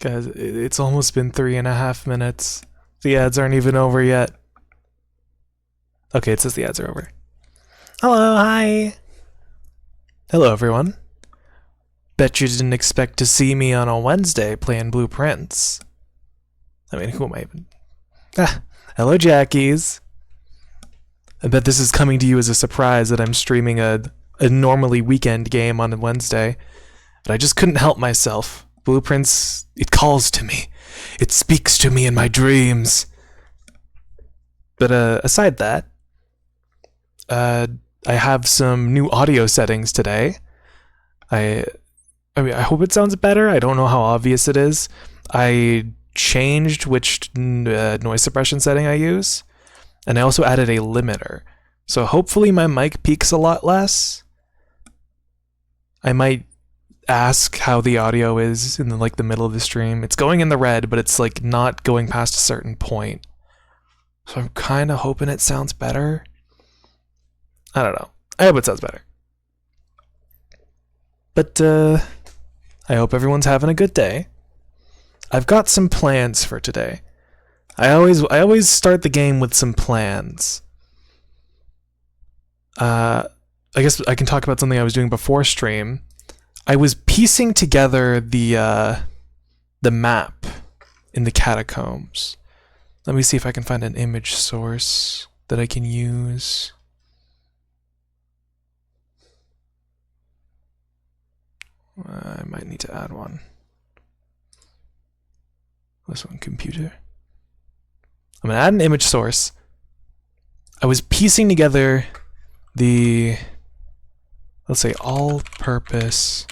Guys, it's almost been 3.5 minutes. The ads aren't even over yet. Okay, it says the ads are over. Hello, hi. Hello, everyone. Bet you didn't expect to see me on a Wednesday playing Blueprints. I mean, who am I even? Hello, Jackies. I bet this is coming to you as a surprise that I'm streaming a normally weekend game on a Wednesday. But I just couldn't help myself. Blueprints, it calls to me. It speaks to me in my dreams. But aside that, I have some new audio settings today. I mean, I hope it sounds better. I don't know how obvious it is. I changed which noise suppression setting I use, and I also added a limiter. So hopefully my mic peaks a lot less. I might ask how the audio is in the middle of the stream. It's going in the red, but it's like not going past a certain point. So I'm kind of hoping it sounds better. I don't know. I hope it sounds better. But I hope everyone's having a good day. I've got some plans for today. I always start the game with some plans. I guess I can talk about something I was doing before stream. I was piecing together the map in the catacombs. Let me see if I can find an image source that I can use. I might need to add one. This one, computer. I'm gonna add an image source. I was piecing together the, let's say, all-purpose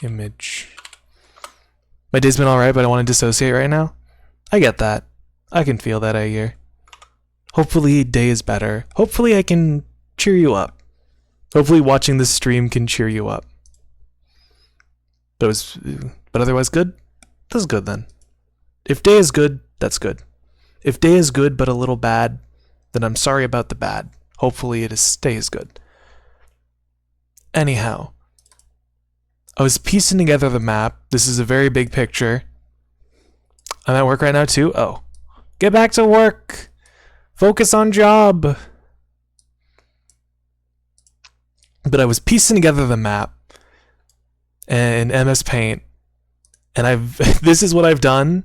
image. My day's been alright, but I want to dissociate right now. I get that. I can feel that I hear. Hopefully day is better. Hopefully I can cheer you up. Hopefully watching this stream can cheer you up. But otherwise good? That's good then. If day is good, that's good. If day is good but a little bad, then I'm sorry about the bad. Hopefully stays good. Anyhow, I was piecing together the map. This is a very big picture. I'm at work right now too. Oh, get back to work. Focus on job. But I was piecing together the map in MS Paint, and this is what I've done.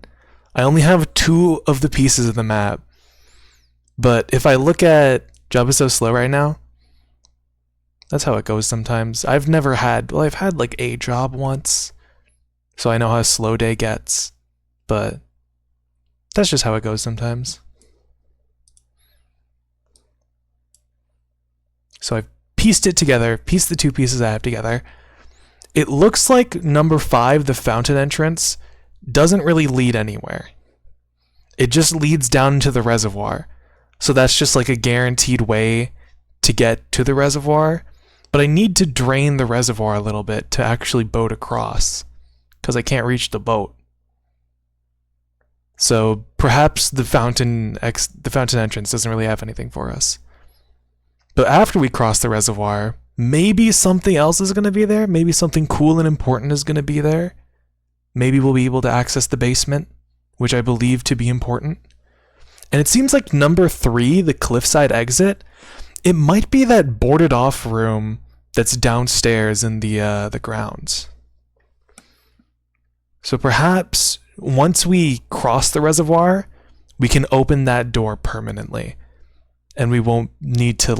I only have 2 of the pieces of the map. But if I look at job is so slow right now, that's how it goes sometimes. I've had like a job once, so I know how slow day gets, but that's just how it goes sometimes. So I've pieced it together, pieced the 2 pieces I have together. It looks like number 5, the fountain entrance, doesn't really lead anywhere. It just leads down into the reservoir. So that's just like a guaranteed way to get to the reservoir. But I need to drain the reservoir a little bit to actually boat across, because I can't reach the boat. So perhaps the fountain entrance doesn't really have anything for us. But after we cross the reservoir, maybe something else is going to be there. Maybe something cool and important is going to be there. Maybe we'll be able to access the basement, which I believe to be important. And it seems like number 3, the cliffside exit, it might be that boarded off room that's downstairs in the grounds. So perhaps once we cross the reservoir, we can open that door permanently. And we won't need to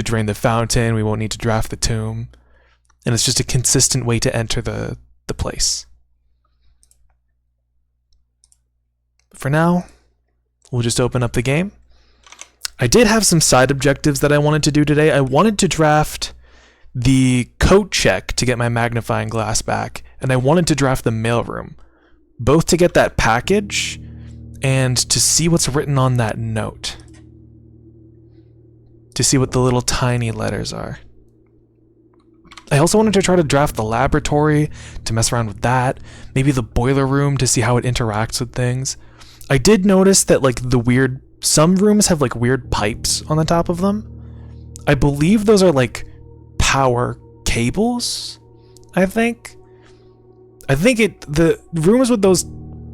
drain the fountain, we won't need to draft the tomb. And it's just a consistent way to enter the place. For now, we'll just open up the game. I did have some side objectives that I wanted to do today. I wanted to draft the coat check to get my magnifying glass back, and I wanted to draft the mailroom, both to get that package and to see what's written on that note. To see what the little tiny letters are. I also wanted to try to draft the laboratory, to mess around with that. Maybe the boiler room to see how it interacts with things. I did notice that some rooms have weird pipes on the top of them. I believe those are power cables, I think. I think the rooms with those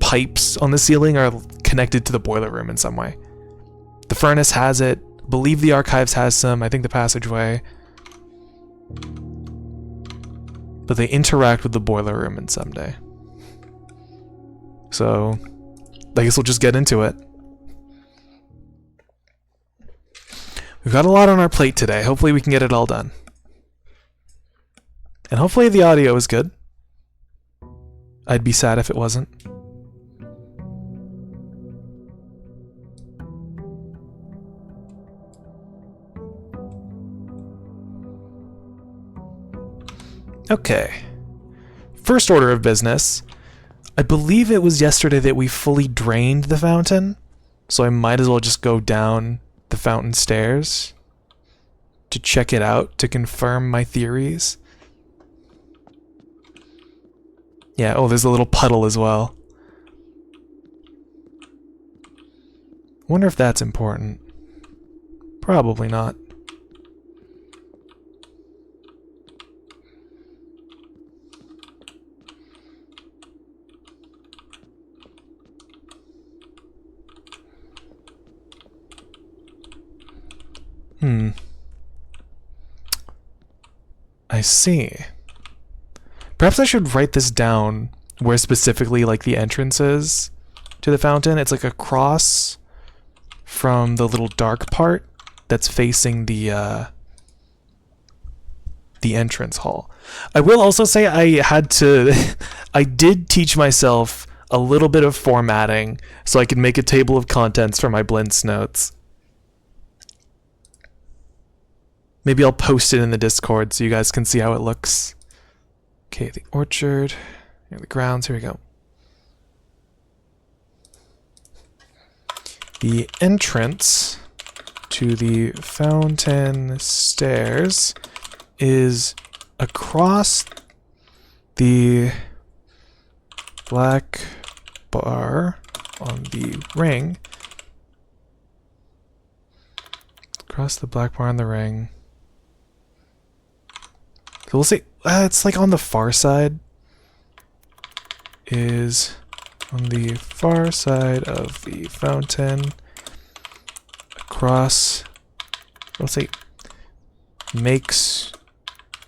pipes on the ceiling are connected to the boiler room in some way. The furnace has it. I believe the archives has some. I think the passageway. But they interact with the boiler room in some day. So, I guess we'll just get into it. We've got a lot on our plate today. Hopefully we can get it all done. And hopefully the audio is good. I'd be sad if it wasn't. Okay. First order of business. I believe it was yesterday that we fully drained the fountain, so I might as well just go down the fountain stairs to check it out to confirm my theories. Yeah, oh, there's a little puddle as well. Wonder if that's important. Probably not. I see. Perhaps I should write this down where specifically like the entrance is to the fountain. It's like across from the little dark part that's facing the entrance hall. I will also say I had to I did teach myself a little bit of formatting so I could make a table of contents for my Blintz notes. Maybe I'll post it in the Discord so you guys can see how it looks. Okay, the orchard. Here are the grounds. Here we go. The entrance to the fountain stairs is across the black bar on the ring. Across the black bar on the ring. So we'll see. It's like on the far side. Is on the far side of the fountain. Across. Let's say. Makes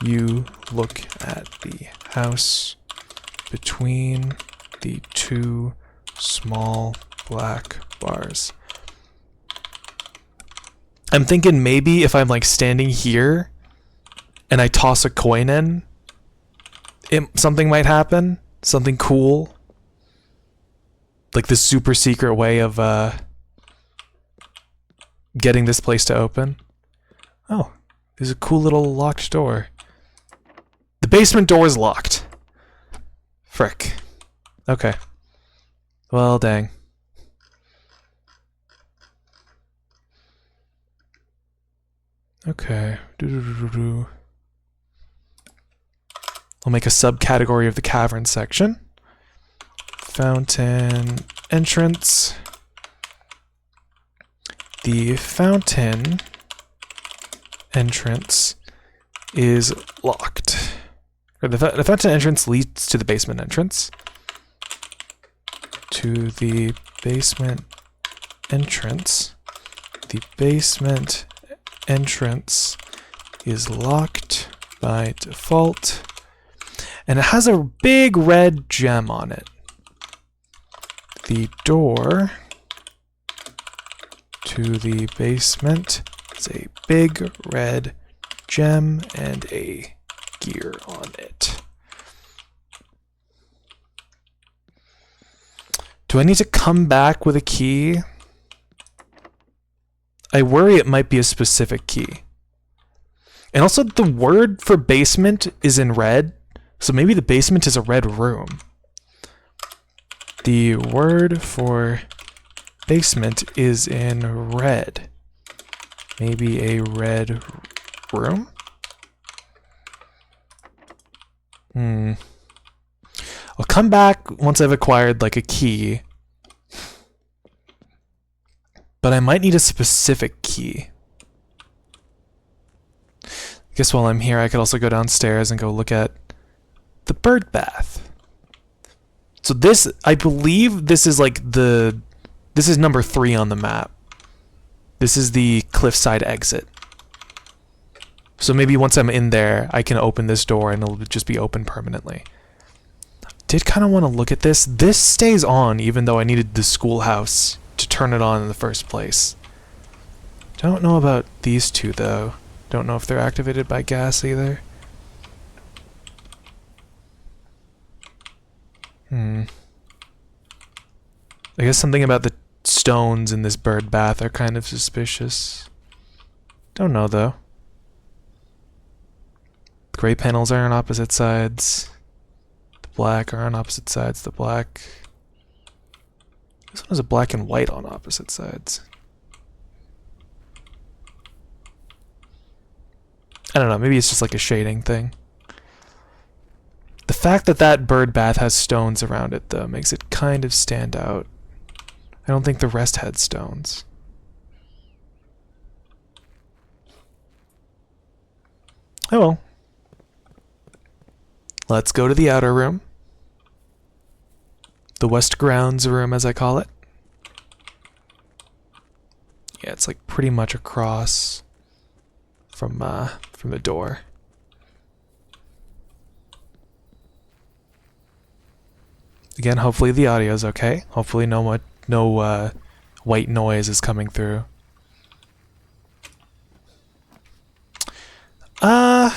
you look at the house between the two small black bars. I'm thinking maybe if I'm like standing here and I toss a coin in, something might happen. Something cool. Like the super secret way of getting this place to open. Oh, there's a cool little locked door. The basement door is locked. Frick. Okay. Well, dang. Okay. I'll make a subcategory of the cavern section. Fountain entrance. The fountain entrance is locked. Or the fountain entrance leads to the basement entrance. To the basement entrance. The basement entrance is locked by default. And it has a big red gem on it. The door to the basement is a big red gem and a gear on it. Do I need to come back with a key? I worry it might be a specific key. And also the word for basement is in red. So maybe the basement is a red room. The word for basement is in red. Maybe a red room? I'll come back once I've acquired like a key. But I might need a specific key. I guess while I'm here I could also go downstairs and go look at the bird bath. So this, I believe this is like this is number 3 on the map. This is the cliffside exit. So maybe once I'm in there, I can open this door and it'll just be open permanently. Did kind of want to look at this. This stays on even though I needed the schoolhouse to turn it on in the first place. Don't know about these two though. Don't know if they're activated by gas either. I guess something about the stones in this bird bath are kind of suspicious. Don't know though. The gray panels are on opposite sides. The black are on opposite sides. The black... This one has a black and white on opposite sides. I don't know, maybe it's just like a shading thing. The fact that that bird bath has stones around it, though, makes it kind of stand out. I don't think the rest had stones. Oh well. Let's go to the outer room. The West Grounds room, as I call it. Yeah, it's like pretty much across from the door. Again, hopefully the audio's okay. Hopefully no white noise is coming through. Well,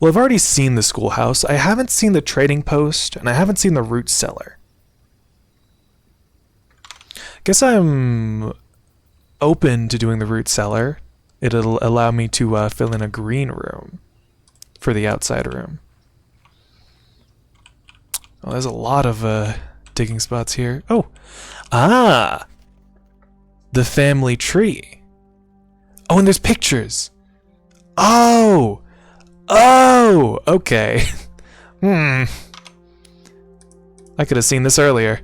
I've already seen the schoolhouse. I haven't seen the trading post, and I haven't seen the root cellar. Guess I'm open to doing the root cellar. It'll allow me to fill in a green room for the outside room. Oh, there's a lot of digging spots here. Oh! Ah! The family tree. Oh, and there's pictures. Oh! Oh! Okay. I could have seen this earlier.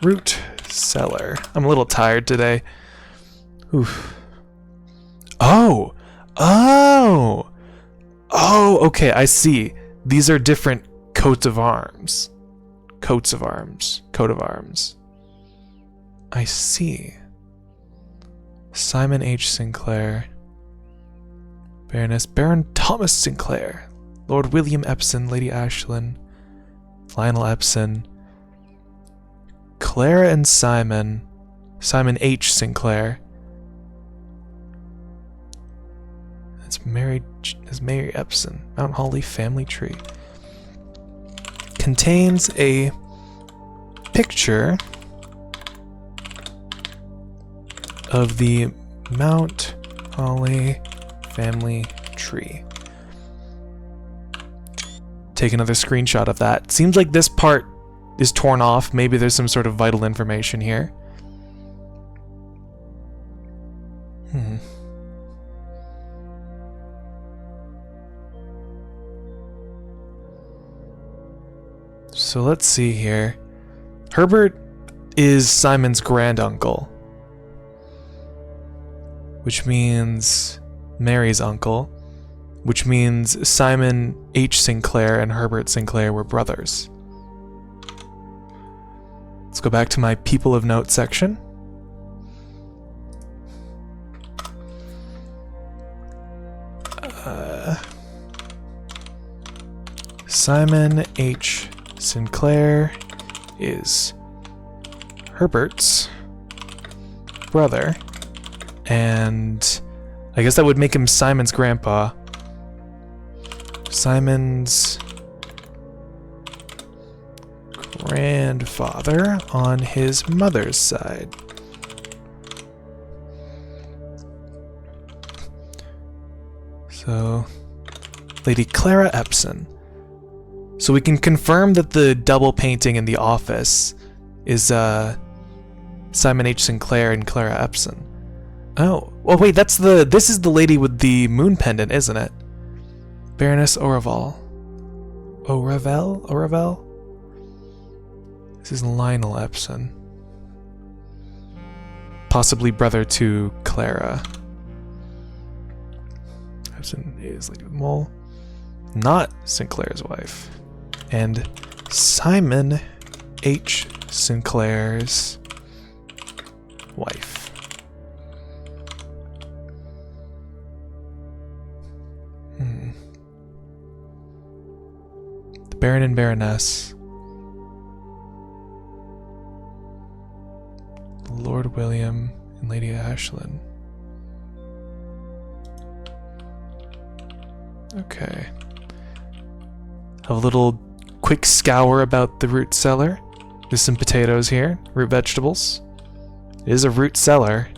Root cellar. I'm a little tired today. Oof. Oh! Oh! Oh, okay, I see. These are different coats of arms. Coats of arms. Coat of arms. I see. Simon H. Sinclair. Baroness Baron Thomas Sinclair. Lord William Epson, Lady Ashlyn. Lionel Epson. Clara and Simon. Simon H. Sinclair. It's Mary Epson. Mount Holly family tree. Contains a picture of the Mount Holly family tree. Take another screenshot of that. Seems like this part is torn off. Maybe there's some sort of vital information here. So let's see here. Herbert is Simon's granduncle, which means Mary's uncle, which means Simon H. Sinclair and Herbert Sinclair were brothers. Let's go back to my people of note section. Simon H. Sinclair is Herbert's brother, and I guess that would make him Simon's grandpa. Simon's grandfather on his mother's side. So, Lady Clara Epson. So we can confirm that the double painting in the office is Simon H. Sinclair and Clara Epson. Oh, well wait, this is the lady with the moon pendant, isn't it? Baroness Oravel. Oravel? This is Lionel Epson. Possibly brother to Clara. Epson is Lady with Mole. not Sinclair's wife. And Simon H. Sinclair's wife. The Baron and Baroness. Lord William and Lady Ashlyn. Okay. Have a little quick scour about the root cellar. There's some potatoes here, root vegetables. It is a root cellar.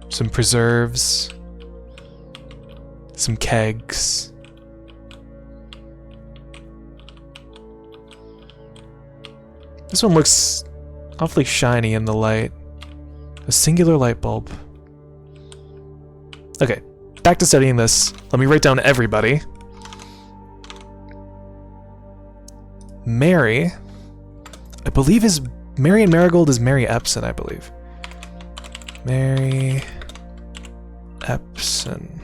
Some preserves. Some kegs. This one looks awfully shiny in the light. A singular light bulb. Okay, back to studying this. Let me write down everybody. Mary, I believe is Mary and Marigold is Mary Epson, I believe. Mary Epson.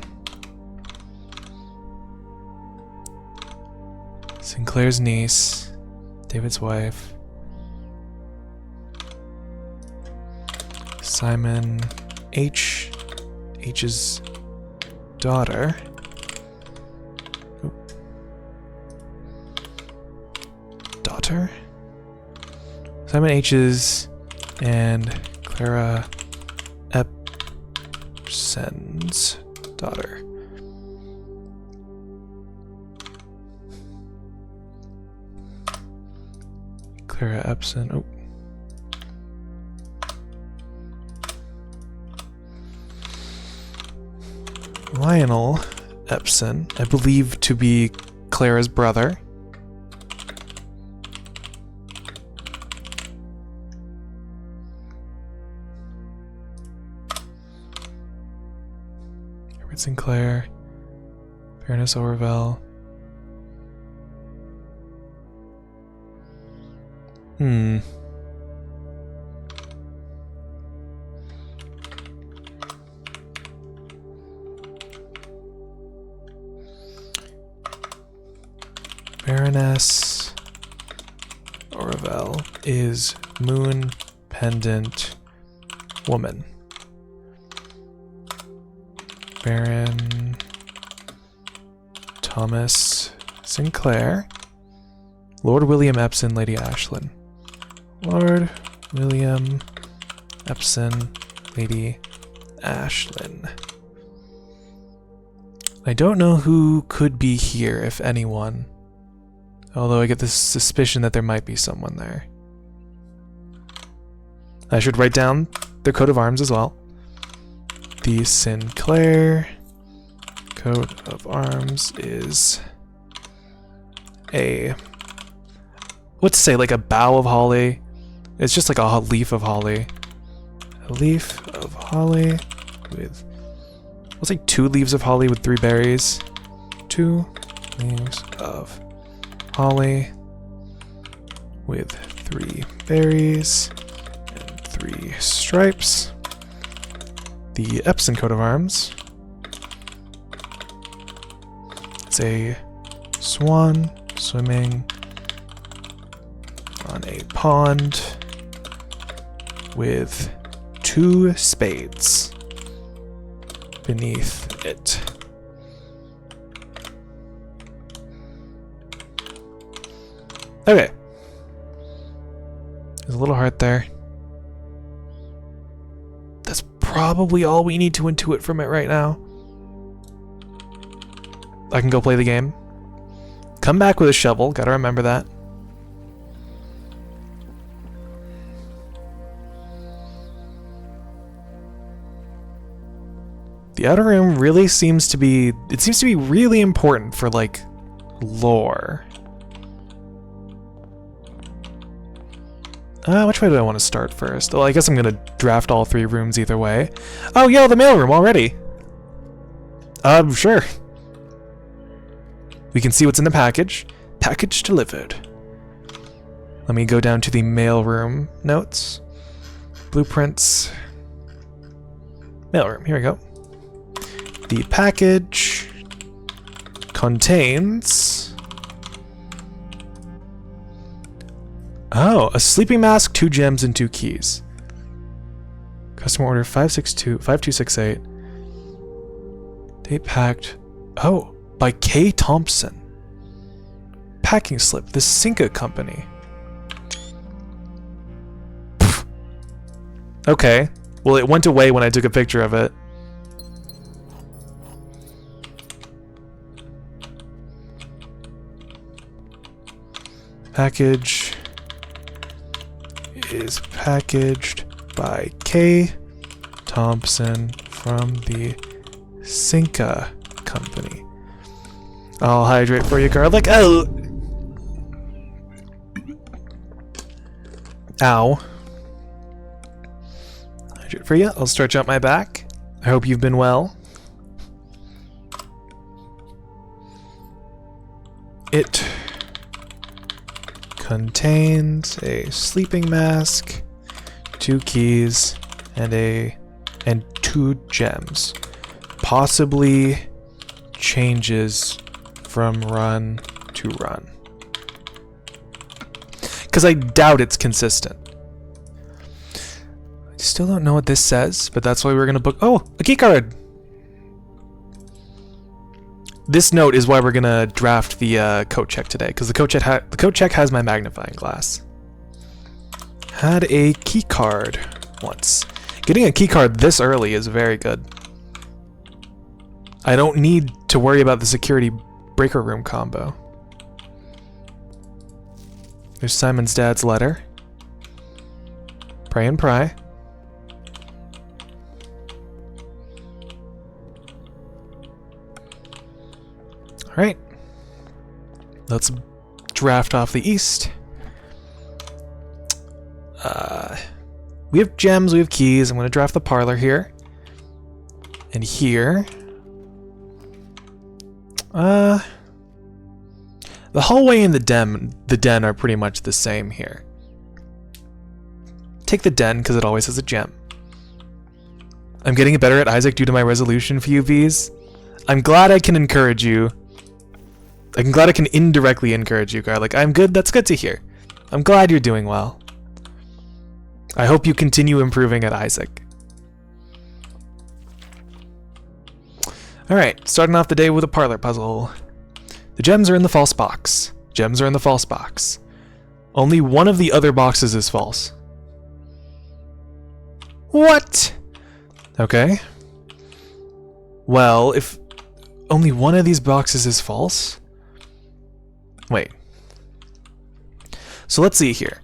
Sinclair's niece, David's wife. Simon H. H's daughter. Oop. Daughter? Simon H's and Clara Epson's daughter. Clara Epson. Oh. Lionel Epson, I believe to be Clara's brother. Herbert Sinclair, Baroness Orville. Baroness Orville is Moon Pendant Woman. Baron Thomas Sinclair. Lord William Epson, Lady Ashlyn. Lord William Epson, Lady Ashlyn. I don't know who could be here, if anyone. Although I get this suspicion that there might be someone there. I should write down their coat of arms as well. The Sinclair coat of arms is a... What's to say, like a bough of holly? It's just like a leaf of holly. A leaf of holly with... Let's say 2 leaves of holly with 3 berries. 2 leaves of holly with 3 berries and 3 stripes. The Epson coat of arms. It's a swan swimming on a pond with 2 spades beneath it. Okay. There's a little heart there. That's probably all we need to intuit from it right now. I can go play the game. Come back with a shovel, gotta remember that. The outer room really seems to be... It seems to be really important for, like, lore. Which way do I want to start first? Well, I guess I'm gonna draft all 3 rooms either way. Oh, yeah, the mailroom already! Sure. We can see what's in the package. Package delivered. Let me go down to the mailroom notes. Blueprints. Mailroom, here we go. The package contains... Oh, a sleeping mask, 2 gems, and 2 keys. Customer order 5268. Date packed. Oh, by K. Thompson. Packing slip, the Sinka Company. Pfft. Okay. Well, it went away when I took a picture of it. Package is packaged by K. Thompson from the Sinka Company. I'll hydrate for you, garlic. Oh! Ow. Hydrate for you. I'll stretch out my back. I hope you've been well. It contains a sleeping mask, 2 keys, and 2 gems. Possibly changes from run to run. Because I doubt it's consistent. I still don't know what this says, but that's why we're gonna book. Oh, a key card. This note is why we're gonna draft the coat check today, because the coat check has my magnifying glass. Had a key card once. Getting a key card this early is very good. I don't need to worry about the security breaker room combo. There's Simon's dad's letter. Pray and pry. Alright. Let's draft off the east. We have gems, we have keys. I'm going to draft the parlor here. And here. The hallway and the den are pretty much the same here. Take the den because it always has a gem. I'm getting better at Isaac due to my resolution for you, V's. I'm glad I can encourage you. I'm glad I can indirectly encourage you, Garlic. I'm good. That's good to hear. I'm glad you're doing well. I hope you continue improving at Isaac. Alright, starting off the day with a parlor puzzle. The gems are in the false box. Gems are in the false box. Only one of the other boxes is false. What? Okay. Well, if only one of these boxes is false... Wait. So let's see here.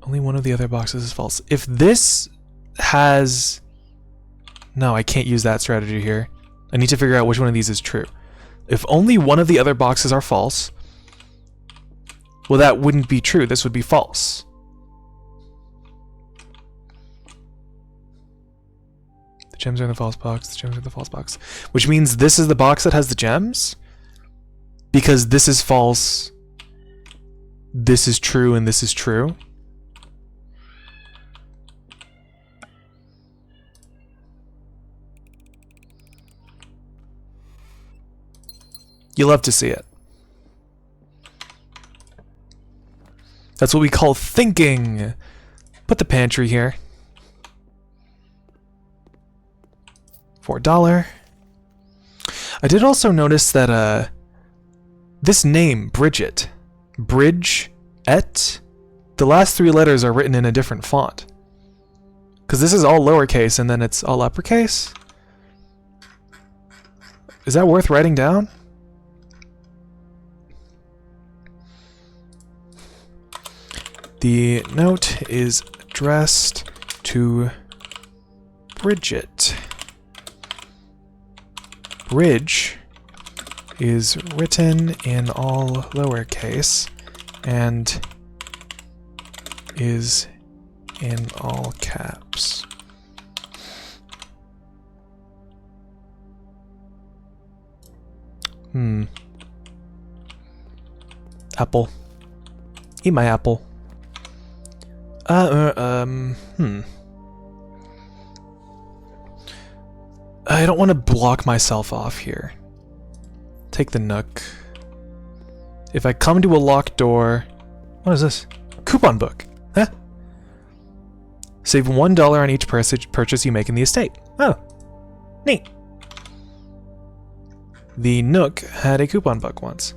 Only one of the other boxes is false. If this has... No, I can't use that strategy here. I need to figure out which one of these is true. If only one of the other boxes are false, well, that wouldn't be true. This would be false. The gems are in the false box. The gems are in the false box. Which means this is the box that has the gems? Because this is false, this is true, and this is true. You love to see it. That's what we call thinking. Put the pantry here. $4. I did also notice that this name, Bridget, Bridge-et, the last 3 letters are written in a different font. Because this is all lowercase and then it's all uppercase. Is that worth writing down? The note is addressed to Bridget. Bridge is written in all lowercase and is in all caps. Apple. Eat my apple. I don't want to block myself off here. Take the nook. If I come to a locked door... What is this? Coupon book. Huh? Save $1 on each purchase you make in the estate. Oh. Neat. The nook had a coupon book once.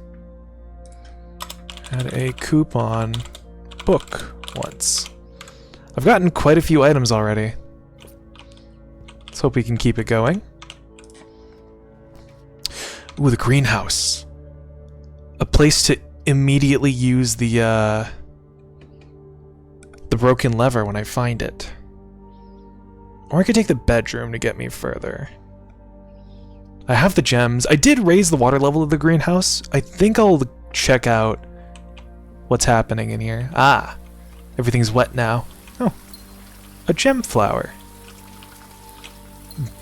Had a coupon book once. I've gotten quite a few items already. Let's hope we can keep it going. Ooh, the greenhouse. A place to immediately use the broken lever when I find it. Or I could take the bedroom to get me further. I have the gems. I did raise the water level of the greenhouse. I think I'll check out what's happening in here. Ah, everything's wet now. Oh, a gem flower.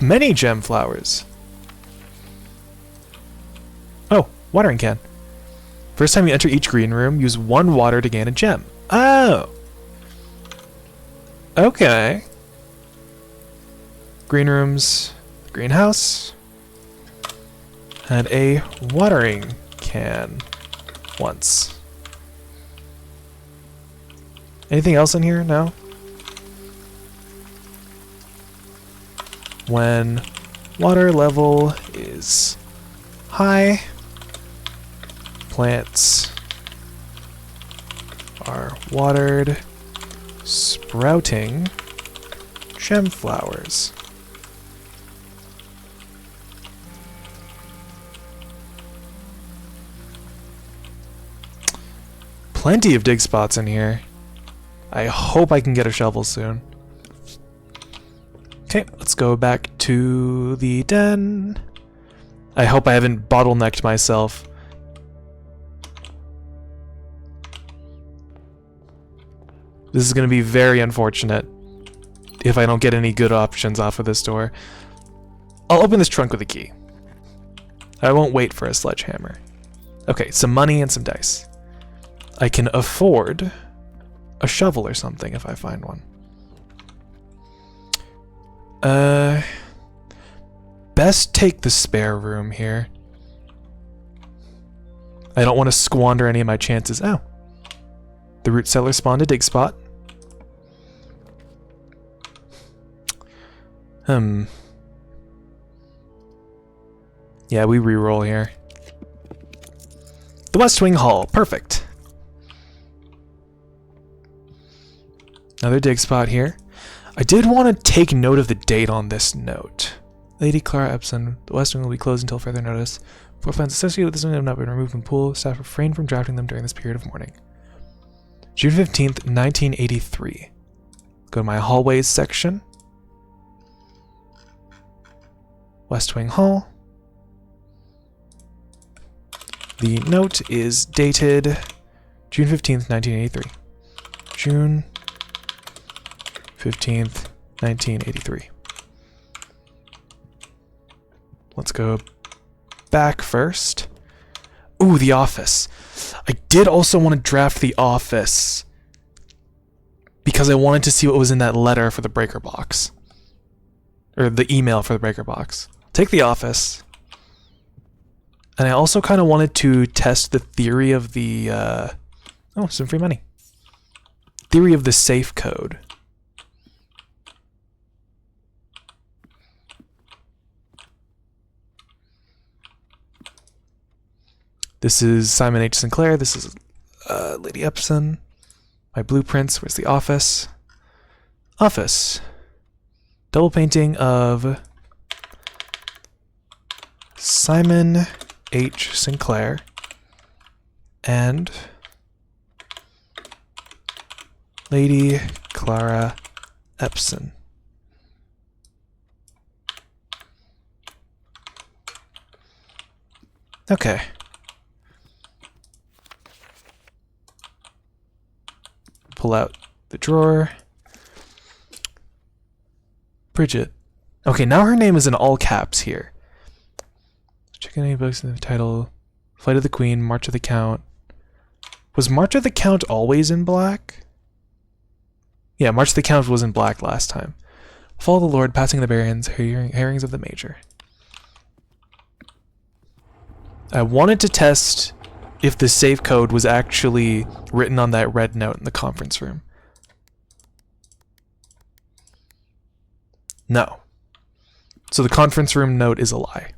Many gem flowers. Oh, watering can. First time you enter each green room, use 1 water to gain a gem. Oh. Okay. Green rooms, greenhouse. Had a watering can once. Anything else in here? No? When water level is high, plants are watered, sprouting gem flowers. Plenty of dig spots in here. I hope I can get a shovel soon. Okay, let's go back to the den. I hope I haven't bottlenecked myself. This is going to be very unfortunate if I don't get any good options off of this door. I'll open this trunk with a key. I won't wait for a sledgehammer. Okay, some money and some dice. I can afford a shovel or something if I find one. Best take the spare room here. I don't want to squander any of my chances. Oh. The root cellar spawned a dig spot. Yeah, we reroll here. The West Wing Hall. Perfect. Another dig spot here. I did want to take note of the date on this note. Lady Clara Epson, the West Wing will be closed until further notice. Floor plans associated with this wing have not been removed from pool. Staff refrain from drafting them during this period of mourning. June 15th, 1983. Go to my hallways section. West Wing Hall. The note is dated June 15th, 1983. June 15th, 1983. Let's go back first. Ooh, the office. I did also want to draft the office because I wanted to see what was in that letter for the breaker box. Or the email for the breaker box. Take the office. And I also kind of wanted to test the theory of the... oh, some free money. Theory of the safe code. This is Simon H. Sinclair. This is Lady Epson. My blueprints. Where's the office? Office. Double painting of Simon H. Sinclair and Lady Clara Epson. Okay. Pull out the drawer. Bridget. Okay, now her name is in all caps here. Check any books in the title. Flight of the Queen, March of the Count. Was March of the Count always in black? Yeah, March of the Count was in black last time. Follow the Lord, passing the barons, herrings of the Major. I wanted to test if the safe code was actually written on that red note in the conference room. No. So the conference room note is a lie.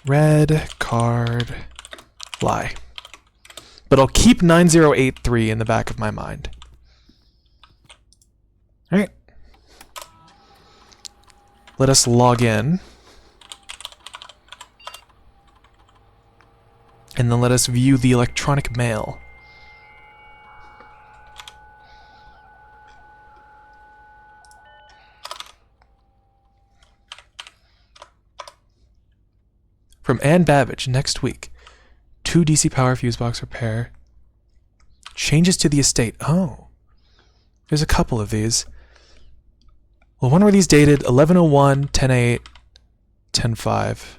Red card lie. But I'll keep 9083 in the back of my mind. Alright. Let us log in. And then let us view the electronic mail. From Ann Babbage next week. 2 DC power fuse box repair. Changes to the estate. Oh. There's a couple of these. Well, when were these dated? 11:01, 10:08, 10:05.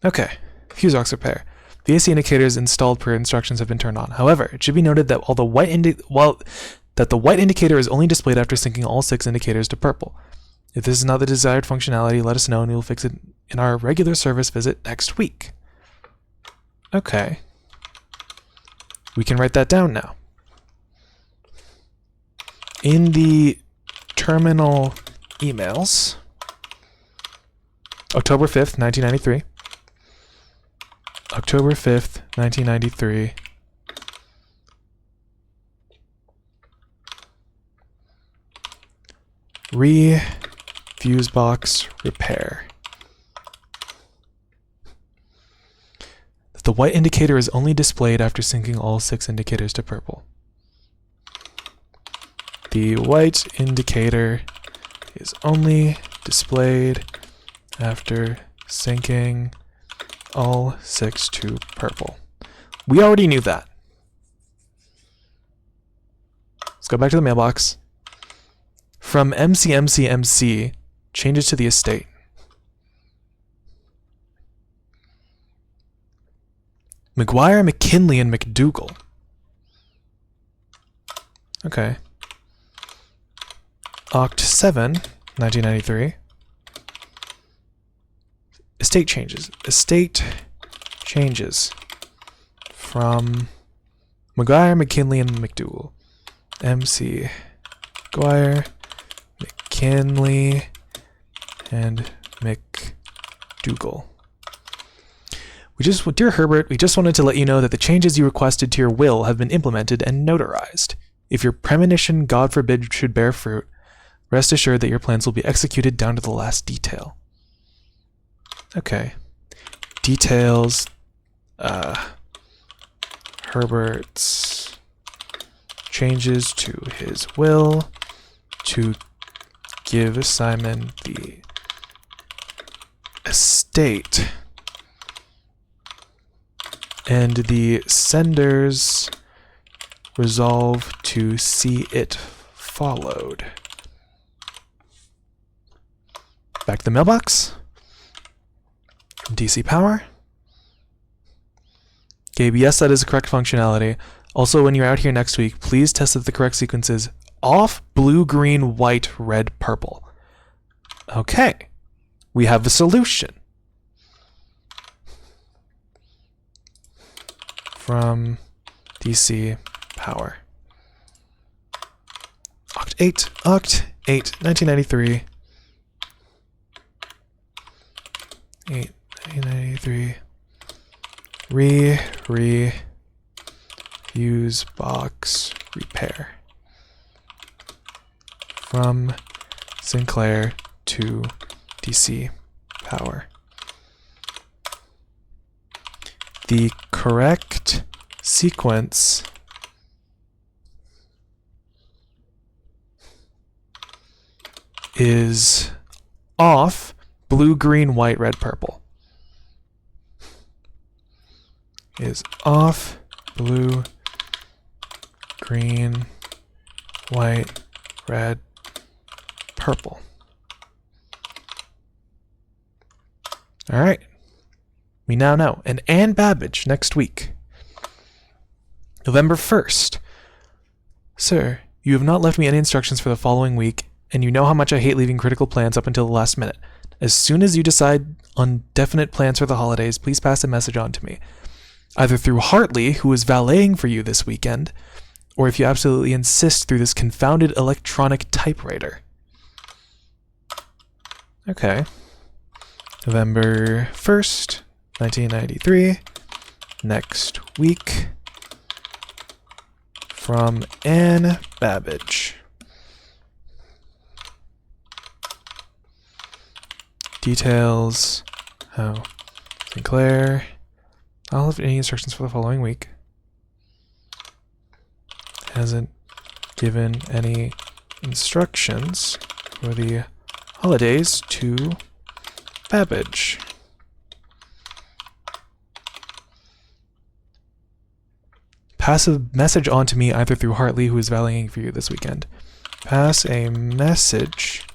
Okay. Fuse box repair. The AC indicators installed per instructions have been turned on. However, it should be noted that the white indicator is only displayed after syncing all 6 indicators to purple. If this is not the desired functionality, let us know and we will fix it in our regular service visit next week. Okay. We can write that down now. In the terminal emails, October 5th, 1993. October 5th, 1993. Fuse box repair. The white indicator is only displayed after syncing all 6 indicators to purple. The white indicator is only displayed after syncing all 6 to purple. We already knew that. Let's go back to the mailbox. From MCMCMC, changes to the estate. McGuire, McKinley, and McDougal. Okay. Oct 7, 1993. Estate changes. Estate changes from McGuire, McKinley, and McDougal. MC McGuire, McKinley, and McDougal. Dear Herbert, we just wanted to let you know that the changes you requested to your will have been implemented and notarized. If your premonition, God forbid, should bear fruit, rest assured that your plans will be executed down to the last detail. Okay. Details. Herbert's changes to his will to give Simon the estate. And the senders resolve to see it followed. Back to the mailbox. DC power. Gabe, yes, that is the correct functionality. Also, when you're out here next week, please test that the correct sequence is off, blue, green, white, red, purple. Okay. We have a solution. From DC power. Oct 8, 1993. 1993. Fuse box repair. From Sinclair to DC power. The correct sequence is off, blue, green, white, red, purple. Is off, blue, green, white, red, purple. All right. We now know. And Ann Babbage next week. November 1st. Sir, You have not left me any instructions for the following week, and you know how much I hate leaving critical plans up until the last minute. As soon as you decide on definite plans for the holidays, please pass a message on to me. Either through Hartley, who is valeting for you this weekend, or if you absolutely insist, through this confounded electronic typewriter. Okay. November 1st, 1993. Next week. From Anne Babbage. Details. Oh. Sinclair. I'll have any instructions for the following week. Hasn't given any instructions for the holidays to Babbage. Pass a message on to me either through Hartley, who is valeting for you this weekend. Pass a message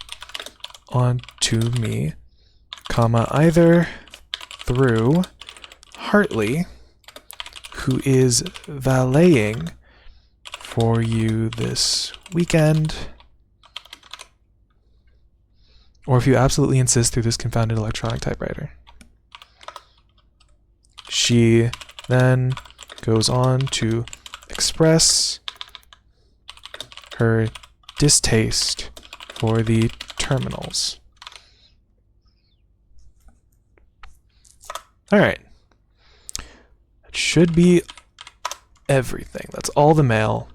on to me, comma, either through Hartley, who is valeting for you this weekend, or if you absolutely insist, through this confounded electronic typewriter. She then goes on to express her distaste for the terminals. Alright. That should be everything. That's all the mail.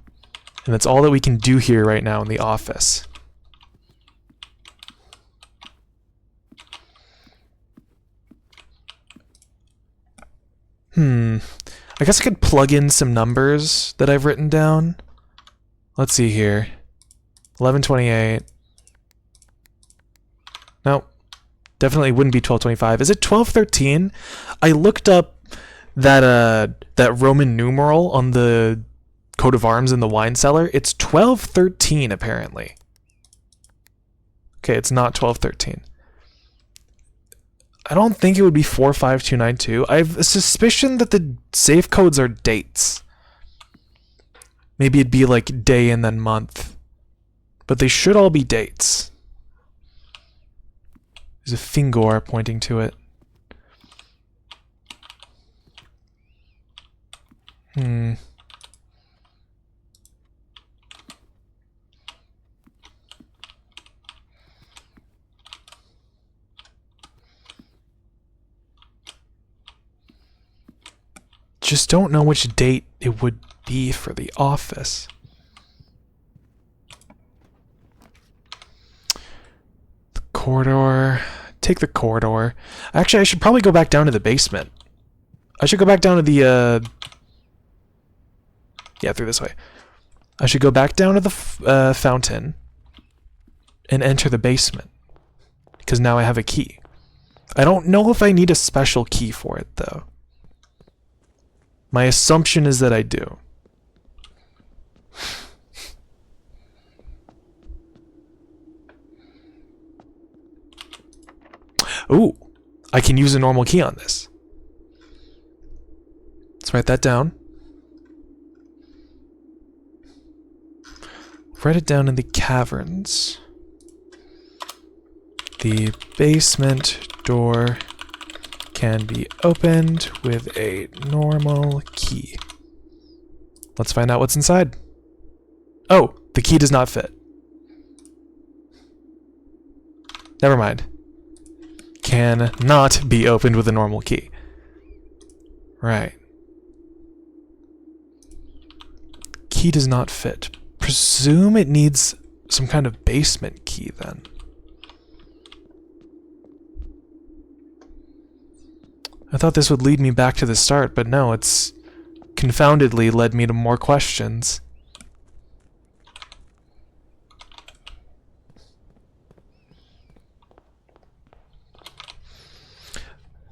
And that's all that we can do here right now in the office. I guess I could plug in some numbers that I've written down. Let's see here. 1128. No. Definitely wouldn't be 1225. Is it 1213? I looked up that Roman numeral on the coat of arms in the wine cellar. It's 1213 apparently. Okay, it's not 1213. I don't think it would be 45292. I have a suspicion that the safe codes are dates. Maybe it'd be like day and then month. But they should all be dates. There's a finger pointing to it. Just don't know which date it would be for the office. The corridor. Take the corridor. Actually, I should probably go back down to the basement. I should go back down to the, yeah, through this way. I should go back down to the fountain and enter the basement. Because now I have a key. I don't know if I need a special key for it, though. My assumption is that I do. Ooh, I can use a normal key on this. Let's write that down. Write it down in the caverns. The basement door can be opened with a normal key. Let's find out what's inside. Oh, the key does not fit. Never mind. Can not be opened with a normal key. Right. Key does not fit. Presume it needs some kind of basement key then. I thought this would lead me back to the start, but no, it's confoundedly led me to more questions.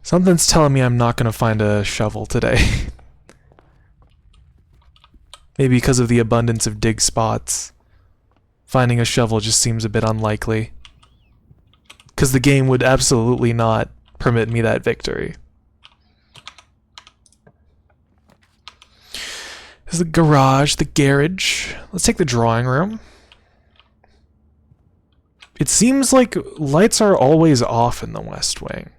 Something's telling me I'm not going to find a shovel today. Maybe because of the abundance of dig spots. Finding a shovel just seems a bit unlikely. Because the game would absolutely not permit me that victory. This is the garage, the garage. Let's take the drawing room. It seems like lights are always off in the West Wing.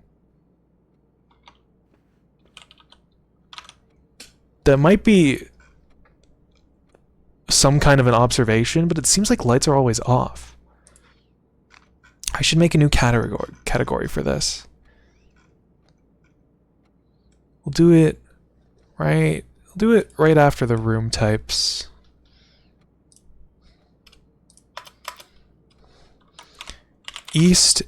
That might be some kind of an observation, but it seems like lights are always off. I should make a new category for this. We'll do it right after the room types. East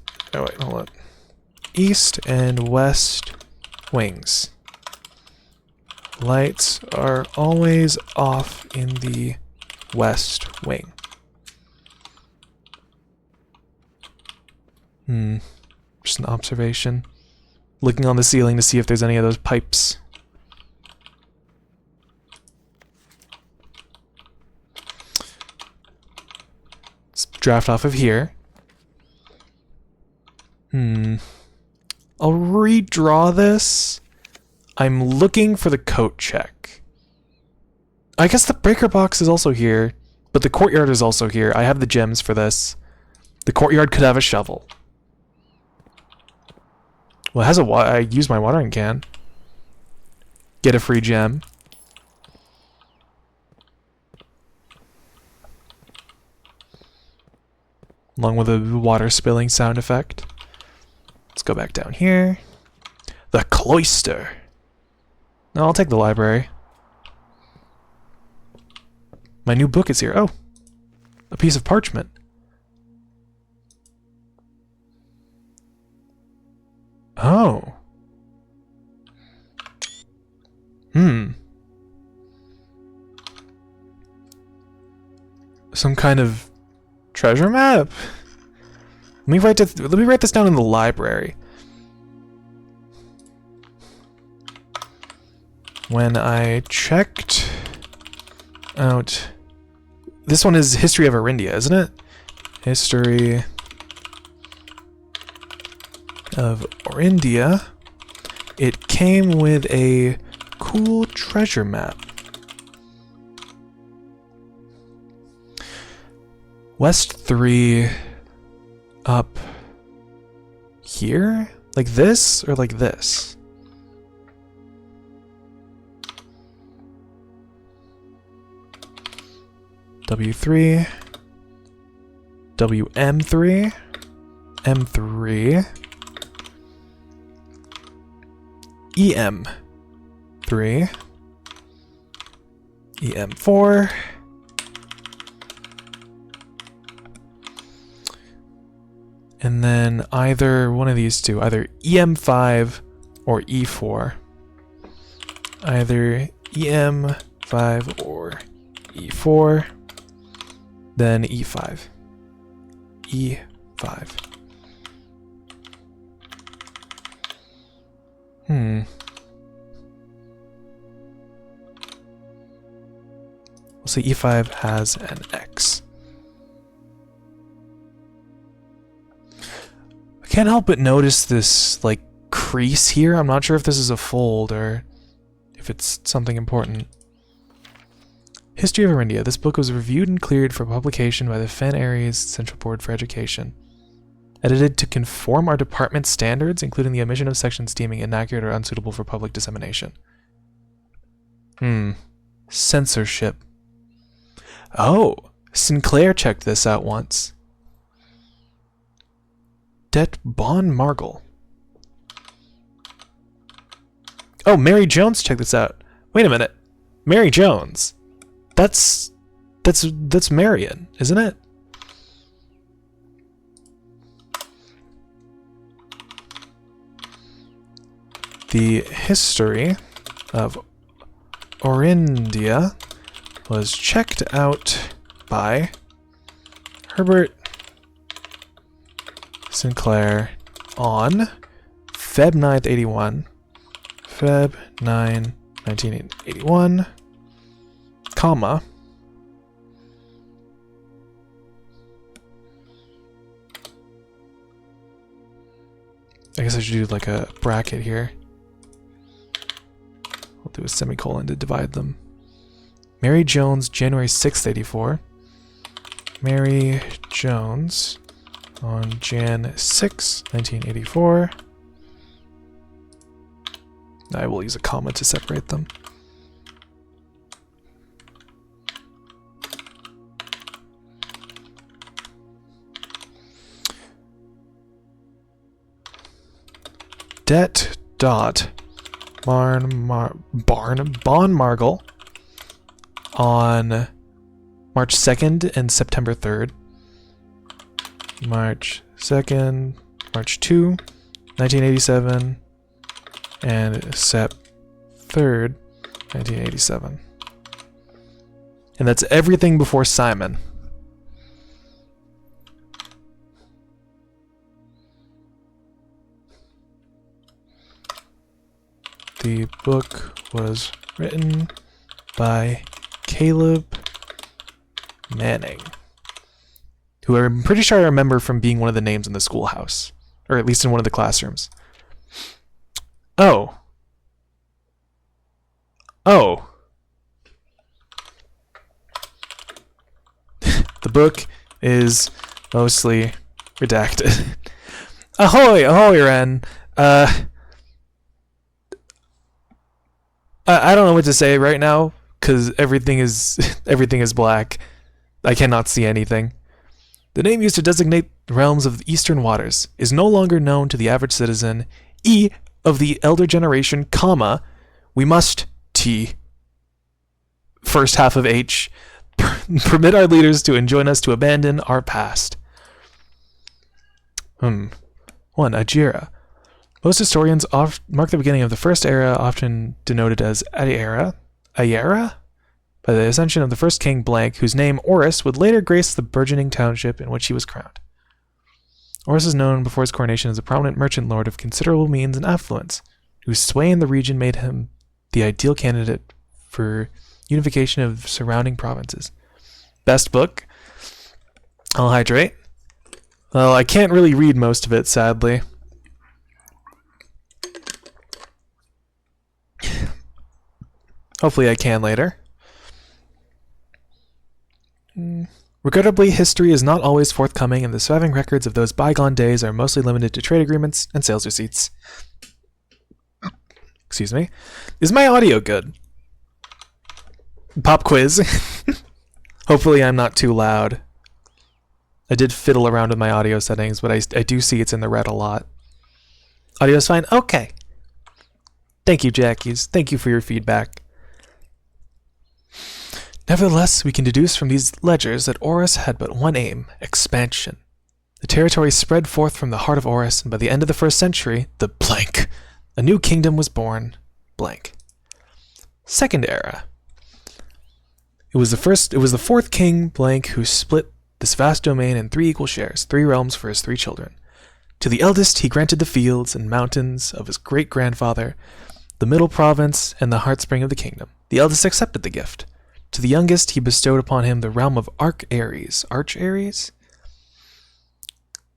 and West wings. Lights are always off in the West Wing. Just an observation. Looking on the ceiling to see if there's any of those pipes. Let's draft off of here. I'll redraw this. I'm looking for the coat check. I guess the breaker box is also here, but the courtyard is also here. I have the gems for this. The courtyard could have a shovel. Well, it has I use my watering can. Get a free gem. Along with a water spilling sound effect. Let's go back down here. The cloister. No, I'll take the library. My new book is here. Oh, a piece of parchment. Oh. Some kind of treasure map? Let me write this down in the library. When I checked out... This one is History of Arindia, isn't it? History of Arindia. It came with a cool treasure map. West 3 up here? Like this or like this? W3, WM3, M3, EM3, EM4, and then either one of these two, either EM5 or E4. Either EM5 or E4. Then E5. E5. We'll say E5 has an X. I can't help but notice this, like, crease here. I'm not sure if this is a fold or if it's something important. History of Arindia. This book was reviewed and cleared for publication by the Fen Areas Central Board for Education. Edited to conform our department's standards, including the omission of sections deeming inaccurate or unsuitable for public dissemination. Censorship. Oh, Sinclair checked this out once. Det Bon Margle. Oh, Mary Jones checked this out. Wait a minute. Mary Jones. That's Marion, isn't it? The history of Arindia was checked out by Herbert Sinclair on Feb 9th, 81. Feb 9, 1981. Comma. I guess I should do like a bracket here. I'll do a semicolon to divide them. Mary Jones, January 6th, 84. Mary Jones on Jan 6, 1984. I will use a comma to separate them. Det. Bonmargle on March 2nd and September 3rd. March 2nd, March 2, 1987, and Sep 3rd, 1987. And that's everything before Simon. The book was written by Caleb Manning, who I'm pretty sure I remember from being one of the names in the schoolhouse, or at least in one of the classrooms. Oh. The book is mostly redacted. Ahoy, Ren. I don't know what to say right now, because everything is black. I cannot see anything. The name used to designate the realms of the eastern waters is no longer known to the average citizen. E of the elder generation, comma, we must T. First half of H. Permit our leaders to enjoin us to abandon our past. 1. Ajira. Most historians mark the beginning of the first era, often denoted as Ayera, by the ascension of the first king blank, whose name, Orus, would later grace the burgeoning township in which he was crowned. Orus is known before his coronation as a prominent merchant lord of considerable means and affluence, whose sway in the region made him the ideal candidate for unification of surrounding provinces. Best book? I'll hydrate. Well, I can't really read most of it, sadly. Hopefully I can later. Regrettably, history is not always forthcoming, and the surviving records of those bygone days are mostly limited to trade agreements and sales receipts. Excuse me. Is my audio good? Pop quiz. Hopefully I'm not too loud. I did fiddle around with my audio settings, but I do see it's in the red a lot. Audio's fine? Okay. Thank you, Jackies. Thank you for your feedback. Nevertheless, we can deduce from these ledgers that Orus had but one aim: expansion. The territory spread forth from the heart of Orus, and by the end of the 1st century, the blank, a new kingdom was born, blank. Second era. It was the 4th king, blank, who split this vast domain in 3 equal shares, 3 realms for his 3 children. To the eldest, he granted the fields and mountains of his great-grandfather, the middle province, and the heartspring of the kingdom. The eldest accepted the gift. To the youngest, he bestowed upon him the realm of Arch-Ares. Arch-Ares?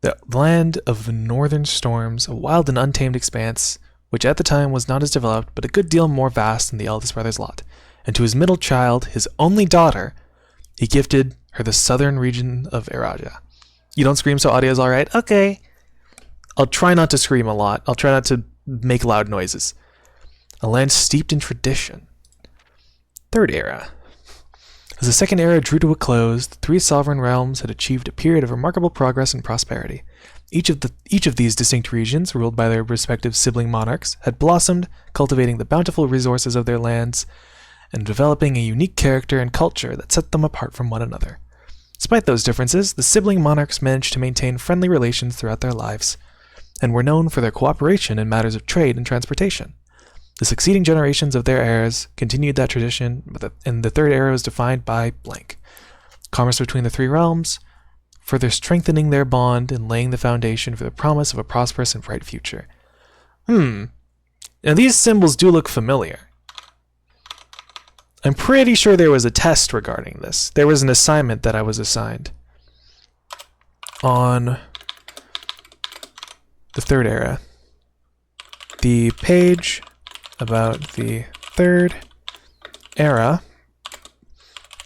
The land of the northern storms, a wild and untamed expanse, which at the time was not as developed, but a good deal more vast than the eldest brother's lot. And to his middle child, his only daughter, he gifted her the southern region of Eraja. You don't scream, so audio's alright? Okay. I'll try not to scream a lot. I'll try not to make loud noises. A land steeped in tradition. Third era. As the second era drew to a close, the 3 sovereign realms had achieved a period of remarkable progress and prosperity. Each of these distinct regions, ruled by their respective sibling monarchs, had blossomed, cultivating the bountiful resources of their lands and developing a unique character and culture that set them apart from one another. Despite those differences, the sibling monarchs managed to maintain friendly relations throughout their lives, and were known for their cooperation in matters of trade and transportation. The succeeding generations of their heirs continued that tradition, and the third era was defined by blank. Commerce between the 3 realms, further strengthening their bond and laying the foundation for the promise of a prosperous and bright future. Now these symbols do look familiar. I'm pretty sure there was a test regarding this. There was an assignment that I was assigned on the third era. The page about the third era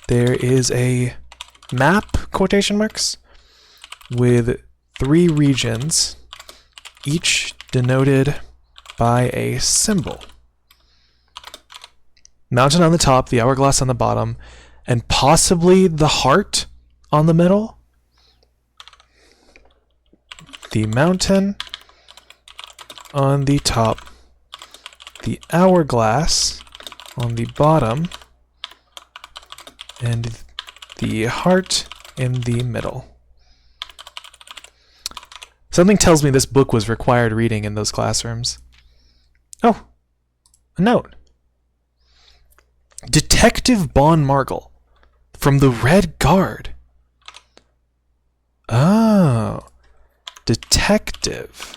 there is a map, quotation marks, with 3 regions, each denoted by a symbol. Mountain on the top, the hourglass on the bottom, and possibly the heart on the middle. The mountain on the top, the hourglass on the bottom, and the heart in the middle. Something tells me this book was required reading in those classrooms. Oh, a note. Detective Bon Margle from the Red Guard. Oh, detective.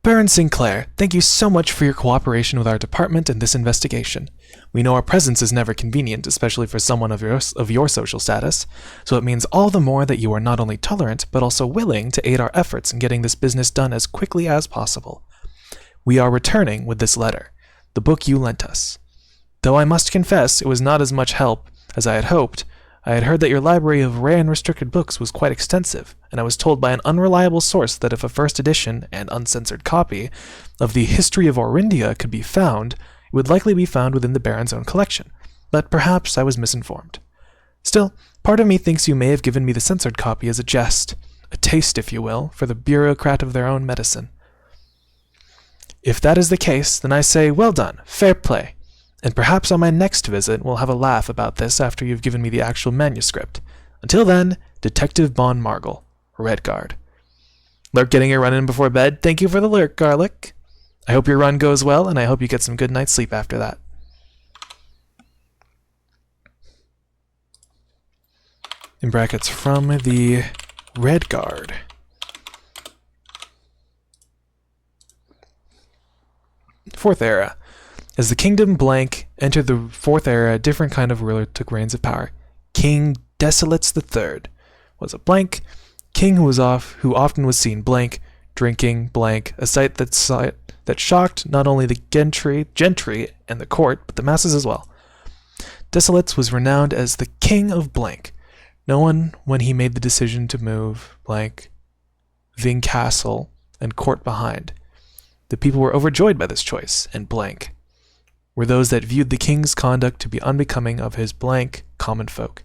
Baron Sinclair, thank you so much for your cooperation with our department in this investigation. We know our presence is never convenient, especially for someone of your social status, so it means all the more that you are not only tolerant, but also willing to aid our efforts in getting this business done as quickly as possible. We are returning with this letter, the book you lent us. Though I must confess it was not as much help as I had hoped, I had heard that your library of rare and restricted books was quite extensive, and I was told by an unreliable source that if a first edition and uncensored copy of the History of Orindia could be found, it would likely be found within the Baron's own collection, but perhaps I was misinformed. Still, part of me thinks you may have given me the censored copy as a jest, a taste, if you will, for the bureaucrat of their own medicine. If that is the case, then I say, well done, fair play. And perhaps on my next visit we'll have a laugh about this after you've given me the actual manuscript. Until then, Detective Bon Margle, Red Guard. Lurk getting your run in before bed? Thank you for the lurk, Garlic. I hope your run goes well, and I hope you get some good night's sleep after that. In brackets, from the Red Guard. Fourth Era. As the Kingdom Blank entered the Fourth Era, a different kind of ruler took reins of power. King Desolates III was a blank, king who often was seen blank, drinking blank, a sight that shocked not only the gentry and the court, but the masses as well. Desolates was renowned as the king of blank. No one, when he made the decision to move blank, Ving Castle and court behind. The people were overjoyed by this choice, and blank were those that viewed the king's conduct to be unbecoming of his blank common folk.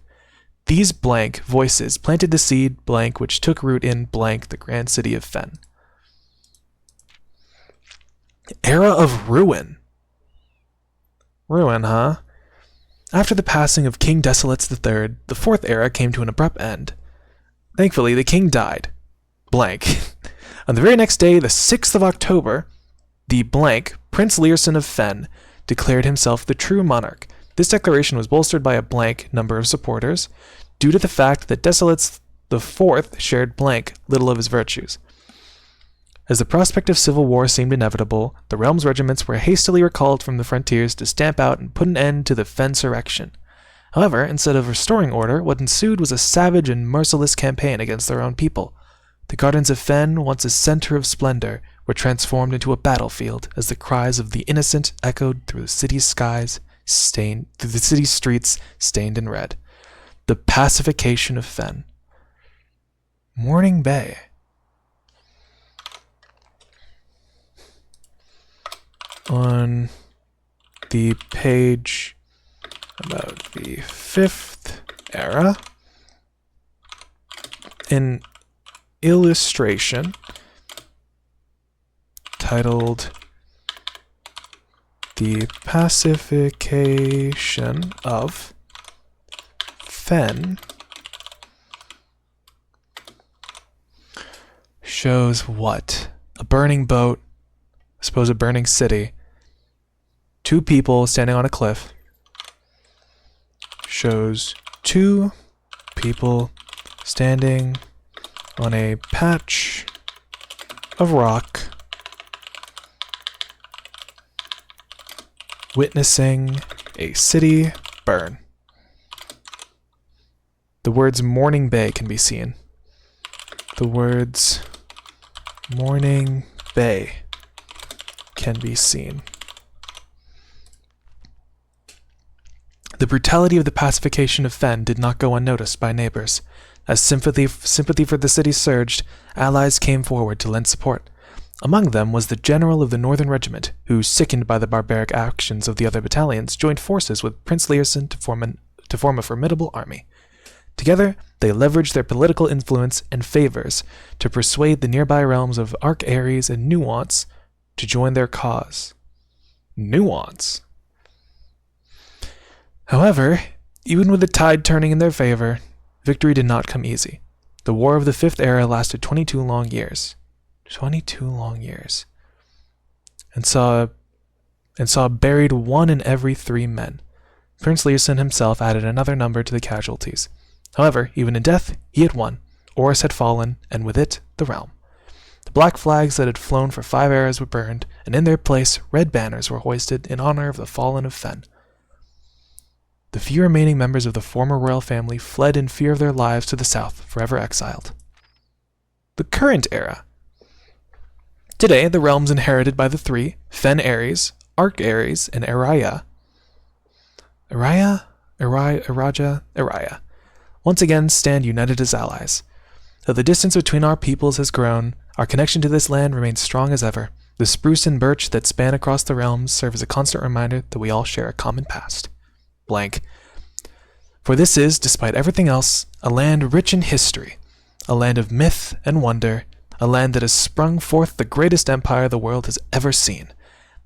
These blank voices planted the seed blank which took root in blank the grand city of Fen. Era of Ruin. Ruin, huh? After the passing of King Desolates III, the Fourth Era came to an abrupt end. Thankfully, the king died. Blank. On the very next day, the 6th of October, the blank, Prince Learson of Fen, declared himself the true monarch. This declaration was bolstered by a blank number of supporters, due to the fact that Desolates IV shared blank little of his virtues. As the prospect of civil war seemed inevitable, the realm's regiments were hastily recalled from the frontiers to stamp out and put an end to the Fensurrection. However, instead of restoring order, what ensued was a savage and merciless campaign against their own people. The gardens of Fen, once a center of splendor, were transformed into a battlefield as the cries of the innocent echoed through the city's streets stained in red. The pacification of Fen. Morning Bay. On the page about the Fifth Era, an illustration titled The Pacification of Fen shows what? A burning boat, I suppose a burning city, 2 people standing on a cliff, shows 2 people standing on a patch of rock, witnessing a city burn. The words Morning Bay can be seen. The words Morning Bay can be seen. The brutality of the pacification of Fen did not go unnoticed by neighbors. As sympathy for the city surged, allies came forward to lend support. Among them was the general of the Northern Regiment, who, sickened by the barbaric actions of the other battalions, joined forces with Prince Learson to form a formidable army. Together, they leveraged their political influence and favors to persuade the nearby realms of Arc Ares and Nuance to join their cause. Nuance. However, even with the tide turning in their favor, victory did not come easy. The War of the Fifth Era lasted 22 long years. 22 long years. And saw buried 1 in every 3 men. Prince Learson himself added another number to the casualties. However, even in death, he had won. Oris had fallen, and with it, the realm. The black flags that had flown for 5 eras were burned, and in their place, red banners were hoisted in honor of the fallen of Fen. The few remaining members of the former royal family fled in fear of their lives to the south, forever exiled. The current era. Today, the realms inherited by the 3, Fen Ares, Arc Ares, and Araya, once again stand united as allies. Though the distance between our peoples has grown, our connection to this land remains strong as ever. The spruce and birch that span across the realms serve as a constant reminder that we all share a common past. Blank. For this is, despite everything else, a land rich in history, a land of myth and wonder, a land that has sprung forth the greatest empire the world has ever seen,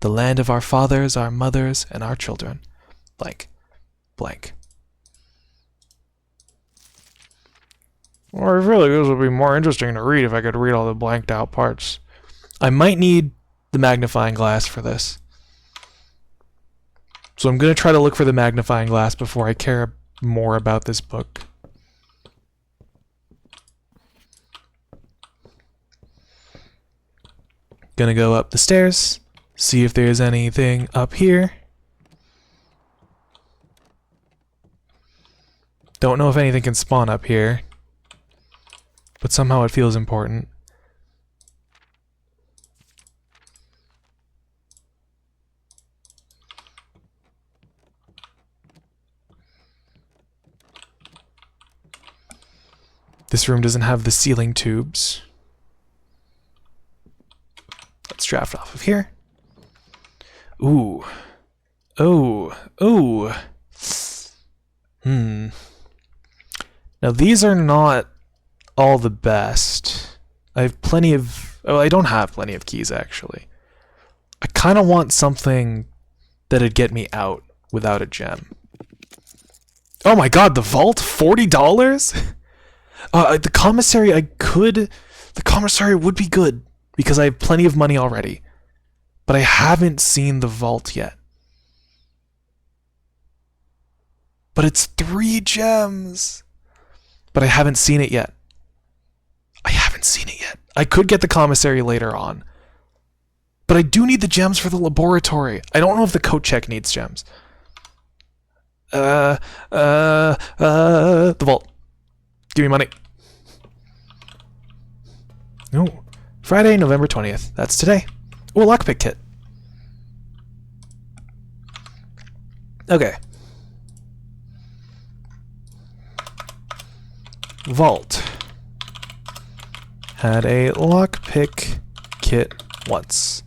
the land of our fathers, our mothers, and our children. Blank. Blank. Well, I feel like this would be more interesting to read if I could read all the blanked out parts. I might need the magnifying glass for this. So I'm going to try to look for the magnifying glass before I care more about this book. Gonna go up the stairs, see if there's anything up here. Don't know if anything can spawn up here, but somehow it feels important. This room doesn't have the ceiling tubes. Let's draft off of here. Ooh. Oh. Ooh. Now these are not all the best. I have plenty of... Oh, I don't have plenty of keys, actually. I kind of want something that'd get me out without a gem. Oh my god, the vault? $40? The commissary, the commissary would be good, because I have plenty of money already. But I haven't seen the vault yet. But it's 3 gems! But I haven't seen it yet. I could get the commissary later on. But I do need the gems for the laboratory. I don't know if the coat check needs gems. The vault. Give me money. No. Friday, November 20th. That's today. Oh, a lockpick kit. Okay. Vault. Had a lockpick kit once.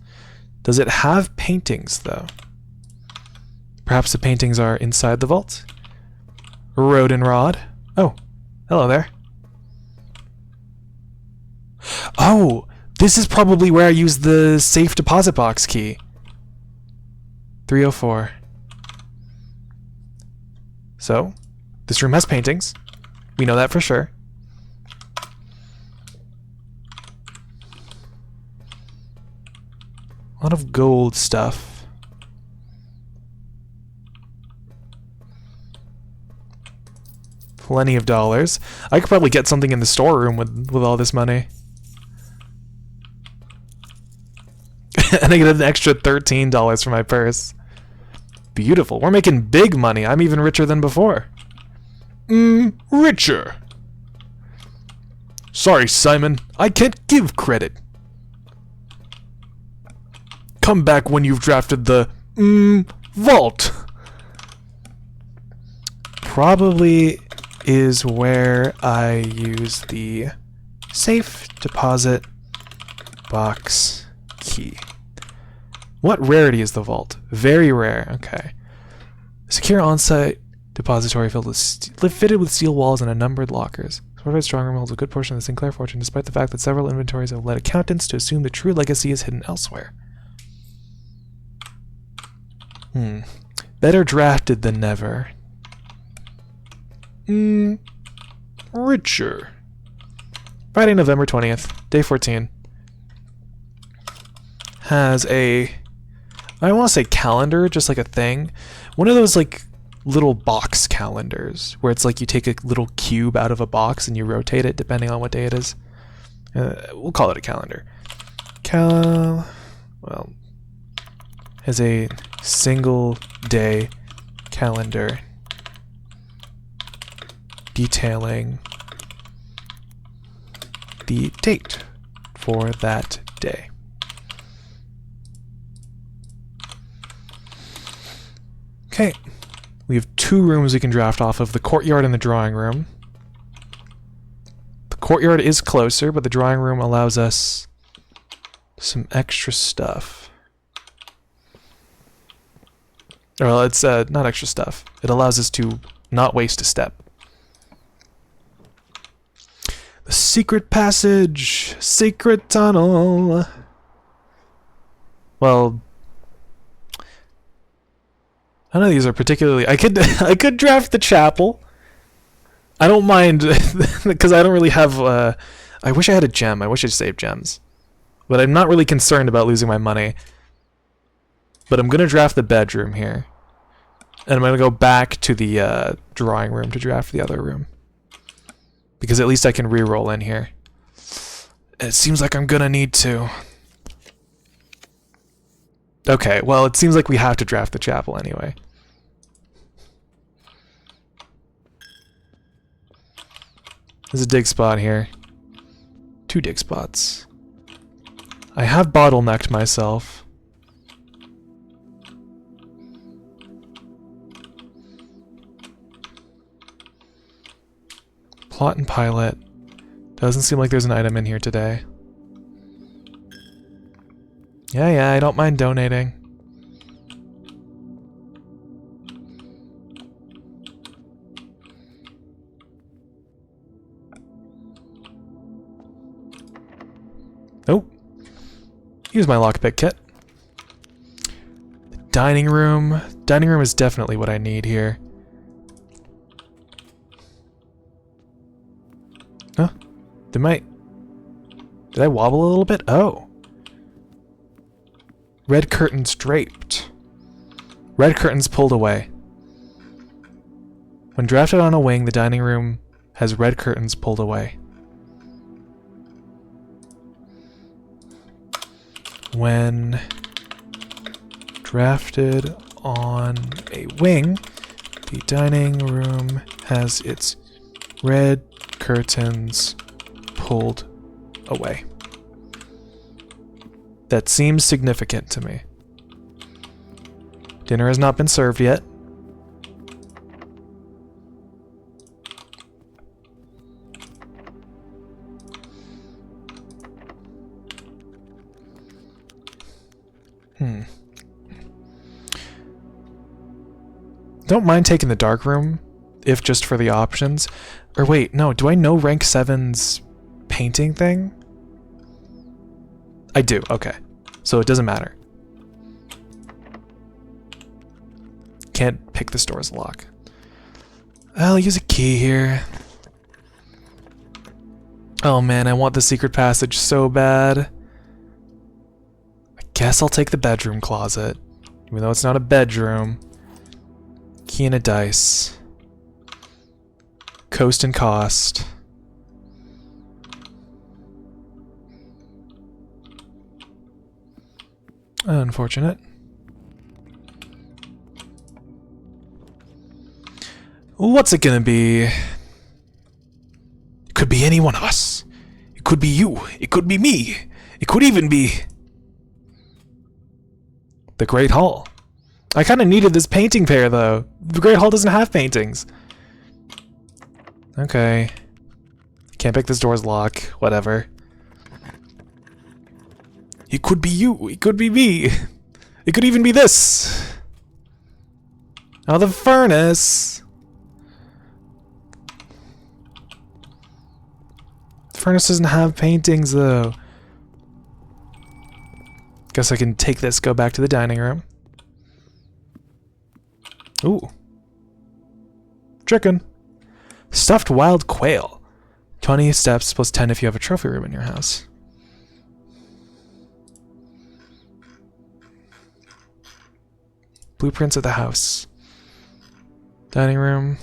Does it have paintings, though? Perhaps the paintings are inside the vault? Rodenrod. Oh, hello there. Oh, this is probably where I used the safe deposit box key. 304. So, this room has paintings. We know that for sure. A lot of gold stuff. Plenty of dollars. I could probably get something in the storeroom with all this money. And I get an extra $13 for my purse. Beautiful. We're making big money. I'm even richer than before. Richer. Sorry, Simon. I can't give credit. Come back when you've drafted the vault. probably is where I use the safe deposit box key. What rarity is the vault? Very rare. Okay. Secure on-site depository fitted with steel walls and a numbered lockers. Fortified strong room holds a good portion of the Sinclair fortune, despite the fact that several inventories have led accountants to assume the true legacy is hidden elsewhere. Better drafted than never. Richer. Friday, November 20th, day 14. Has a, I don't want to say calendar, just like a thing. One of those like little box calendars where it's like you take a little cube out of a box and you rotate it depending on what day it is. We'll call it a calendar. Well, has a single day calendar detailing the date for that day. Okay, we have 2 rooms we can draft off of, the courtyard and the drawing room. The courtyard is closer, but the drawing room allows us some extra stuff. Well, it's not extra stuff. It allows us to not waste a step. The secret passage! Secret tunnel! Well, none of these are particularly... I could draft the chapel. I don't mind, because I don't really have... I wish I had a gem. I wish I'd saved gems. But I'm not really concerned about losing my money. But I'm going to draft the bedroom here. And I'm going to go back to the drawing room to draft the other room. Because at least I can re-roll in here. It seems like I'm going to need to. Okay, well, it seems like we have to draft the chapel anyway. There's a dig spot here. 2 dig spots. I have bottlenecked myself. Plot and pilot. Doesn't seem like there's an item in here today. Yeah, I don't mind donating. Oh. Use my lockpick kit. The dining room. Dining room is definitely what I need here. Huh? Did I wobble a little bit? Oh. Red curtains draped. Red curtains pulled away. When drafted on a wing, the dining room has red curtains pulled away. When drafted on a wing, the dining room has its red curtains pulled away. That seems significant to me. Dinner has not been served yet. Don't mind taking the dark room, if just for the options. Or wait, no, do I know rank 7's painting thing? I do, okay. So it doesn't matter. Can't pick the store's lock. I'll use a key here. Oh man, I want the secret passage so bad. I guess I'll take the bedroom closet. Even though it's not a bedroom. Key and a dice. Coast and cost. Unfortunate. What's it gonna be? It could be any one of us. It could be you. It could be me. It could even be the Great Hall. I kind of needed this painting pair, though. The Great Hall doesn't have paintings. Okay. Can't pick this door's lock. Whatever. It could be you. It could be me. It could even be this. Oh, the furnace. The furnace doesn't have paintings, though. Guess I can take this, go back to the dining room. Ooh. Chicken. Stuffed wild quail. 20 steps plus 10 if you have a trophy room in your house. Blueprints of the house. Dining room.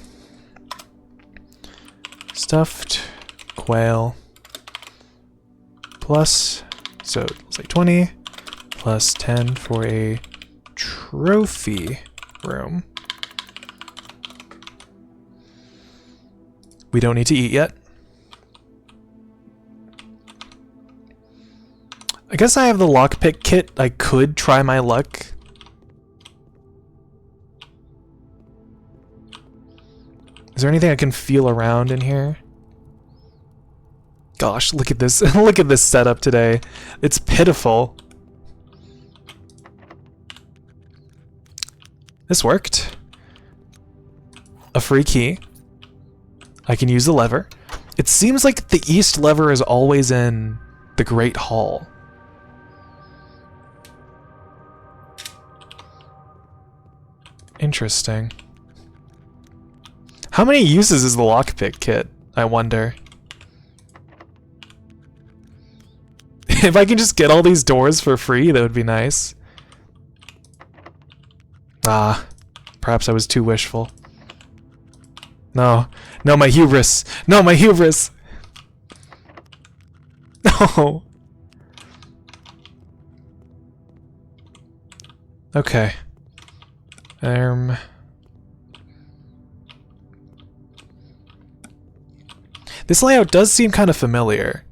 Stuffed quail. Plus, so it's like 20 plus 10 for a trophy room. We don't need to eat yet. I guess I have the lockpick kit. I could try my luck. Is there anything I can feel around in here? Gosh, look at this. Look at this setup today. It's pitiful. This worked. A free key. I can use the lever. It seems like the east lever is always in the Great Hall. Interesting. How many uses is the lockpick kit, I wonder? If I can just get all these doors for free, that would be nice. Ah, perhaps I was too wishful. No, no, my hubris. No, my hubris. No. Okay. This layout does seem kind of familiar.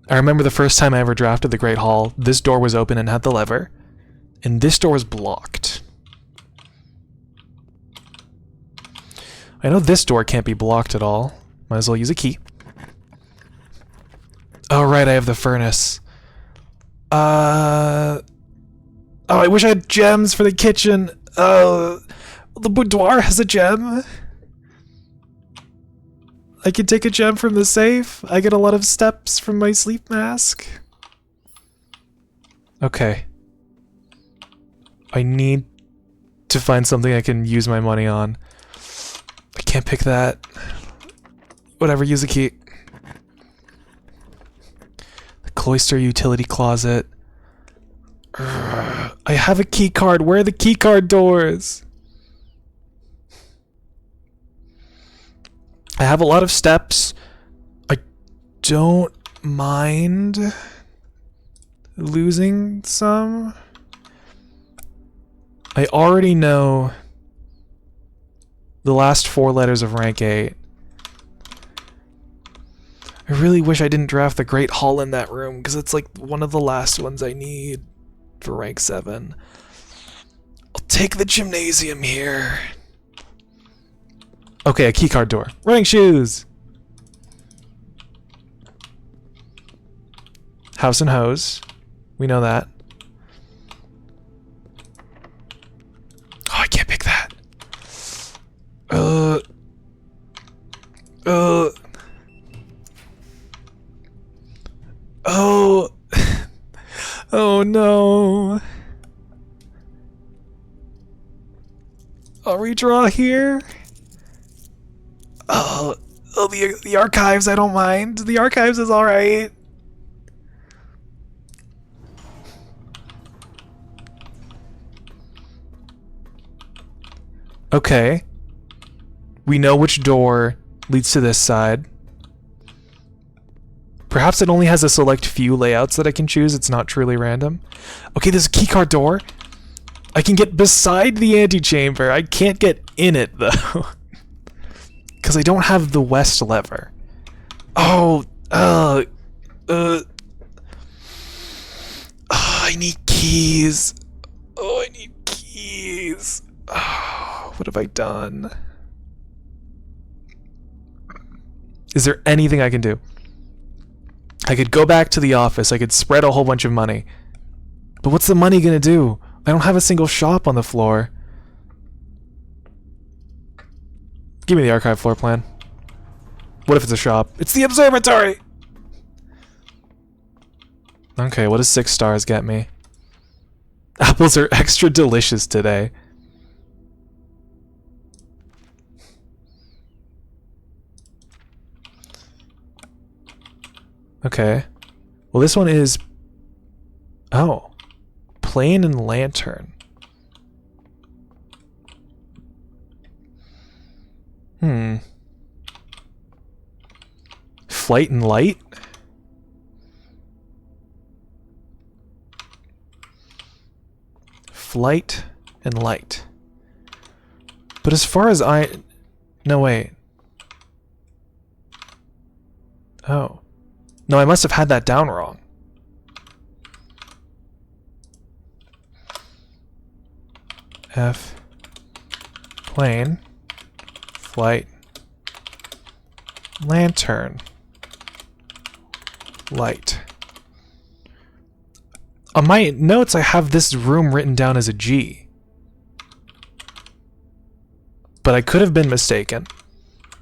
I remember the first time I ever drafted the Great Hall, this door was open and had the lever, and this door was blocked. I know this door can't be blocked at all. Might as well use a key. Oh, right, I have the furnace. Oh, I wish I had gems for the kitchen. Oh, the boudoir has a gem. I can take a gem from the safe. I get a lot of steps from my sleep mask. Okay. I need to find something I can use my money on. I can't pick that. Whatever, use a key. The cloister utility closet. I have a key card. Where are the key card doors? I have a lot of steps. I don't mind losing some. I already know the last 4 letters of rank 8. I really wish I didn't draft the Great Hall in that room, because it's like one of the last ones I need for rank 7. I'll take the gymnasium here. Okay, a keycard door. Running shoes! House and hose. We know that. Oh, I can't pick that. Oh. Oh no. I'll redraw here. Oh, the archives, I don't mind. The archives is alright. Okay. We know which door leads to this side. Perhaps it only has a select few layouts that I can choose. It's not truly random. Okay, there's a keycard door. I can get beside the antechamber. I can't get in it, though. Because I don't have the west lever. Oh, I need keys. Oh, I need keys. Oh, what have I done? Is there anything I can do? I could go back to the office. I could spread a whole bunch of money. But what's the money gonna do? I don't have a single shop on the floor. Give me the archive floor plan. What if it's a shop? It's the observatory! Okay, what does 6 stars get me? Apples are extra delicious today. Okay. Well, this one is... Oh. Plane and lantern. Flight and light? Flight and light. But as far as I... No, wait. Oh. No, I must have had that down wrong. F. Plane. Flight. Lantern. Light. On my notes, I have this room written down as a G. But I could have been mistaken.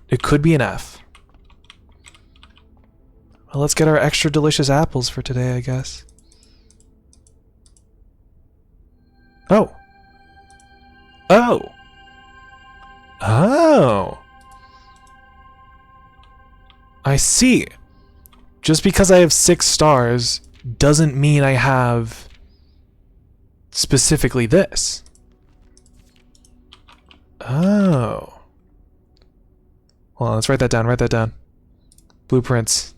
It could be an F. Well, let's get our extra delicious apples for today, I guess. Oh. Oh. Oh. I see. Just because I have 6 stars doesn't mean I have specifically this. Oh. Hold on, let's write that down, write that down. Blueprints.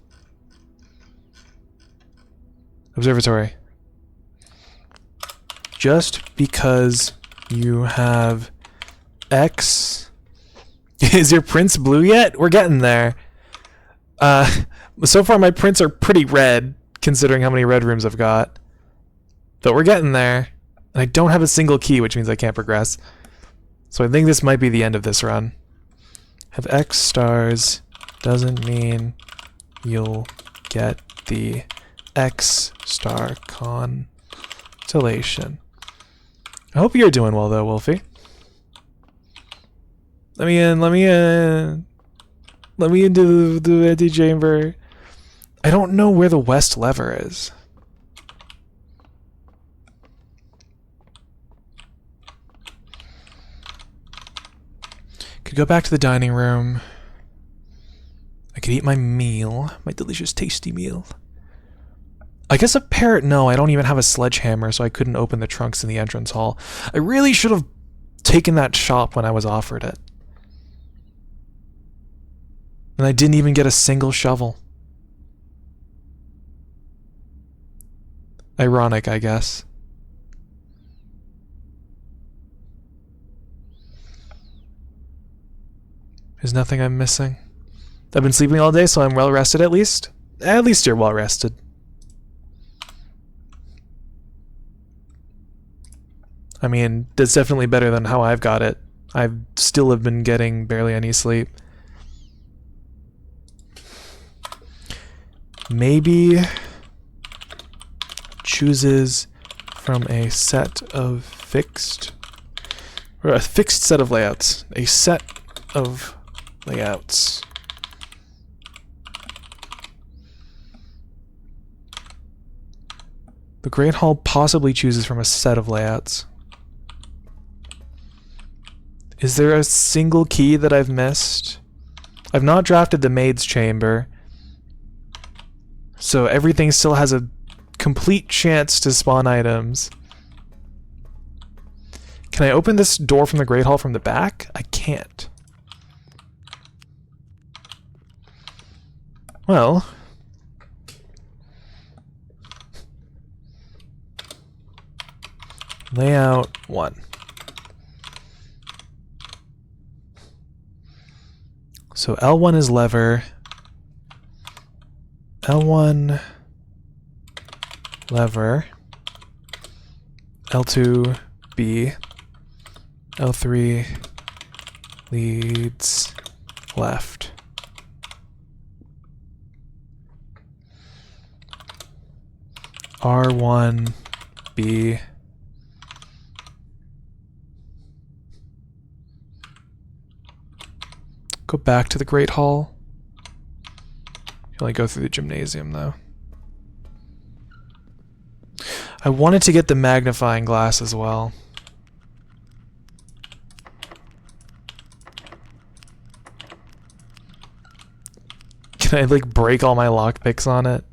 Observatory. Just because you have X... Is your prints blue yet? We're getting there. So far my prints are pretty red, considering how many red rooms I've got. But we're getting there. And I don't have a single key, which means I can't progress. So I think this might be the end of this run. Have X stars doesn't mean you'll get the X star constellation. I hope you're doing well though, Wolfie. Let me in, let me in. Let me into the antechamber. I don't know where the west lever is. Could go back to the dining room. I could eat my meal, my delicious tasty meal. I guess a parrot, no, I don't even have a sledgehammer, so I couldn't open the trunks in the entrance hall. I really should have taken that shop when I was offered it. And I didn't even get a single shovel. Ironic, I guess. There's nothing I'm missing. I've been sleeping all day, so I'm well rested at least. At least you're well rested. I mean, that's definitely better than how I've got it. I still have been getting barely any sleep. Maybe chooses from a set of fixed, or a fixed set of layouts. A set of layouts. The Great Hall possibly chooses from a set of layouts. Is there a single key that I've missed? I've not drafted the maid's chamber. So everything still has a complete chance to spawn items. Can I open this door from the Great Hall from the back? I can't. Well. Layout 1. So L1 is lever. L1 lever. L2 B. L3 leads left. R1, B. Go back to the Great Hall. You only go through the gymnasium, though. I wanted to get the magnifying glass as well. Can I, like, break all my lockpicks on it?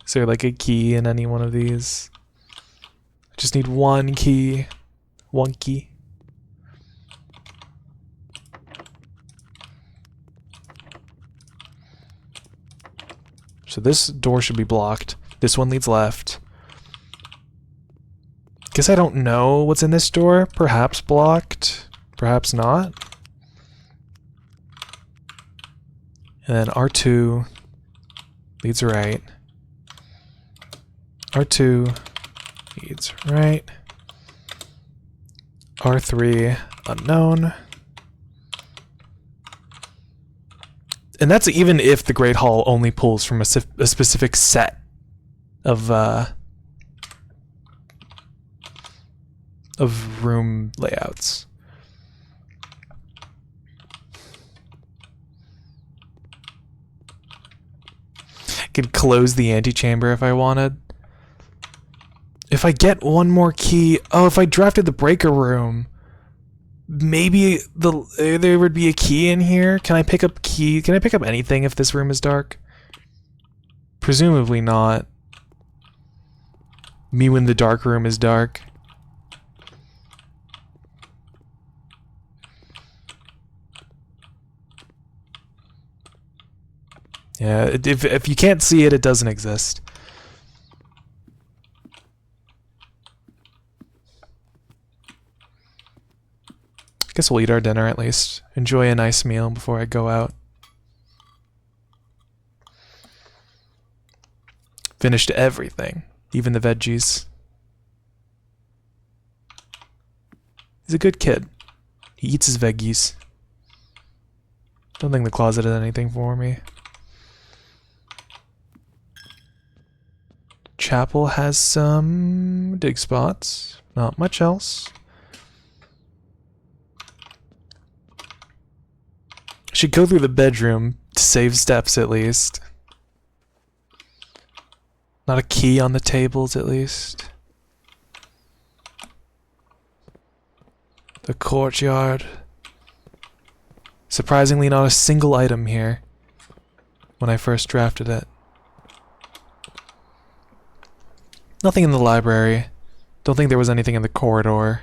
Is there, like, a key in any one of these? I just need one key. One key. So this door should be blocked. This one leads left. Guess I don't know what's in this door. Perhaps blocked. Perhaps not. And then R2 leads right. R2 leads right. R3 unknown. And that's even if the Great Hall only pulls from a specific set of room layouts. I could close the antechamber if I wanted. If I get one more key... Oh, if I drafted the breaker room... Maybe there would be a key in here. Can I pick up key? Can I pick up anything if this room is dark? Presumably not. Me when the dark room is dark. Yeah, if you can't see it, it doesn't exist. I guess we'll eat our dinner at least. Enjoy a nice meal before I go out. Finished everything, even the veggies. He's a good kid. He eats his veggies. Don't think the closet has anything for me. Chapel has some dig spots. Not much else. Should go through the bedroom to save steps at least. Not a key on the tables at least. The courtyard. Surprisingly, not a single item here when I first drafted it. Nothing in the library. Don't think there was anything in the corridor.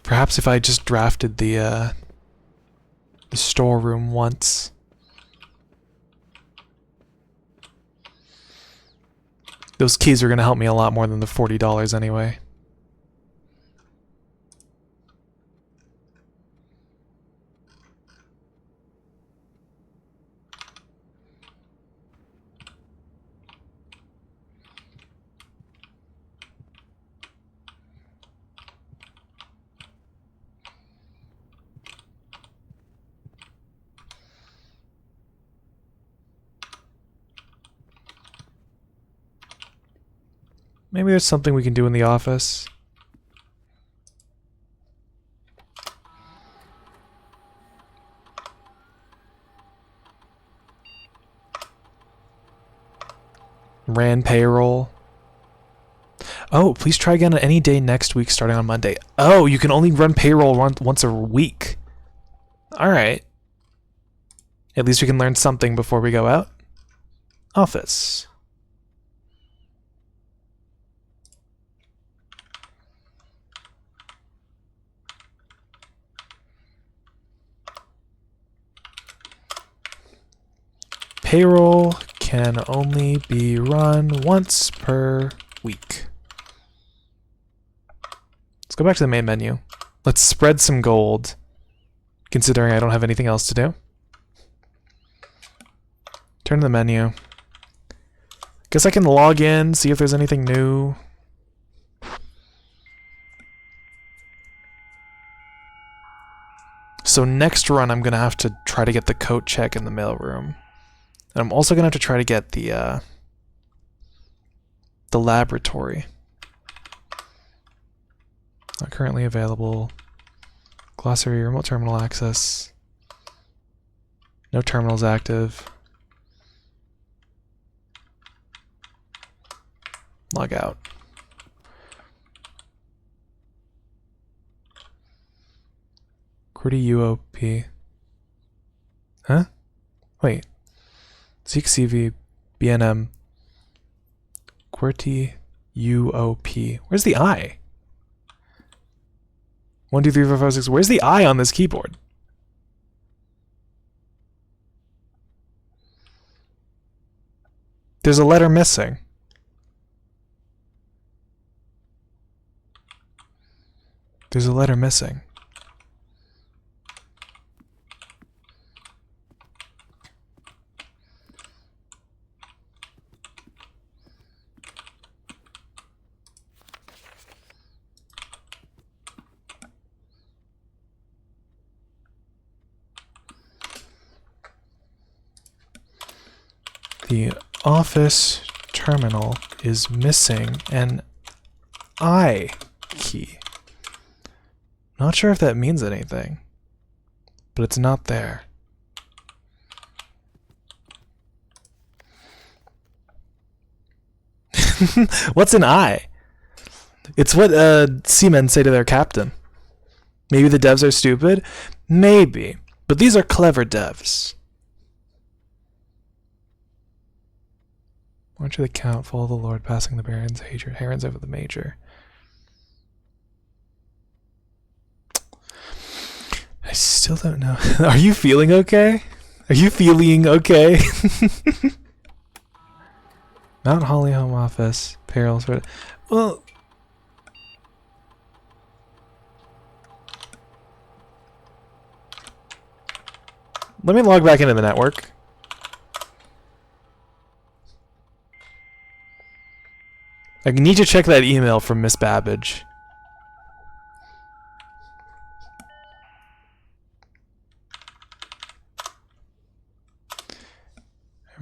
Perhaps if I just drafted the storeroom once. Those keys are going to help me a lot more than the $40 anyway. Maybe there's something we can do in the office. Ran payroll. Oh, please try again on any day next week starting on Monday. Oh, you can only run payroll once a week. Alright. At least we can learn something before we go out. Office. Payroll can only be run once per week. Let's go back to the main menu. Let's spread some gold, considering I don't have anything else to do. Turn to the menu. Guess I can log in, see if there's anything new. So next run, I'm gonna have to try to get the coat check in the mailroom. And I'm also gonna have to try to get the laboratory. Not currently available. Glossary, remote terminal access. No terminals active. Log out. QWERTY UOP. Huh? Wait. Zeek CV BNM. QWERTY UOP. Where's the I? 1, 2, 3, 4, 5, 6. Where's the I on this keyboard? There's a letter missing. There's a letter missing. The office terminal is missing an I key. Not sure if that means anything, but it's not there. What's an I? It's what seamen say to their captain. Maybe the devs are stupid? Maybe, but these are clever devs. March of the Count, follow the Lord, passing the barons, herons over the major. I still don't know. Are you feeling okay? Are you feeling okay? Mount Holly Home Office, perils. Well, let me log back into the network. I need to check that email from Miss Babbage.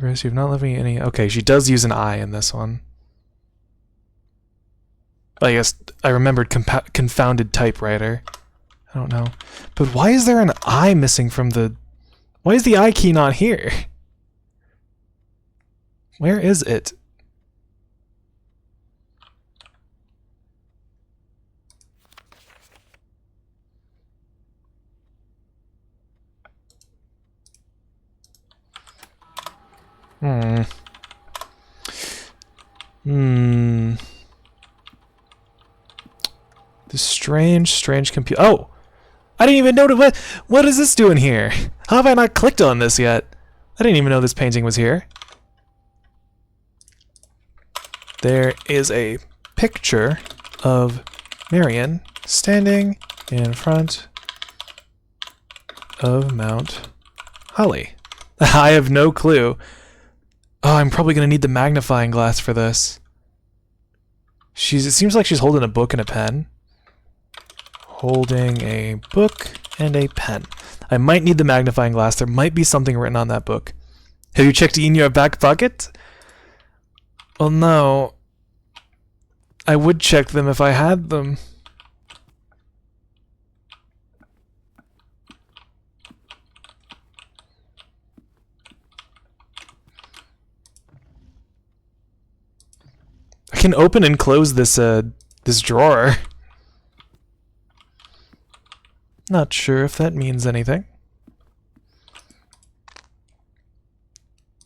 You've not left me any. Okay, she does use an I in this one. I guess I remembered confounded typewriter. I don't know. But why is there an I missing from the... Why is the I key not here? Where is it? This strange computer. Oh! I didn't even know what is this doing here? How have I not clicked on this yet? I didn't even know this painting was here. There is a picture of Marion standing in front of Mount Holly. I have no clue. Oh, I'm probably going to need the magnifying glass for this. It seems like she's holding a book and a pen. Holding a book and a pen. I might need the magnifying glass. There might be something written on that book. Have you checked in your back pocket? Well, no. I would check them if I had them. I can open and close this this drawer. Not sure if that means anything.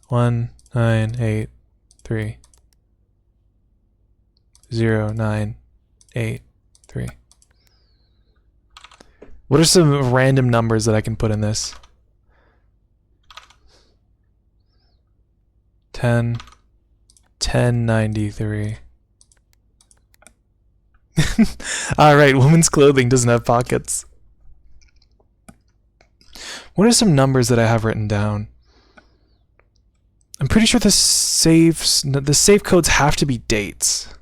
1983 0983. What are some random numbers that I can put in this? 1093. Alright, women's clothing doesn't have pockets. What are some numbers that I have written down? I'm pretty sure the save codes have to be dates.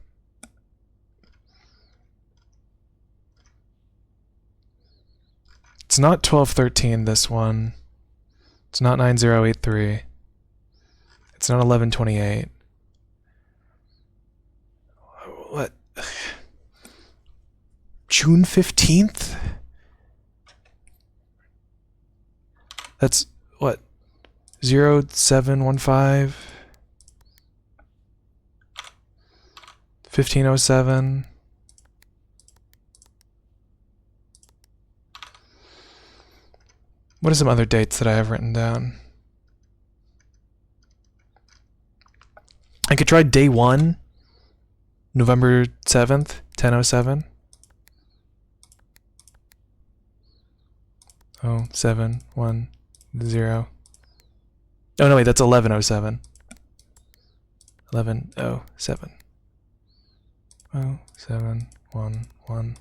It's not 1213, this one. It's not 9083. It's not 1128. What? June 15th? That's what? 0715? 1507? What are some other dates that I have written down? I could try day 1, November 7th, 1007. 0710. Oh no, wait, that's 1107. 1107. 0711.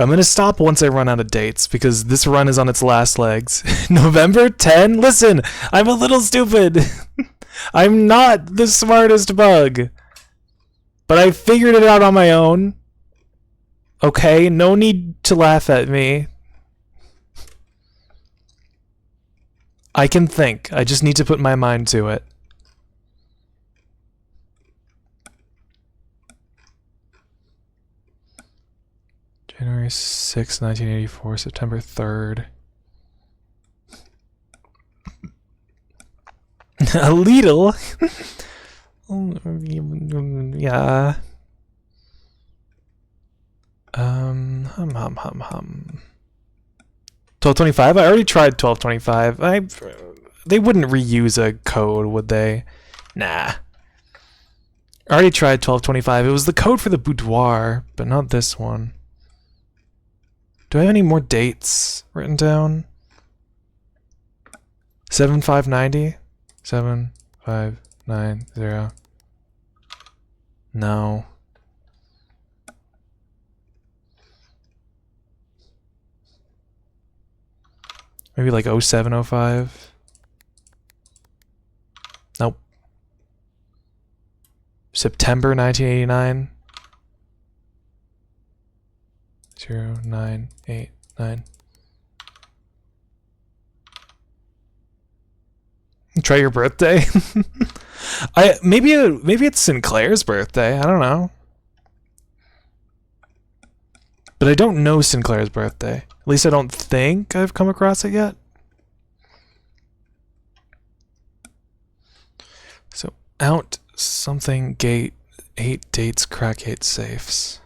I'm gonna stop once I run out of dates because this run is on its last legs. November 10? Listen, I'm a little stupid. I'm not the smartest bug. But I figured it out on my own. Okay, no need to laugh at me. I can think. I just need to put my mind to it. January 6th, 1984, September 3rd. A little? Yeah. 1225? I already tried 1225. They wouldn't reuse a code, would they? Nah. I already tried 1225. It was the code for the boudoir, but not this one. Do I have any more dates written down? 7590? 7590. No. Maybe like 0705? Nope. September 1989? 0989. Try your birthday. Maybe it's Sinclair's birthday. I don't know. But I don't know Sinclair's birthday. At least I don't think I've come across it yet. So out something gate 8 dates crack 8 safes.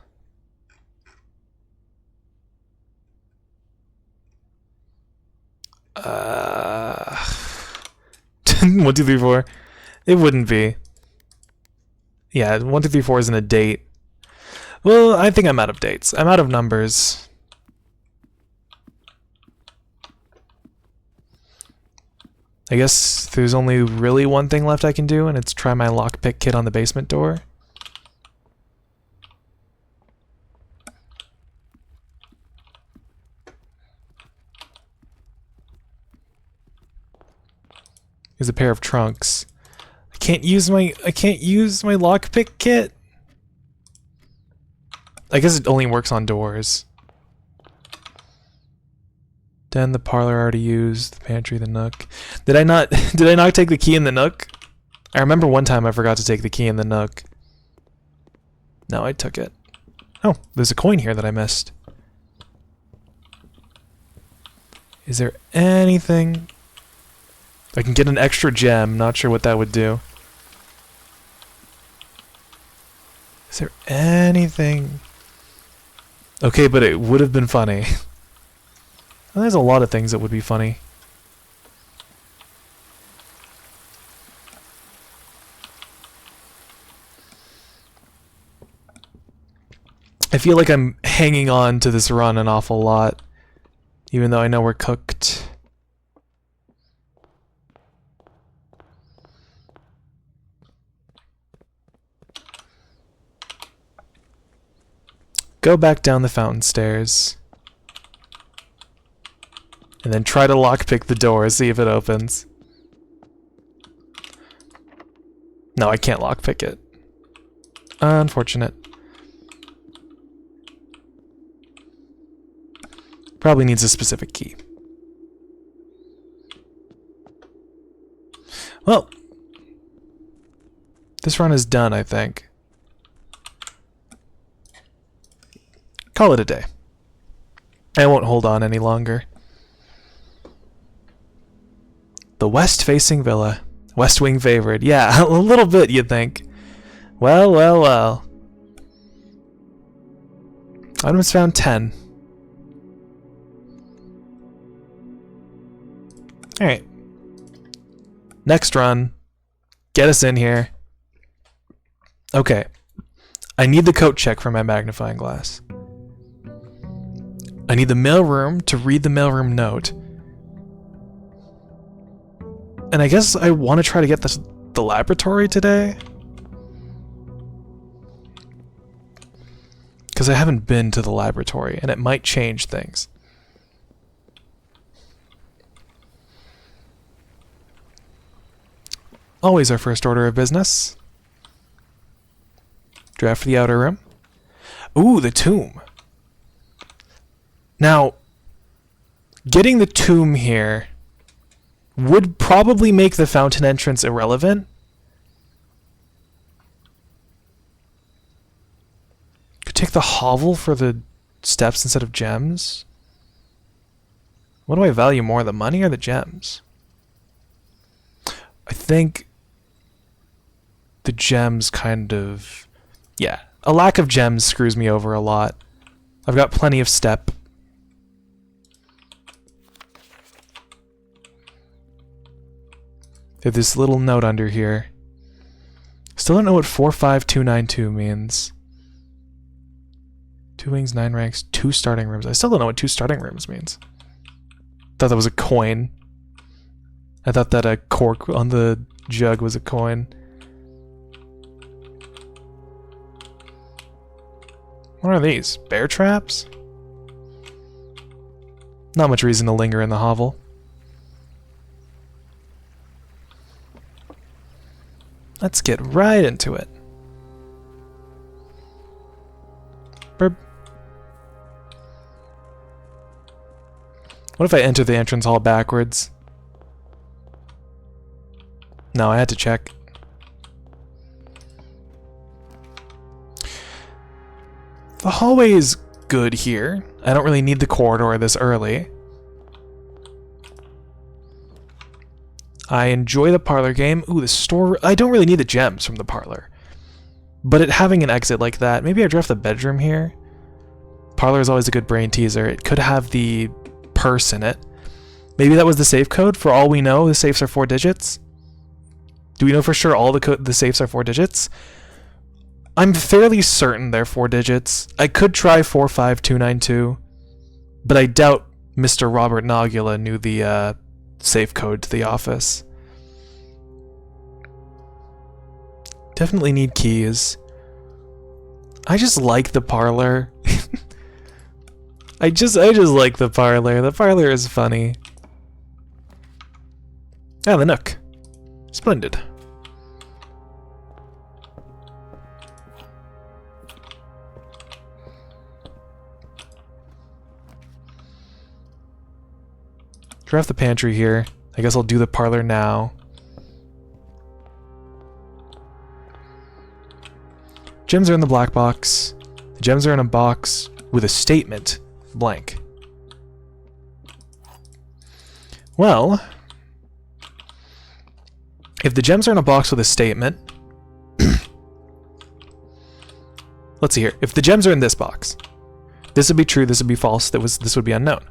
1, 2, 3, 4. It wouldn't be. Yeah, 1, 2, 3, 4 isn't a date. Well, I think I'm out of dates. I'm out of numbers. I guess there's only really one thing left I can do, and it's try my lockpick kit on the basement door. Here's a pair of trunks. I can't use my lockpick kit. I guess it only works on doors. Den, the parlor already used, the pantry, the nook. Did I not take the key in the nook? I remember one time I forgot to take the key in the nook. No, I took it. Oh, there's a coin here that I missed. Is there anything? I can get an extra gem, not sure what that would do. Is there anything? Okay, but it would have been funny. Well, there's a lot of things that would be funny. I feel like I'm hanging on to this run an awful lot, even though I know we're cooked. Go back down the fountain stairs. And then try to lockpick the door, see if it opens. No, I can't lockpick it. Unfortunate. Probably needs a specific key. Well, this run is done, I think. Call it a day. I won't hold on any longer. The west-facing villa. West Wing favored. Yeah, a little bit, you'd think. Well, well, well. Items found 10. Alright. Next run. Get us in here. Okay. I need the coat check for my magnifying glass. I need the mailroom to read the mailroom note. And I guess I want to try to get the laboratory today. Because I haven't been to the laboratory, and it might change things. Always our first order of business. Draft for the outer room. Ooh, the tomb. Now, getting the tomb here would probably make the fountain entrance irrelevant. Could take the hovel for the steps instead of gems. What do I value more, the money or the gems? I think the gems kind of... Yeah, a lack of gems screws me over a lot. I've got plenty of step. There's this little note under here. Still don't know what 45292 means. 2 wings, 9 ranks, 2 starting rooms. I still don't know what 2 starting rooms means. Thought that was a coin. I thought that a cork on the jug was a coin. What are these? Bear traps? Not much reason to linger in the hovel. Let's get right into it. Burp. What if I enter the entrance hall backwards? No, I had to check. The hallway is good here. I don't really need the corridor this early. I enjoy the parlor game. Ooh, the store... I don't really need the gems from the parlor. But it having an exit like that... Maybe I draft the bedroom here? Parlor is always a good brain teaser. It could have the purse in it. Maybe that was the safe code. For all we know, the safes are 4 digits. Do we know for sure all the safes are 4 digits? I'm fairly certain they're 4 digits. I could try 45292. But I doubt Mr. Robert Nogula knew the... safe code to the office. Definitely need keys. I just like the parlor. I just like the parlor. The parlor is funny. Ah, the nook. Splendid. Draft the pantry here. I guess I'll do the parlor now. Gems are in the black box. The gems are in a box with a statement blank. Well, if the gems are in a box with a statement... Let's see here. If the gems are in this box, this would be true, this would be false, this would be unknown.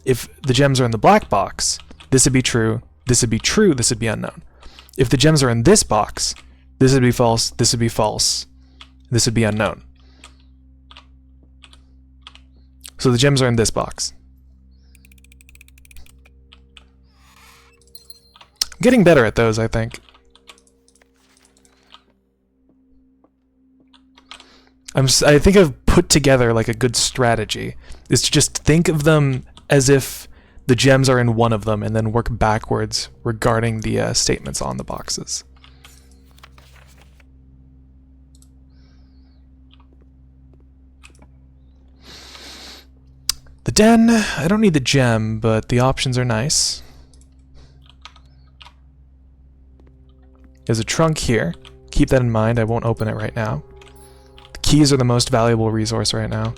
If the gems are in the black box, this would be true, this would be true, this would be unknown. If the gems are in this box, this would be false, this would be false, this would be unknown. So the gems are in this box. I'm getting better at those, I think. I think I've put together like a good strategy, is to just think of them as if the gems are in one of them and then work backwards regarding the statements on the boxes. The den, I don't need the gem, but the options are nice. There's a trunk here. Keep that in mind, I won't open it right now. The keys are the most valuable resource right now.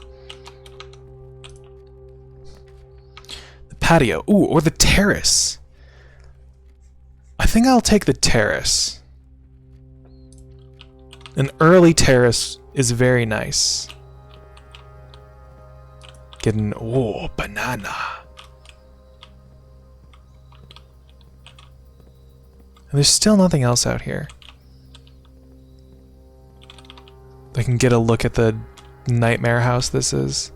The patio, ooh, or the terrace. I think I'll take the terrace. An early terrace is very nice. Getting, oh, banana. And there's still nothing else out here. I can get a look at the nightmare house this is.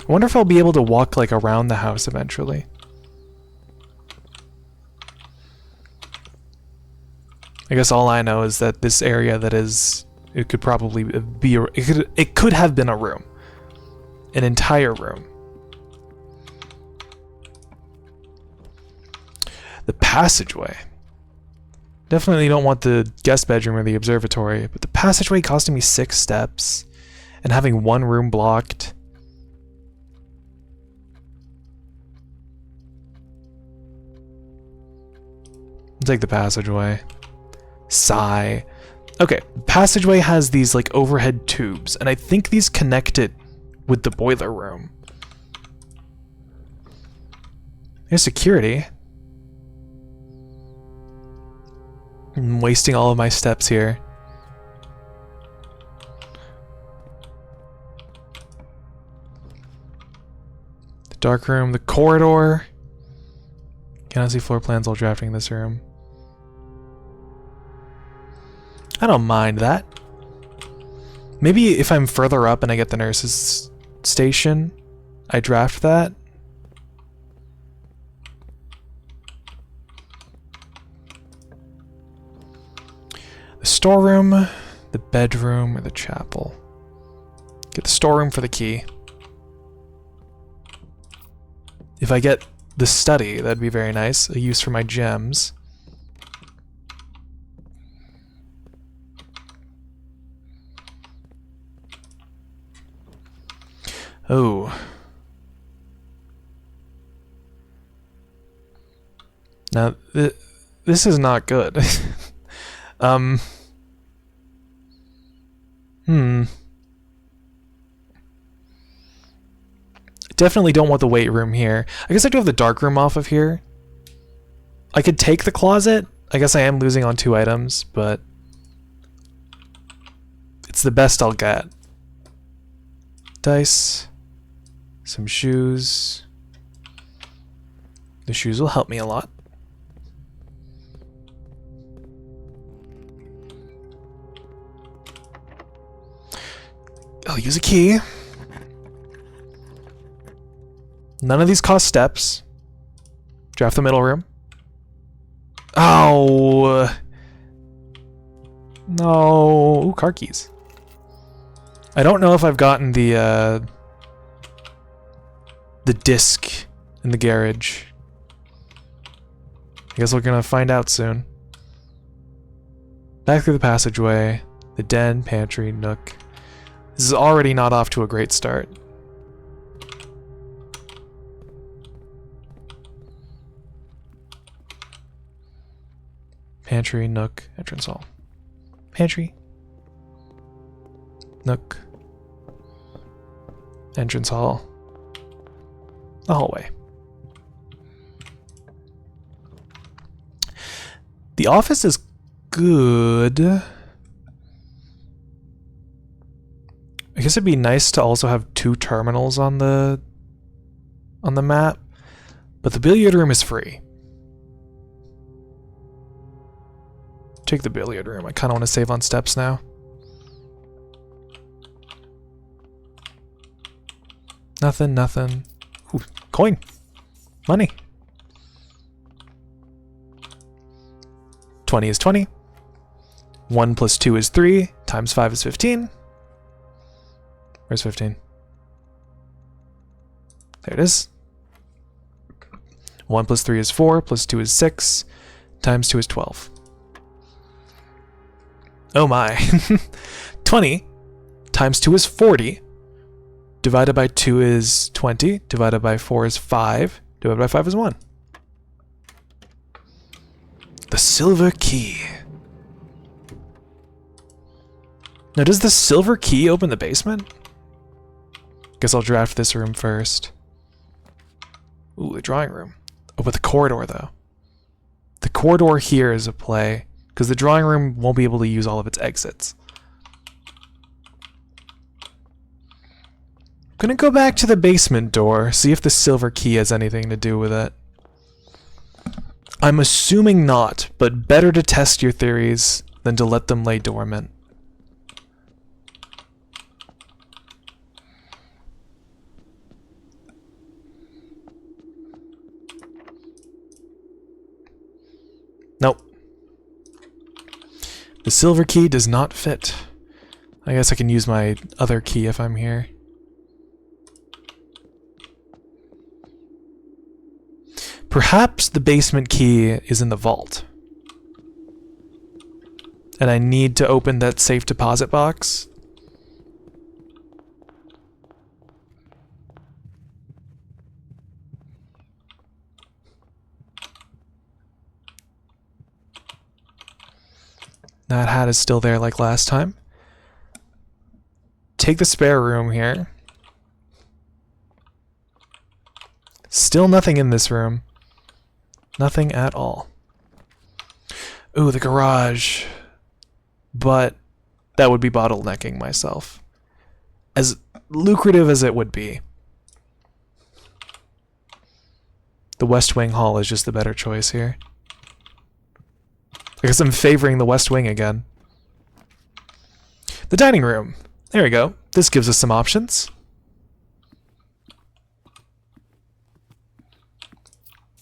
I wonder if I'll be able to walk like around the house eventually. I guess all I know is that this area that is, it could probably be, it could have been a room. An entire room. The passageway. Definitely don't want the guest bedroom or the observatory, but the passageway costing me 6 steps and having one room blocked. I'll take the passageway. Sigh. Okay, passageway has these like overhead tubes, and I think these connect it with the boiler room. There's security. I'm wasting all of my steps here. The dark room, the corridor. Can I see floor plans while drafting this room? I don't mind that. Maybe if I'm further up and I get the nurse's station, I draft that. The storeroom, the bedroom, or the chapel. Get the storeroom for the key. If I get the study, that'd be very nice. A use for my gems. Oh. Now, this is not good. Definitely don't want the weight room here. I guess I do have the dark room off of here. I could take the closet. I guess I am losing on 2 items, but it's the best I'll get. Dice. Some shoes. The shoes will help me a lot. I'll use a key. None of these cost steps. Draft the middle room. Oh. No. Ooh, car keys. I don't know if I've gotten the disc in the garage. I guess we're gonna find out soon. Back through the passageway, the den, pantry, nook. This is already not off to a great start. Pantry, nook, entrance hall. Pantry. Nook. Entrance hall. The hallway. The office is good. I guess it'd be nice to also have 2 terminals on the map, but the billiard room is free. Take the billiard room. I kind of want to save on steps now. Nothing, nothing. Ooh, coin. Money. 20 is 20. 1 plus 2 is 3. Times 5 is 15. Where's 15? There it is. 1 plus 3 is 4. Plus 2 is 6. Times 2 is 12. Oh my. 20 times 2 is 40. Divided by 2 is 20. Divided by 4 is 5. Divided by 5 is 1. The silver key. Now, does the silver key open the basement? Guess I'll draft this room first. Ooh, the drawing room. Oh, but the corridor, though. The corridor here is a play, because the drawing room won't be able to use all of its exits. I'm gonna go back to the basement door, see if the silver key has anything to do with it. I'm assuming not, but better to test your theories than to let them lay dormant. Nope. The silver key does not fit. I guess I can use my other key if I'm here. Perhaps the basement key is in the vault. And I need to open that safe deposit box. That hat is still there like last time. Take the spare room here. Still nothing in this room. Nothing at all. Ooh, the garage. But that would be bottlenecking myself. As lucrative as it would be. The West Wing Hall is just the better choice here. I guess I'm favoring the West Wing again. The dining room. There we go. This gives us some options.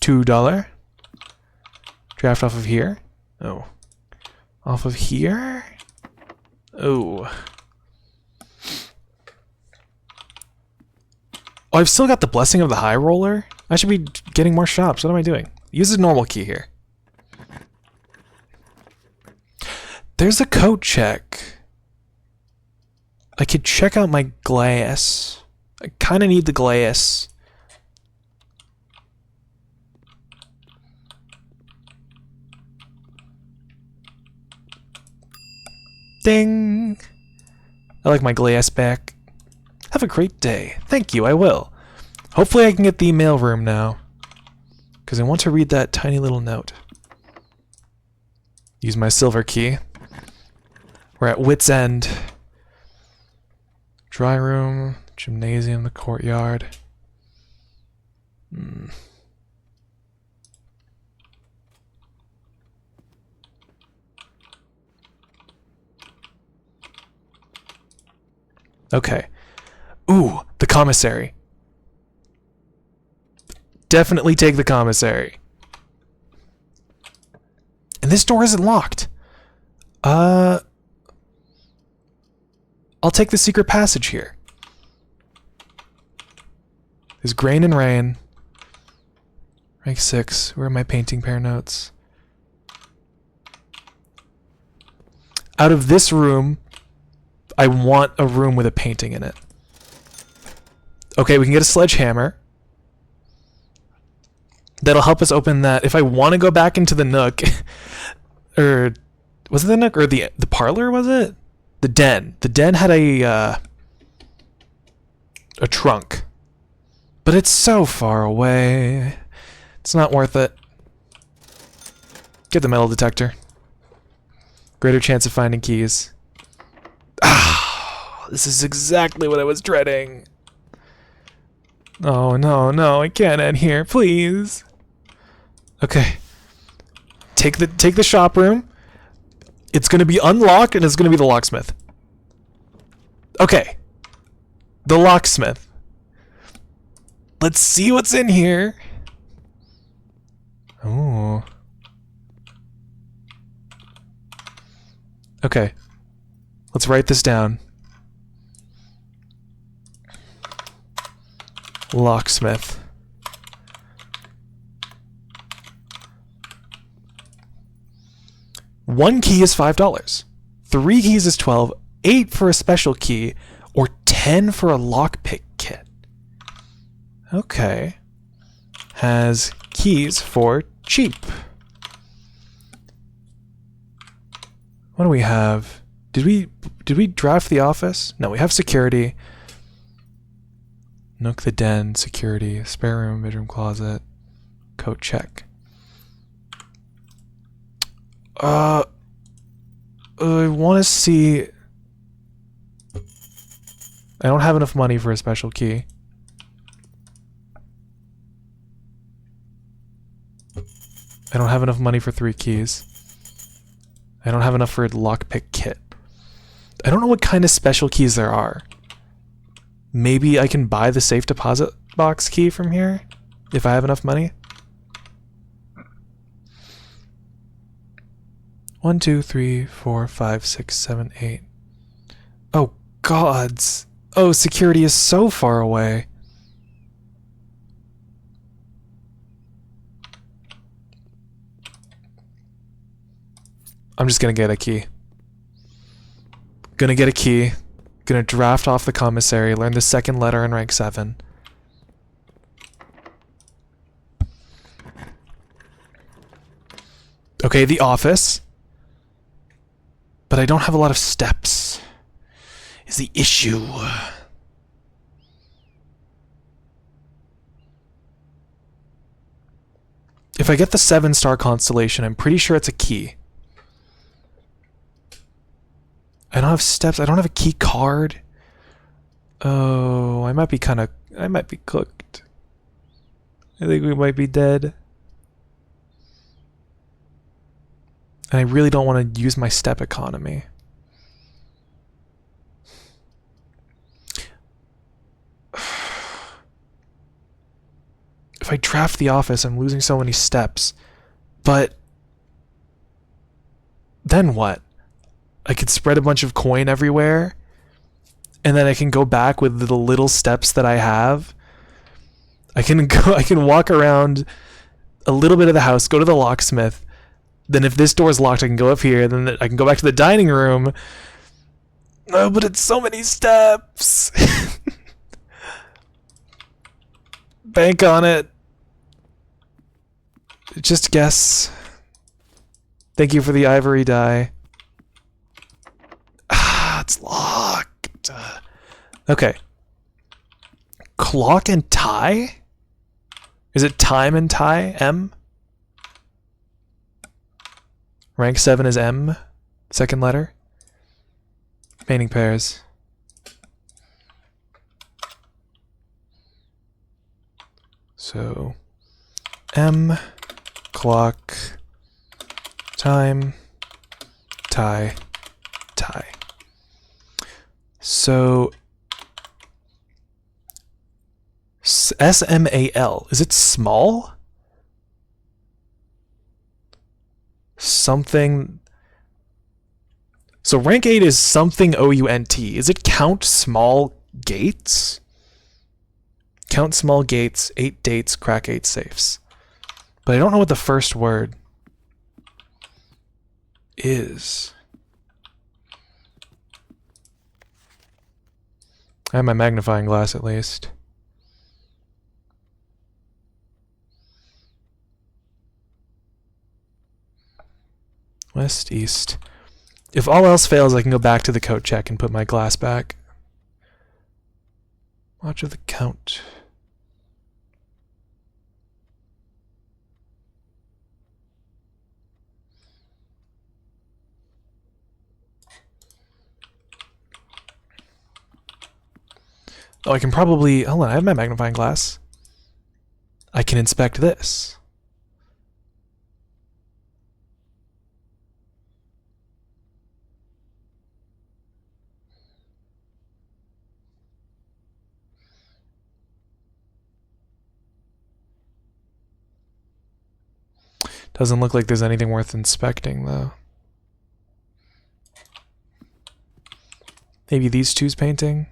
$2. Draft off of here. Oh. Off of here? Oh. Oh, I've still got the Blessing of the High Roller? I should be getting more shops. What am I doing? Use the normal key here. There's a coat check. I could check out my glass. I kind of need the glass. Ding! I like my glass back. Have a great day. Thank you, I will. Hopefully I can get the mailroom now. Because I want to read that tiny little note. Use my silver key. We're at wit's end. Dry room, gymnasium, the courtyard. Okay. Ooh, the commissary. Definitely take the commissary. And this door isn't locked. I'll take the secret passage here. There's grain and rain. Rank 6. Where are my painting pair notes? Out of this room, I want a room with a painting in it. Okay, we can get a sledgehammer. That'll help us open that. If I want to go back into the nook, or was it the nook or the parlor? Was it the den? The den had a trunk, but it's so far away. It's not worth it. Get the metal detector. Greater chance of finding keys. Ah, this is exactly what I was dreading. Oh no, no, I can't end here, please. Okay. Take the shop room. It's gonna be unlocked and it's gonna be the locksmith. Okay. The locksmith. Let's see what's in here. Oh. Okay. Let's write this down. Locksmith. One key is $5. 3 keys is $12. 8 for a special key, or 10 for a lockpick Okay. Has keys for cheap. What do we have? Did we draft the office? No, we have security. Nook the den, security, spare room, bedroom, closet, coat check. I want to see. I don't have enough money for a special key. I don't have enough money for 3 keys. I don't have enough for a lockpick kit. I don't know what kind of special keys there are. Maybe I can buy the safe deposit box key from here if I have enough money. 1, 2, 3, 4, 5, 6, 7, 8. Oh, gods. Oh, security is so far away. I'm just gonna get a key. Gonna get a key. Gonna draft off the commissary, learn the second letter in rank 7. Okay, the office. But I don't have a lot of steps. Is the issue. If I get the 7-star constellation, I'm pretty sure it's a key. I don't have steps. I don't have a key card. Oh, I might be cooked. I think we might be dead. And I really don't want to use my step economy. If I draft the office, I'm losing so many steps. But then what? I could spread a bunch of coin everywhere, and then I can go back with the little steps that I have. I can walk around a little bit of the house, go to the locksmith. Then if this door is locked, I can go up here. Then I can go back to the dining room. Oh, but it's so many steps. Bank on it. Just guess. Thank you for the ivory die. Ah, it's locked. Okay. Clock and tie? Is it time and tie? M? Rank 7 is M. Second letter. Painting pairs. So M, clock, time, tie, tie. So SMAL, is it small? Something. So rank 8 is something OUNT. Is it count small gates? Count small gates, 8 dates, crack 8 safes. But I don't know what the first word is. I have my magnifying glass at least. West, east. If all else fails, I can go back to the coat check and put my glass back. Watch of the count. Oh, I can probably... Hold on, I have my magnifying glass. I can inspect this. Doesn't look like there's anything worth inspecting, though. Maybe these two's painting?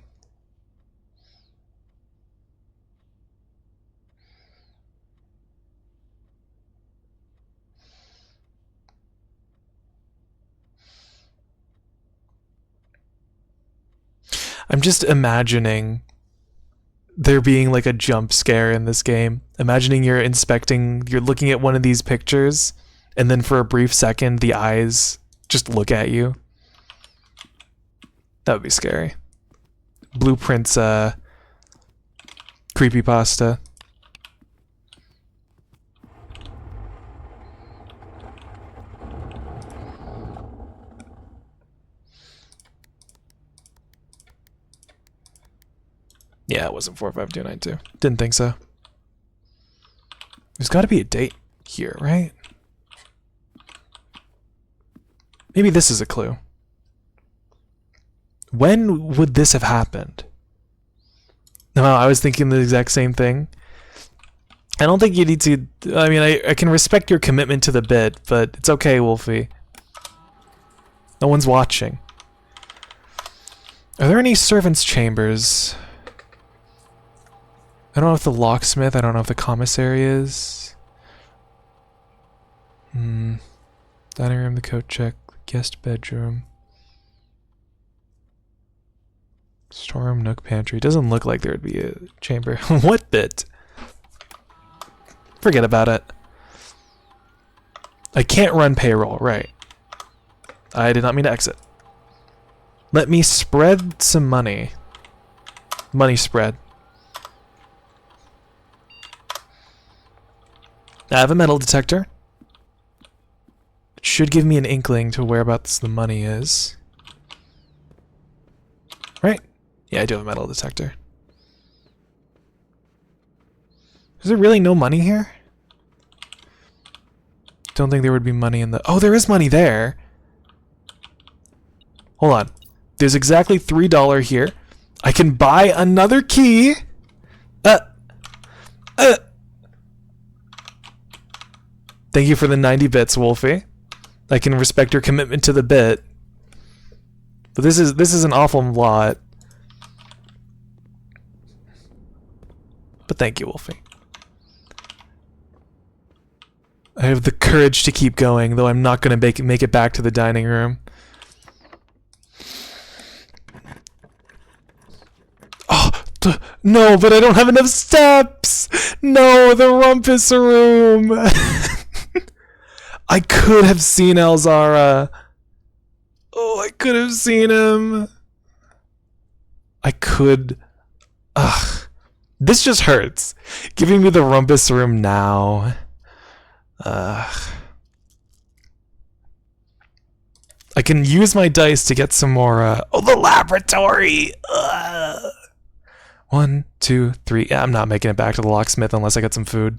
I'm just imagining there being like a jump scare in this game. Imagining you're looking at one of these pictures, and then for a brief second, the eyes just look at you. That would be scary. Blueprint's creepypasta. Yeah, it wasn't 45292. Didn't think so. There's got to be a date here, right? Maybe this is a clue. When would this have happened? No, I was thinking the exact same thing. I don't think you need to... I mean, I can respect your commitment to the bit, but it's okay, Wolfie. No one's watching. Are there any servants' chambers? I don't know if the locksmith, I don't know if the commissary is. Dining room, the coat check, guest bedroom. Storeroom, nook, pantry. Doesn't look like there would be a chamber. What bit? Forget about it. I can't run payroll, right. I did not mean to exit. Let me spread some money. Money spread. I have a metal detector. It should give me an inkling to whereabouts the money is. Right? Yeah, I do have a metal detector. Is there really no money here? Don't think there would be money in the... Oh, there is money there! Hold on. There's exactly $3 here. I can buy another key! Thank you for the 90 bits, Wolfie. I can respect your commitment to the bit. But this is an awful lot. But thank you, Wolfie. I have the courage to keep going, though I'm not going to make it back to the dining room. Oh, no, but I don't have enough steps! No, the rumpus room! I could have seen Elzara. Oh, I could have seen him. I could... Ugh. This just hurts. Giving me the rumpus room now. Ugh. I can use my dice to get some more, oh, the laboratory! 1, 2, 3. Yeah, I'm not making it back to the locksmith unless I get some food.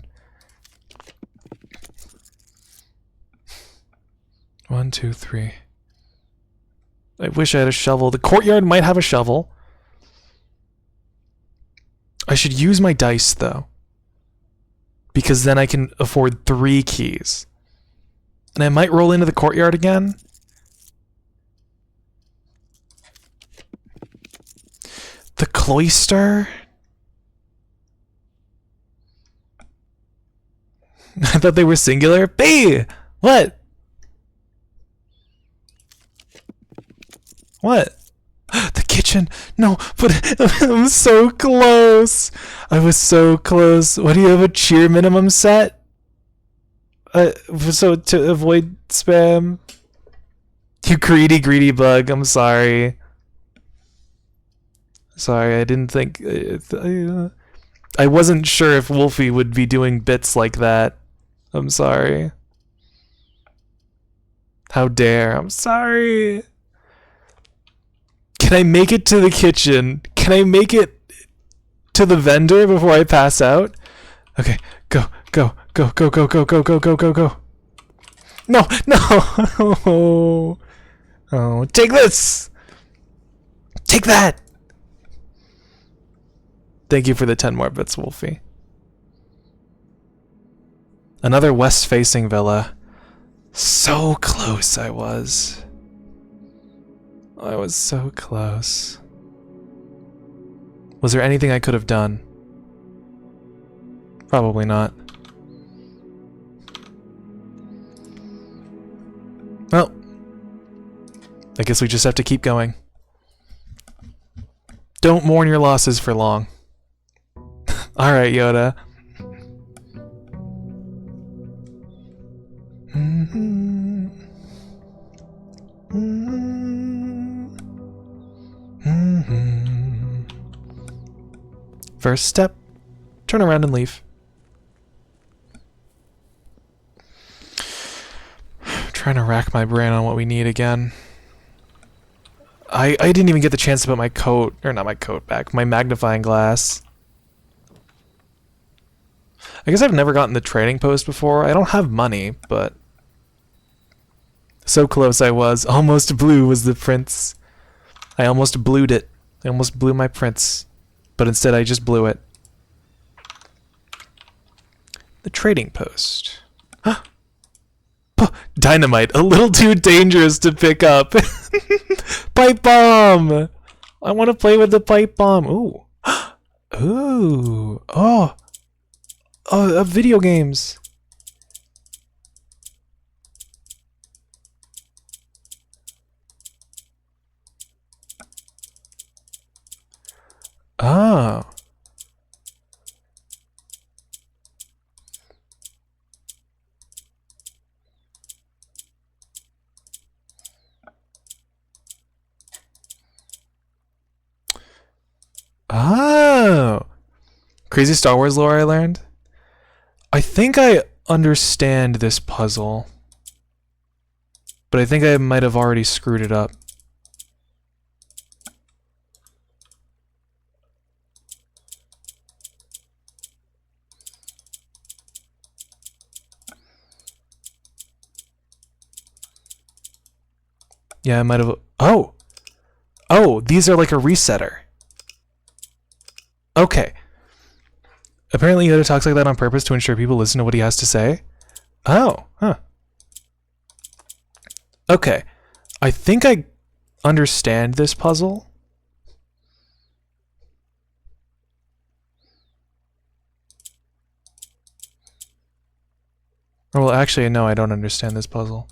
1, 2, 3. I wish I had a shovel. The courtyard might have a shovel. I should use my dice, though. Because then I can afford 3 keys. And I might roll into the courtyard again. The cloister? I thought they were singular. B! What? What? The kitchen! No, but I'm so close! I was so close. What, do you have a cheer minimum set? So to avoid spam? You greedy bug, I'm sorry. Sorry, I didn't think... I wasn't sure if Wolfie would be doing bits like that. I'm sorry. How dare. I'm sorry. Can I make it to the kitchen? Can I make it to the vendor before I pass out? Okay, go. No! Oh, take this! Take that! Thank you for the 10 more bits, Wolfie. Another west-facing villa. So close I was. I was so close. Was there anything I could have done? Probably not. Well, I guess we just have to keep going. Don't mourn your losses for long. Alright, Yoda. First step, turn around and leave. Trying to rack my brain on what we need again. I didn't even get the chance to put my coat, or not my coat back, my magnifying glass. I guess I've never gotten the trading post before. I don't have money, but so close I was. Almost blue was the prince. I almost blued it. I almost blew my prince. But instead I just blew it. The trading post. Huh. Dynamite, a little too dangerous to pick up. Pipe bomb! I want to play with the pipe bomb. Ooh. Ooh. Oh. Oh, video games. Oh. Oh. Crazy Star Wars lore I learned. I think I understand this puzzle, but I think I might have already screwed it up. Yeah, I might have. Oh! Oh, these are like a resetter. Okay. Apparently Yoda talks like that on purpose to ensure people listen to what he has to say. Oh, huh. Okay. I think I understand this puzzle. Or well, actually, no, I don't understand this puzzle.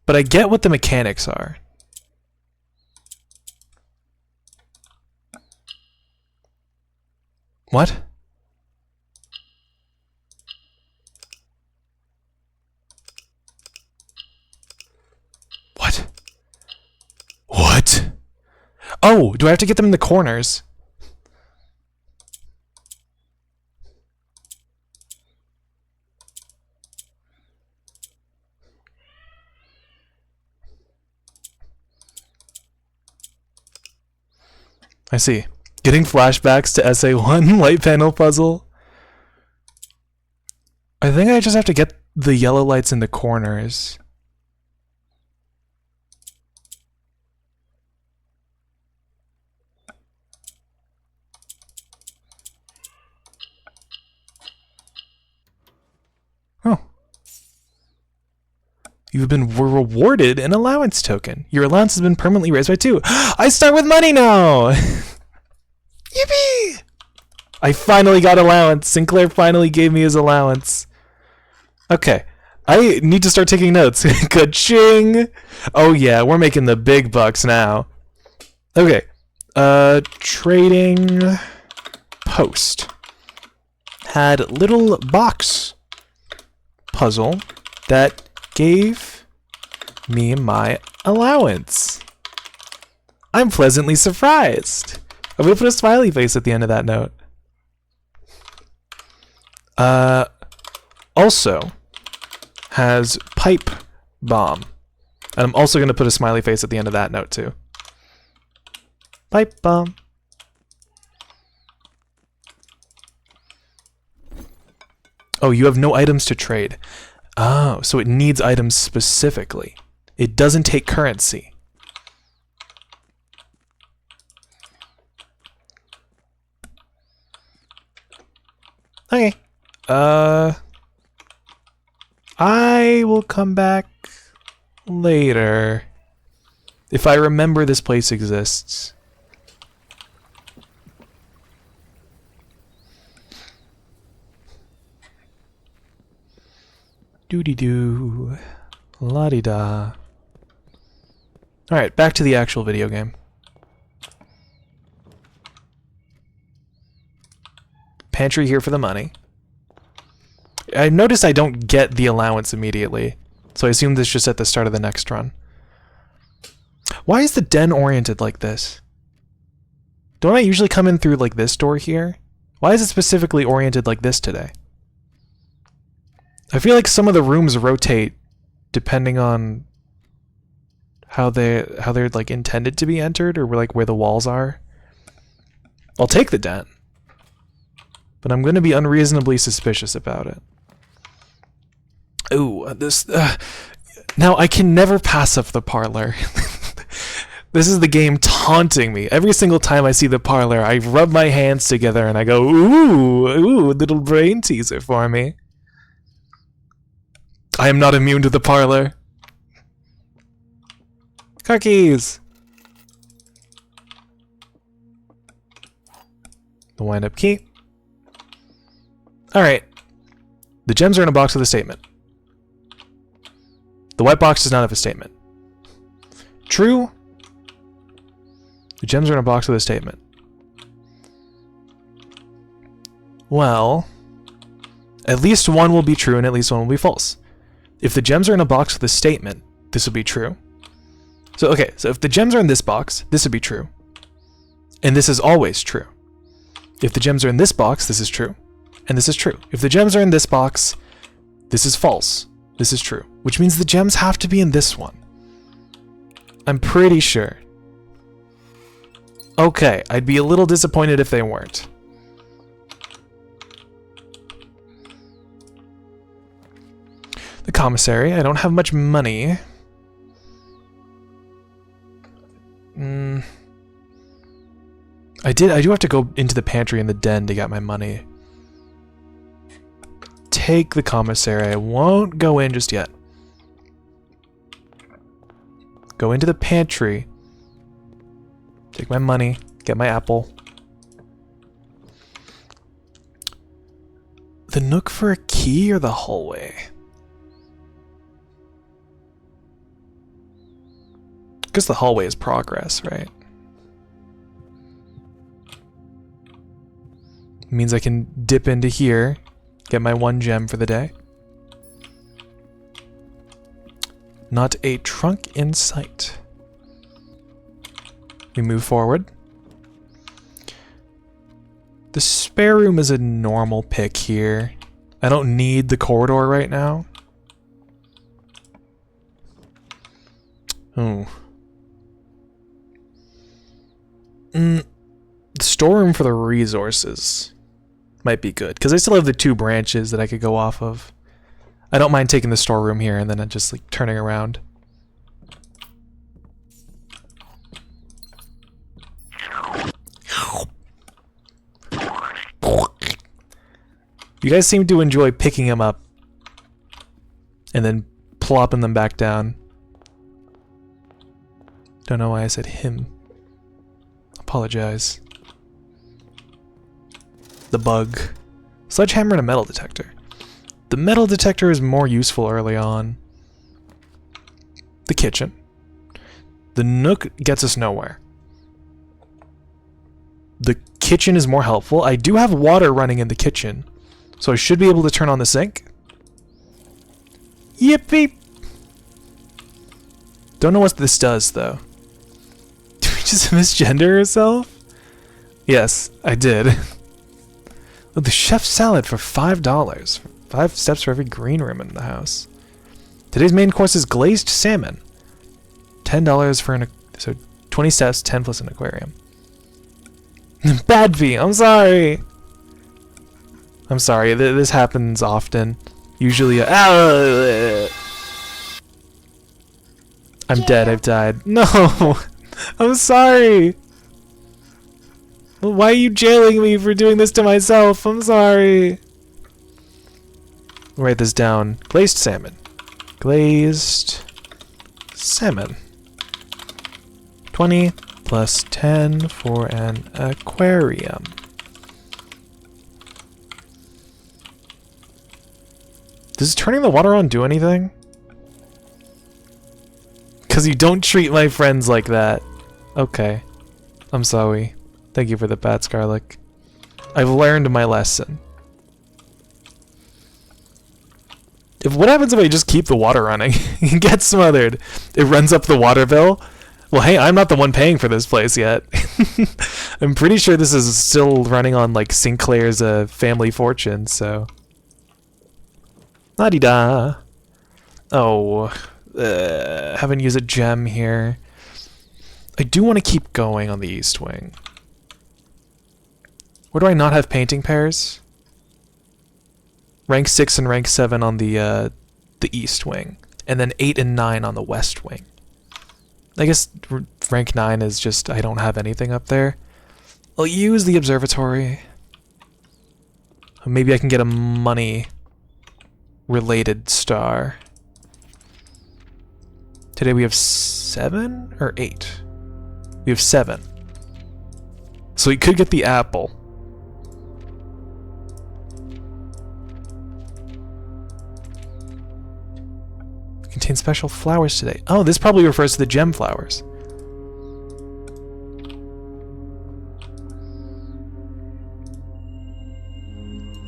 But I get what the mechanics are. What? What? What? Oh, do I have to get them in the corners? I see. Getting flashbacks to SA1 light panel puzzle. I think I just have to get the yellow lights in the corners. Oh. You've been rewarded an allowance token. Your allowance has been permanently raised by 2. I start with money now! Yippee! I finally got allowance. Sinclair finally gave me his allowance. Okay. I need to start taking notes. Ka-ching! Oh yeah, we're making the big bucks now. Okay. Trading post. Had little box puzzle that gave me my allowance. I'm pleasantly surprised. I'm gonna put a smiley face at the end of that note. Also has pipe bomb. And I'm also gonna put a smiley face at the end of that note too. Pipe bomb. Oh, you have no items to trade. Oh, so it needs items specifically. It doesn't take currency. Okay. I will come back later. If I remember this place exists. Doody-doo. La-di-da. Alright, back to the actual video game. Pantry here for the money. I notice I don't get the allowance immediately, so I assume this is just at the start of the next run. Why is the den oriented like this? Don't I usually come in through like this door here? Why is it specifically oriented like this today? I feel like some of the rooms rotate depending on how they're like intended to be entered, or like where the walls are. I'll take the den, but I'm going to be unreasonably suspicious about it. Ooh, this... now, I can never pass up the parlor. This is the game taunting me. Every single time I see the parlor, I rub my hands together and I go, ooh, little brain teaser for me. I am not immune to the parlor. Car keys! The wind-up key. Alright. The gems are in a box with a statement. The white box does not have a statement. True. The gems are in a box with a statement. Well, at least one will be true and at least one will be false. If the gems are in a box with a statement, this will be true. So, okay, so if the gems are in this box, this would be true. And this is always true. If the gems are in this box, this is true. And this is true. If the gems are in this box, this is false. This is true. Which means the gems have to be in this one. I'm pretty sure. Okay, I'd be a little disappointed if they weren't. The commissary. I don't have much money. I do have to go into the pantry and the den to get my money. Take the commissary. I won't go in just yet. Go into the pantry. Take my money. Get my apple. The nook for a key or the hallway? Because the hallway is progress, right? Means I can dip into here, get my 1 gem for the day. Not a trunk in sight. We move forward. The spare room is a normal pick here. I don't need the corridor right now. Oh. The storeroom for the resources might be good, because I still have the 2 branches that I could go off of. I don't mind taking the storeroom here and then just like turning around. You guys seem to enjoy picking them up and then plopping them back down. Don't know why I said him. Apologize. The bug. Sledgehammer and a metal detector. The metal detector is more useful early on. The kitchen. The nook gets us nowhere. The kitchen is more helpful. I do have water running in the kitchen, so I should be able to turn on the sink. Yippee! Don't know what this does, though. Did we just misgender herself? Yes, I did. Oh, the chef's salad for $5. 5 steps for every green room in the house. Today's main course is glazed salmon. $10 for so 20 steps, 10 plus an aquarium. Bad V, I'm sorry. I'm sorry, this happens often. Usually, I'm dead, I've died. No, I'm sorry. Why are you jailing me for doing this to myself? I'm sorry. Write this down. Glazed salmon. Glazed salmon. 20 plus 10 for an aquarium. Does turning the water on do anything? Because you don't treat my friends like that. Okay. I'm sorry. Thank you for the bats, garlic. I've learned my lesson. What happens if I just keep the water running? It gets smothered. It runs up the water bill. Well, hey, I'm not the one paying for this place yet. I'm pretty sure this is still running on, like, Sinclair's family fortune, so... La-di-da. Oh, haven't used a gem here. I do want to keep going on the east wing. Where do I not have painting pairs? Rank 6 and rank 7 on the east wing, and then 8 and 9 on the west wing. I guess rank 9 is just I don't have anything up there. I'll use the observatory. Maybe I can get a money-related star. Today we have 7 or 8? We have 7. So we could get the apple. Contains special flowers today. Oh, this probably refers to the gem flowers.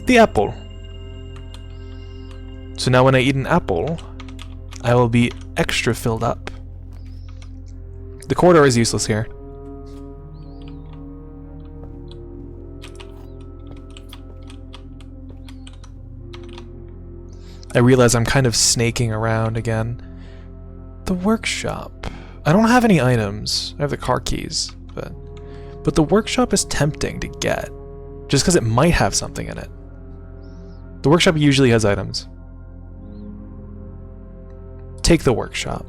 The apple. So now when I eat an apple, I will be extra filled up. The corridor is useless here. I realize I'm kind of snaking around again. The workshop. I don't have any items. I have the car keys, but the workshop is tempting to get, just because it might have something in it. The workshop usually has items. Take the workshop.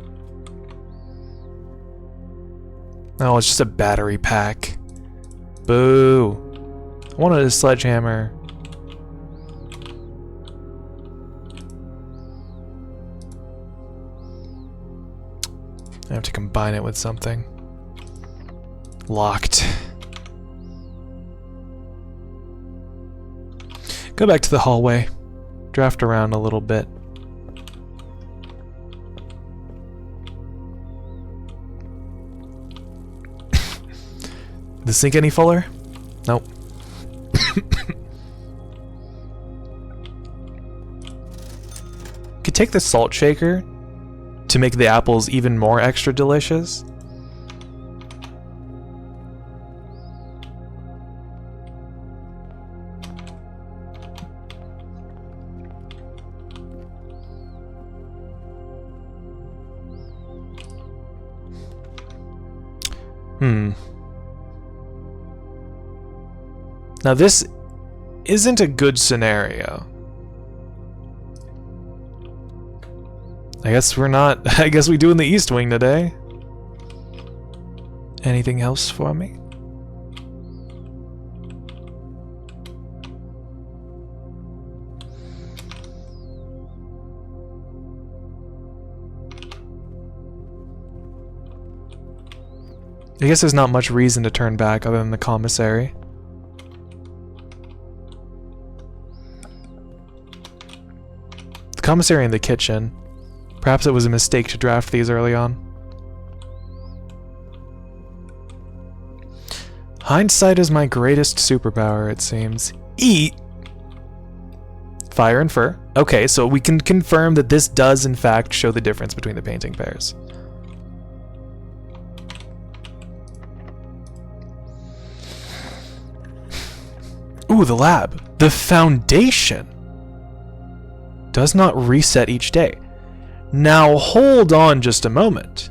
Oh, it's just a battery pack. Boo. I wanted a sledgehammer. I have to combine it with something. Locked. Go back to the hallway. Draft around a little bit. The sink any fuller? Nope. Could take the salt shaker to make the apples even more extra delicious. Now this isn't a good scenario. I guess we're not. I guess we do in the East Wing today. Anything else for me? I guess there's not much reason to turn back other than the commissary. The commissary and the kitchen. Perhaps it was a mistake to draft these early on. Hindsight is my greatest superpower, it seems. Eat! Fire and fur. Okay, so we can confirm that this does in fact show the difference between the painting pairs. Ooh, the lab. The foundation does not reset each day. Now hold on just a moment.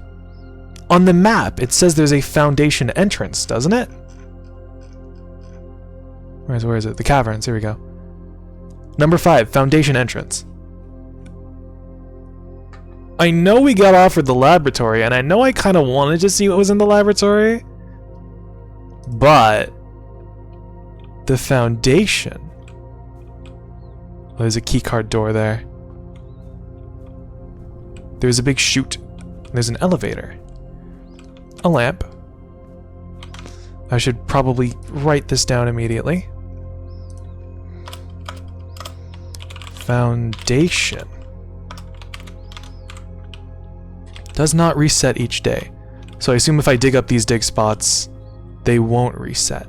On the map, it says there's a foundation entrance, doesn't it? Where is it? The caverns, here we go. Number 5, foundation entrance. I know we got offered the laboratory, and I know I kind of wanted to see what was in the laboratory, but the foundation. Oh, there's a keycard door there. There's a big chute. There's an elevator. A lamp. I should probably write this down immediately. Foundation. Does not reset each day. So I assume if I dig up these dig spots, they won't reset.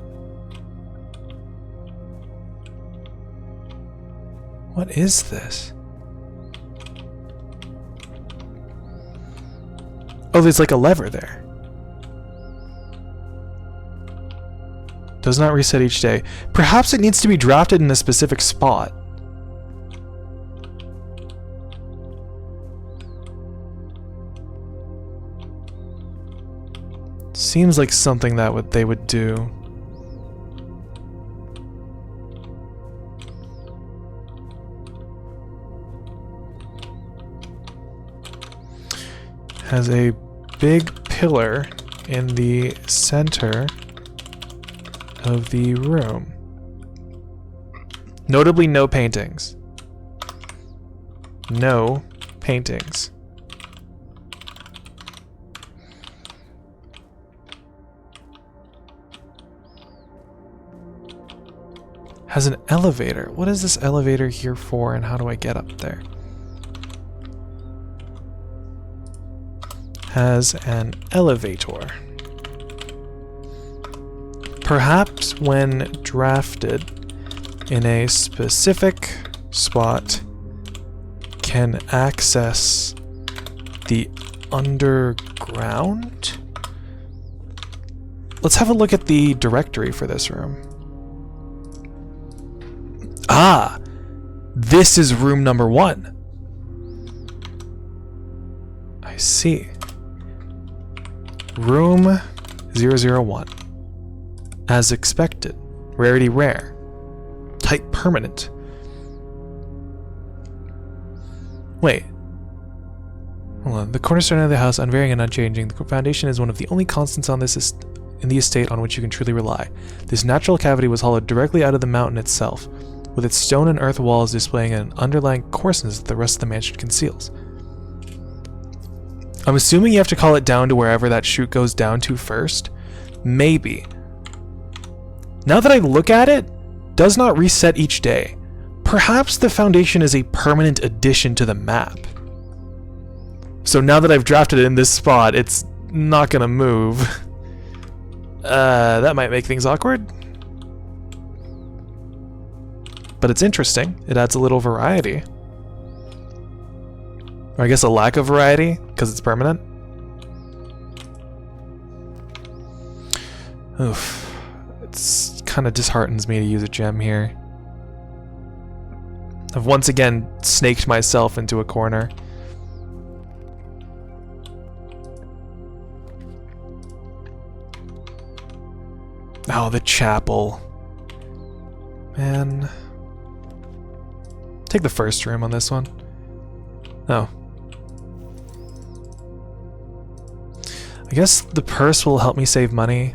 What is this? Oh, there's like a lever there. Does not reset each day. Perhaps it needs to be drafted in a specific spot. Seems like something that they would do. Has a big pillar in the center of the room. Notably, no paintings. No paintings. Has an elevator. What is this elevator here for, and how do I get up there? Has an elevator. Perhaps when drafted in a specific spot can access the underground? Let's have a look at the directory for this room. Ah! This is room number 1. I see. Room 001. As expected. Rarity rare. Type permanent. Wait. Hold on. The cornerstone of the house, unvarying and unchanging. The foundation is one of the only constants on this in the estate on which you can truly rely. This natural cavity was hollowed directly out of the mountain itself, with its stone and earth walls displaying an underlying coarseness that the rest of the mansion conceals. I'm assuming you have to call it down to wherever that chute goes down to first. Maybe. Now that I look at it, does not reset each day. Perhaps the foundation is a permanent addition to the map. So now that I've drafted it in this spot, it's not gonna move. That might make things awkward. But it's interesting. It adds a little variety. Or I guess a lack of variety, because it's permanent. Oof. It's kind of disheartens me to use a gem here. I've once again snaked myself into a corner. Oh, the chapel. Man. Take the first room on this one. Oh. I guess the purse will help me save money.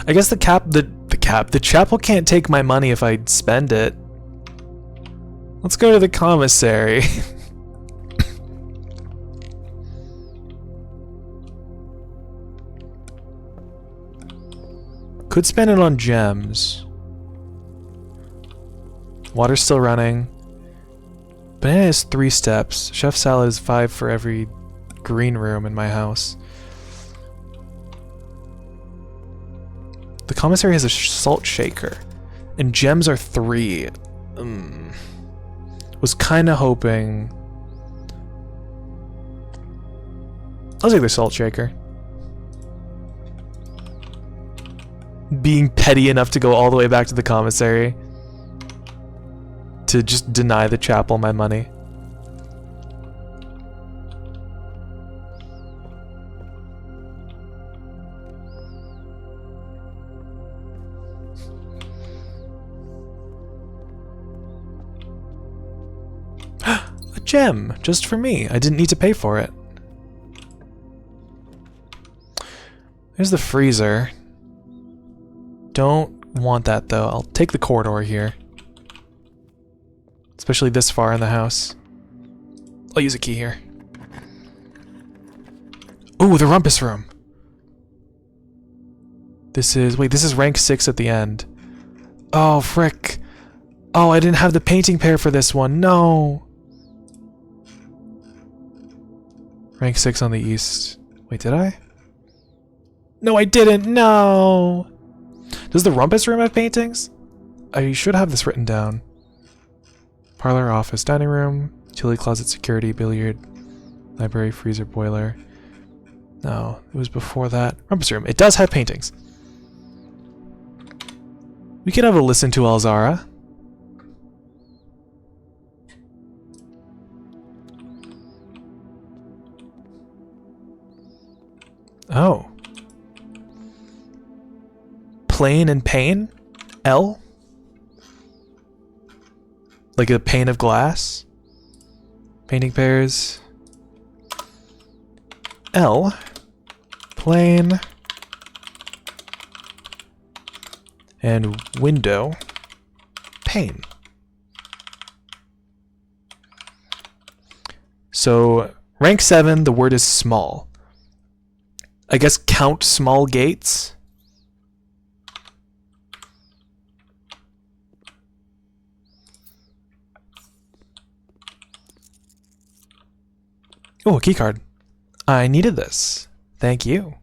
I guess the chapel can't take my money if I spend it. Let's go to the commissary. Could spend it on gems. Water's still running. Banana is 3 steps. Chef salad is 5 for every green room in my house. The commissary has a salt shaker. And gems are 3. Was kinda hoping... I'll take the salt shaker. Being petty enough to go all the way back to the commissary to just deny the chapel my money. A gem, just for me. I didn't need to pay for it. There's the freezer. Don't want that though. I'll take the corridor here. Especially this far in the house. I'll use a key here. Ooh, the rumpus room. This is... Wait, this is rank 6 at the end. Oh, frick. Oh, I didn't have the painting pair for this one. No. Rank 6 on the east. Wait, did I? No, I didn't. No. Does the rumpus room have paintings? I should have this written down. Parlor, office, dining room, utility closet, security, billiard, library, freezer, boiler. No, it was before that. Rumpus room. It does have paintings. We could have a listen to Alzara. Oh. Plane and pane? L? Like a pane of glass? Painting pairs. L. Plane. And window. Pane. So, rank 7, the word is small. I guess count small gates. Oh, a keycard. I needed this. Thank you.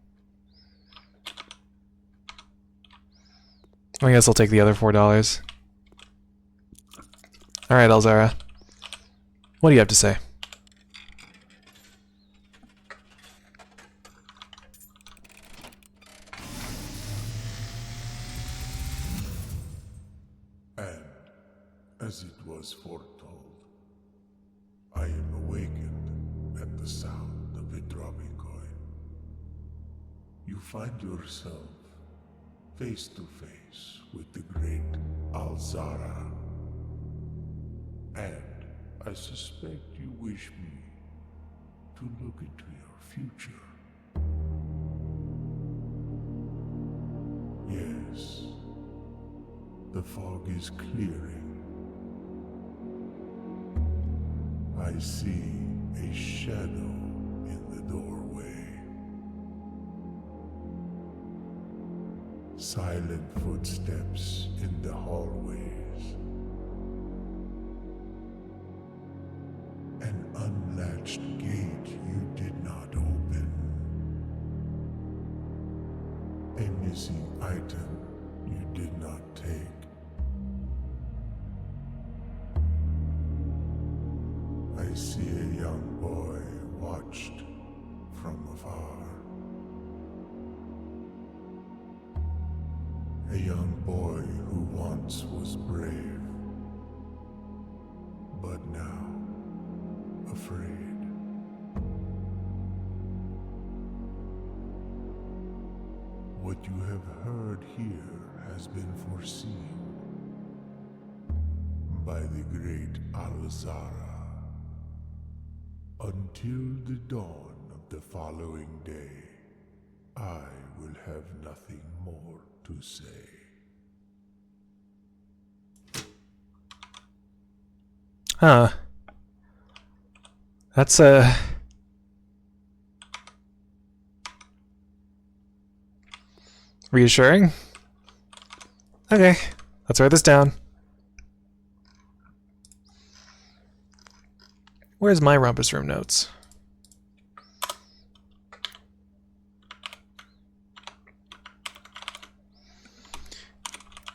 I guess I'll take the other $4. Alright, Alzara. What do you have to say? And, as it was foretold, I am awakened at the sound of a dropping coin. You find yourself face to face with the great Alzara. And I suspect you wish me to look into your future. Yes, the fog is clearing. I see a shadow in the doorway. Silent footsteps in the hallways. An unlatched gate you did not open. A missing item you did not take. I see a young boy watched from afar. A young boy who once was brave, but now afraid. What you have heard here has been foreseen by the great Alzara. Until the dawn of the following day, I will have nothing more to say. Huh. That's reassuring. Okay, let's write this down. Where's my rumpus room notes?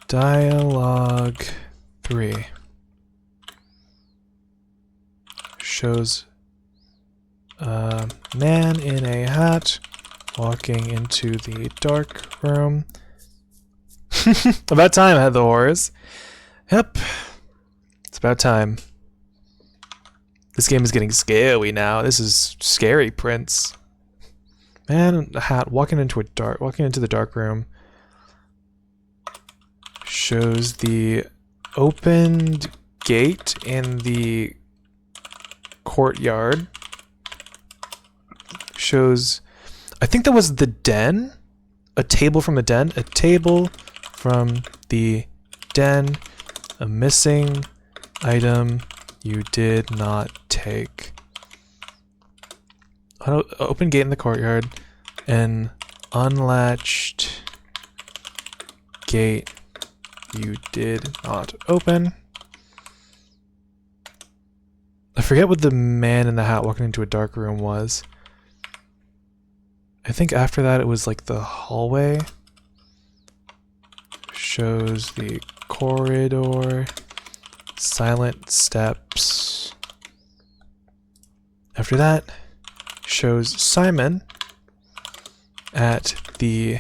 Dialogue 3 shows a man in a hat walking into the dark room. About time I had the horrors. Yep, it's about time. This game is getting scary now. This is scary, Prince. Man in a hat walking into the dark room. Shows the opened gate in the courtyard. Shows, I think that was the den. A table from the den. A table from the den. A missing item you did not take. Open gate in the courtyard. An unlatched gate you did not open. I forget what the man in the hat walking into a dark room was. I think after that it was like the hallway. Shows the corridor, silent steps. After that, shows Simon at the,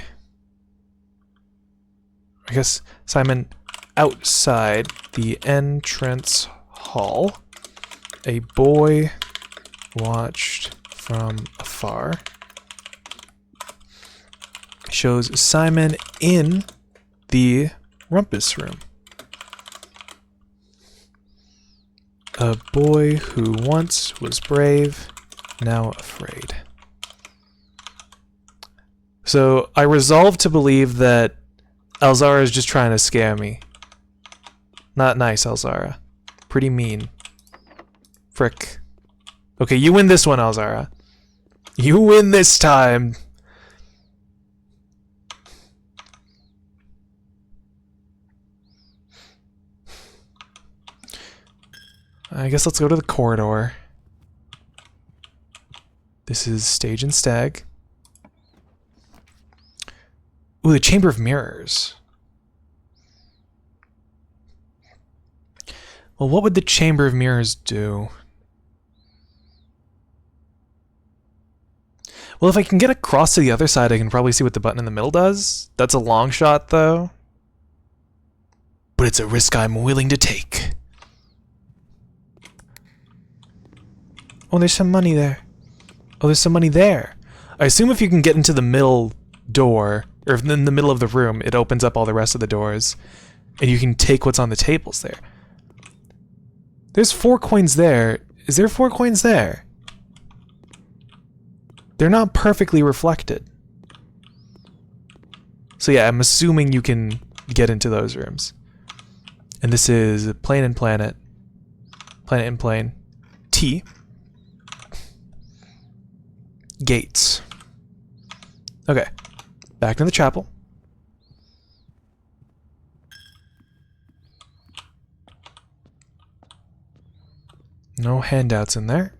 I guess, Simon outside the entrance hall. A boy watched from afar. Shows Simon in the rumpus room. A boy who once was brave, now afraid. So I resolved to believe that Elzara is just trying to scare me. Not nice, Elzara. Pretty mean. Frick. Okay, you win this one, Elzara. You win this time. I guess let's go to the corridor. This is Stage and Stag. Ooh, the Chamber of Mirrors. Well, what would the Chamber of Mirrors do? Well, if I can get across to the other side, I can probably see what the button in the middle does. That's a long shot, though. But it's a risk I'm willing to take. Oh, there's some money there. Oh, there's some money there. I assume if you can get into the middle door, or in the middle of the room, it opens up all the rest of the doors, and you can take what's on the tables there. There's 4 coins there. Is there 4 coins there? They're not perfectly reflected. So yeah, I'm assuming you can get into those rooms. And this is Plane and Planet. Planet and Plane. T. Gates. Okay. Back to the chapel. No handouts in there.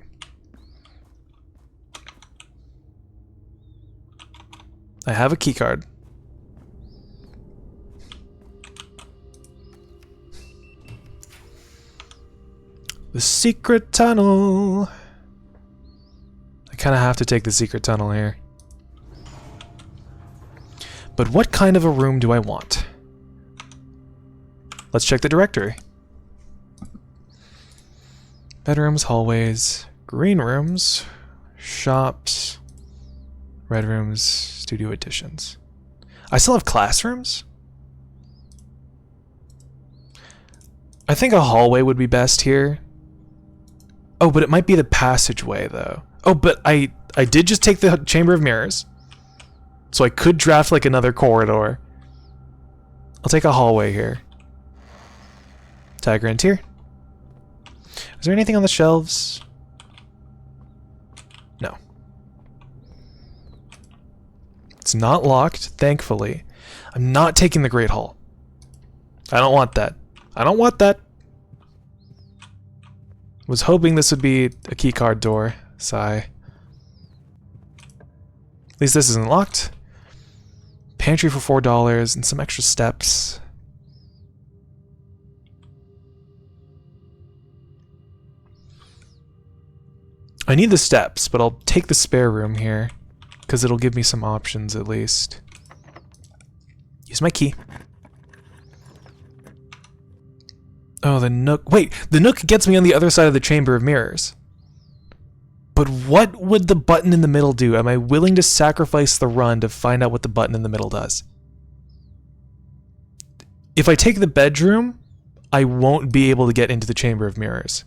I have a keycard. The secret tunnel. I kind of have to take the secret tunnel here. But what kind of a room do I want? Let's check the directory. Bedrooms, hallways, green rooms, shops, red rooms, studio additions. I still have classrooms? I think a hallway would be best here. Oh, but it might be the passageway, though. Oh, but I did just take the Chamber of Mirrors. So I could draft, like, another corridor. I'll take a hallway here. Tiger Ant here. Is there anything on the shelves? No. It's not locked, thankfully. I'm not taking the Great Hall. I don't want that. I don't want that. Was hoping this would be a keycard door. Sigh. At least this isn't locked. Pantry for $4 and some extra steps. I need the steps, but I'll take the spare room here because it'll give me some options at least. Use my key. Oh, the Nook. Wait, the Nook gets me on the other side of the Chamber of Mirrors. But what would the button in the middle do? Am I willing to sacrifice the run to find out what the button in the middle does? If I take the bedroom, I won't be able to get into the Chamber of Mirrors.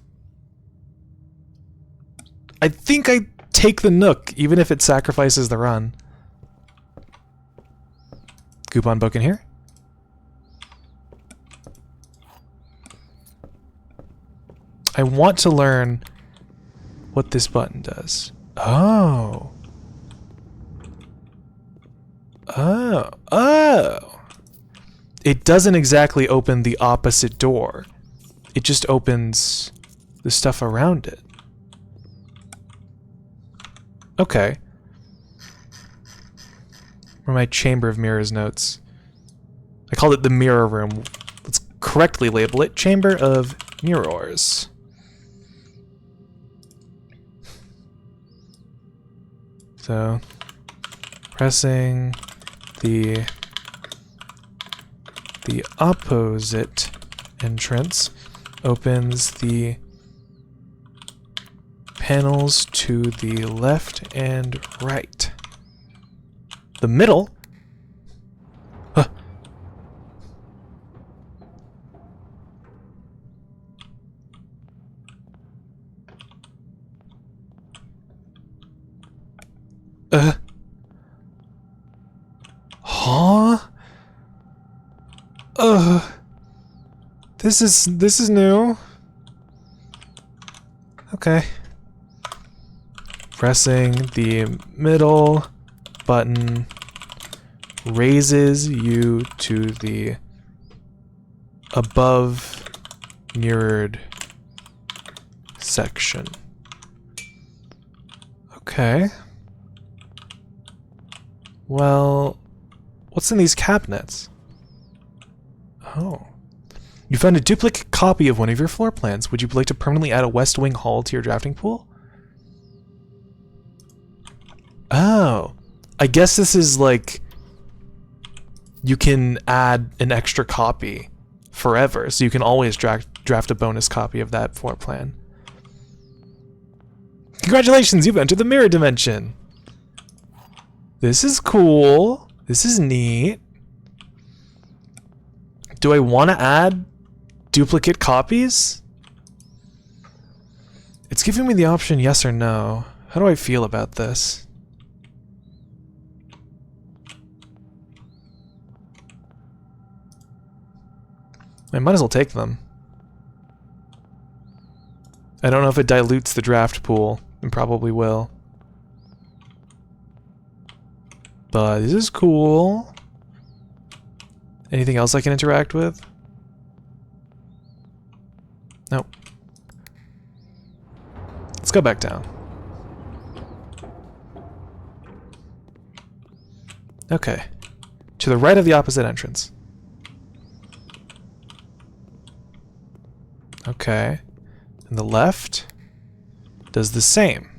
I think I take the Nook, even if it sacrifices the run. Coupon book in here. I want to learn what this button does. Oh. Oh. Oh. It doesn't exactly open the opposite door. It just opens the stuff around it. Okay. Where are my Chamber of Mirrors notes? I called it the mirror room. Let's correctly label it, Chamber of Mirrors. So, pressing the opposite entrance opens the panels to the left and right. The middle? Huh. Huh? This is new. Okay. Pressing the middle button raises you to the above mirrored section. Okay. Well, what's in these cabinets? Oh. You found a duplicate copy of one of your floor plans. Would you like to permanently add a West Wing hall to your drafting pool? Oh. I guess this is like... you can add an extra copy forever, so you can always draft a bonus copy of that floor plan. Congratulations, you've entered the mirror dimension! This is cool. This is neat. Do I want to add duplicate copies? It's giving me the option yes or no. How do I feel about this? I might as well take them. I don't know if it dilutes the draft pool. It probably will. But this is cool. Anything else I can interact with? Nope. Let's go back down. Okay. To the right of the opposite entrance. Okay. And the left does the same.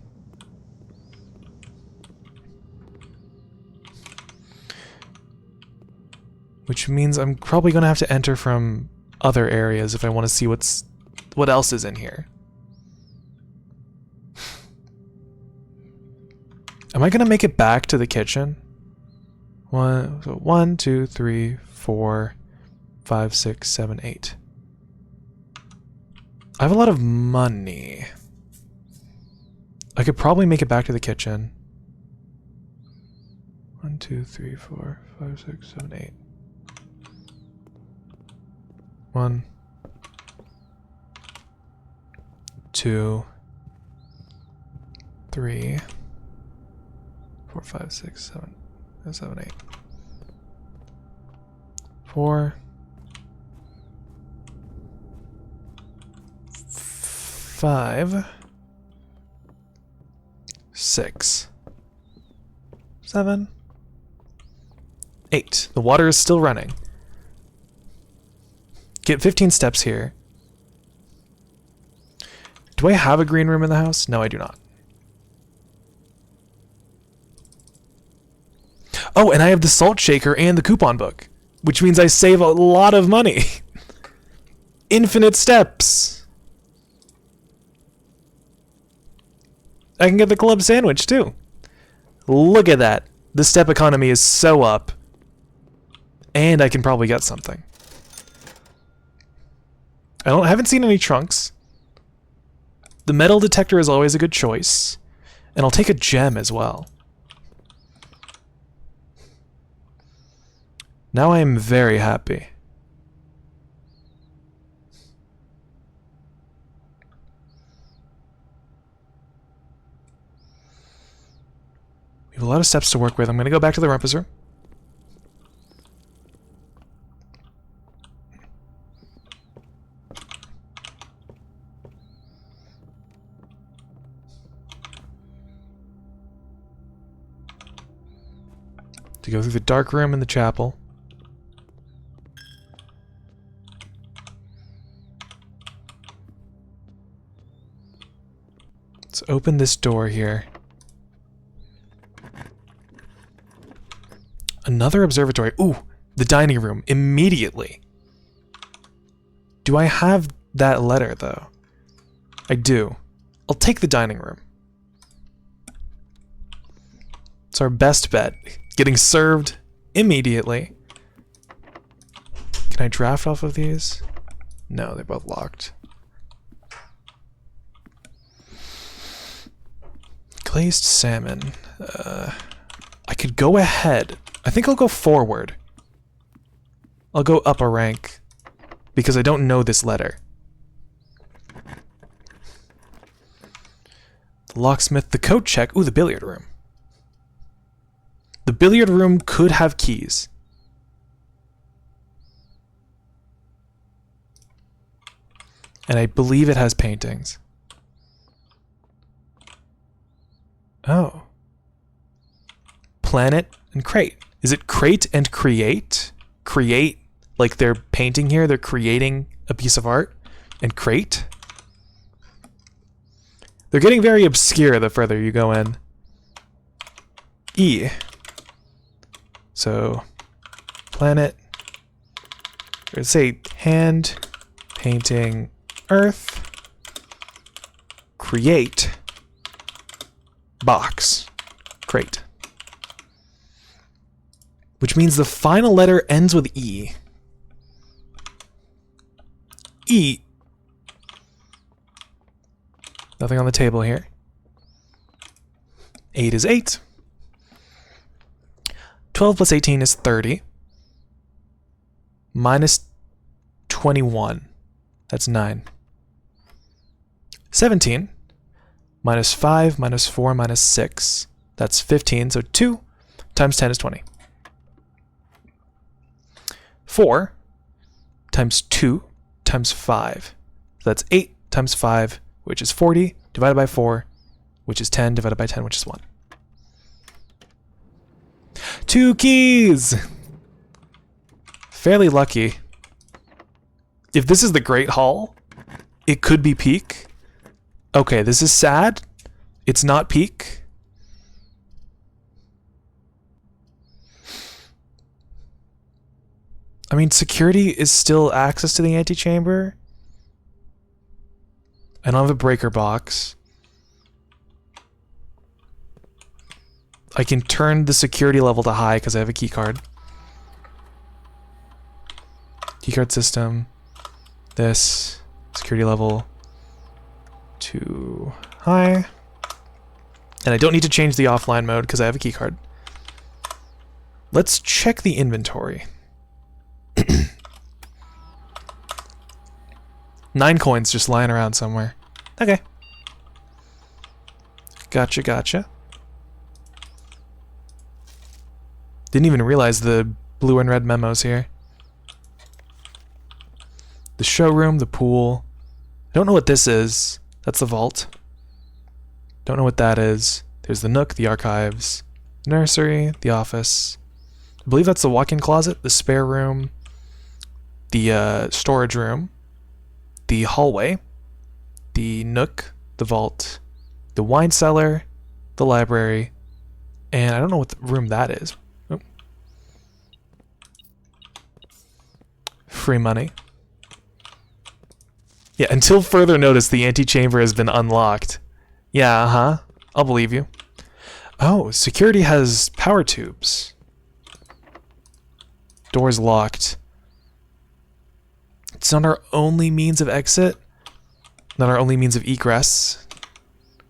Which means I'm probably going to have to enter from other areas if I want to see what else is in here. Am I going to make it back to the kitchen? 1, 2, 3, 4, 5, 6, 7, 8. I have a lot of money. I could probably make it back to the kitchen. 1, 2, 3, 4, 5, 6, 7, 8. 1, 2, 3, 4, 5, 6, 7, 8. 4, 5, 6, 7, 8. The water is still running. Get 15 steps here. Do I have a green room in the house? No, I do not. Oh, and I have the salt shaker and the coupon book, which means I save a lot of money. Infinite steps. I can get the club sandwich too. Look at that. The step economy is so up. And I can probably get something. I haven't seen any trunks. The metal detector is always a good choice. And I'll take a gem as well. Now I am very happy. We have a lot of steps to work with. I'm going to go back to the rumpus room. To go through the dark room in the chapel. open this door here. Another observatory. Ooh, the dining room immediately. Do I have that letter though? I do. I'll take the dining room. It's our best bet. Getting served immediately. Can I draft off of these? No, they're both locked. Glazed salmon. I could go ahead. I think I'll go forward. I'll go up a rank because I don't know this letter. The locksmith, the coat check. Ooh, the billiard room. The billiard room could have keys. And I believe it has paintings. Oh. Planet and crate. Is it crate and create? Create, like they're painting here, they're creating a piece of art. And crate? They're getting very obscure the further you go in. E. So, planet. Let's say hand, painting, earth, create, box, crate. Which means the final letter ends with E. E. Nothing on the table here. 8 is 8. 12 plus 18 is 30. Minus 21. That's 9. 17. Minus 5, minus 4, minus 6. That's 15. So 2 times 10 is 20. 4 times 2 times 5. So that's 8 times 5, which is 40, divided by 4, which is 10, divided by 10, which is 1. 2 keys! Fairly lucky. If this is the Great Hall, it could be peak. Okay, this is sad. It's not peak. I mean, security is still access to the antechamber. I don't have a breaker box. I can turn the security level to high because I have a keycard. Keycard system. This. Security level to high. And I don't need to change the offline mode because I have a keycard. Let's check the inventory. 9 coins just lying around somewhere. Okay. Gotcha, gotcha. Didn't even realize the blue and red memos here. The showroom, the pool. I don't know what this is. That's the vault. Don't know what that is. There's the nook, the archives, nursery, the office. I believe that's the walk-in closet, the spare room, the storage room, the hallway, the nook, the vault, the wine cellar, the library, and I don't know what room that is. Oh. Free money. Yeah, until further notice, the antechamber has been unlocked. Yeah, uh-huh. I'll believe you. Oh, security has power tubes. Door's locked. It's not our only means of exit. Not our only means of egress.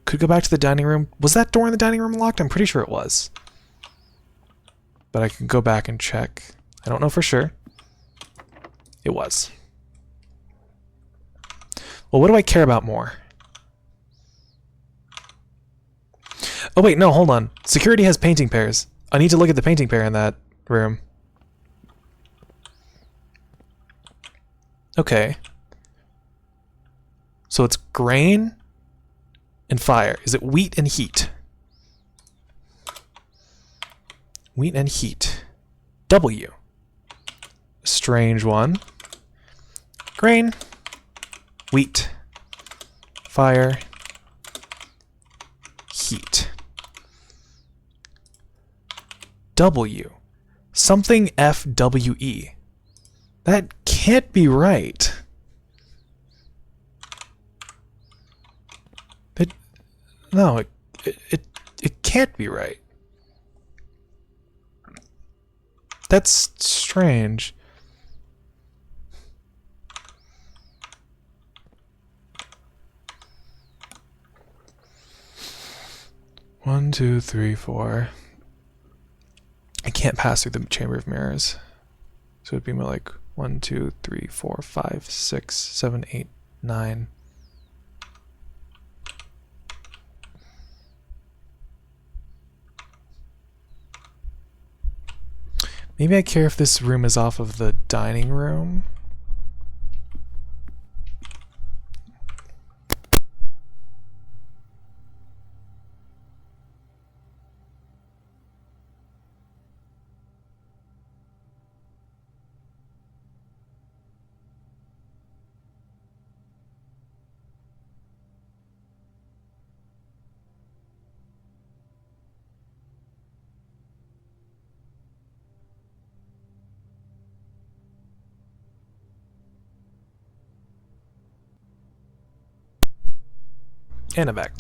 Could go back to the dining room. Was that door in the dining room locked? I'm pretty sure it was. But I can go back and check. I don't know for sure. It was. Well, what do I care about more? Oh wait, no, hold on. Security has painting pairs. I need to look at the painting pair in that room. Okay. So it's grain and fire. Is it wheat and heat? Wheat and heat. W. Strange one. Grain. Wheat. Fire. FW. Something FWE. That can't be right. No, it can't be right. That's strange. One, two, three, four. I can't pass through the Chamber of Mirrors. So it'd be more like 1, 2, 3, 4, 5, 6, 7, 8, 9. Maybe I care if this room is off of the dining room. And I'm back.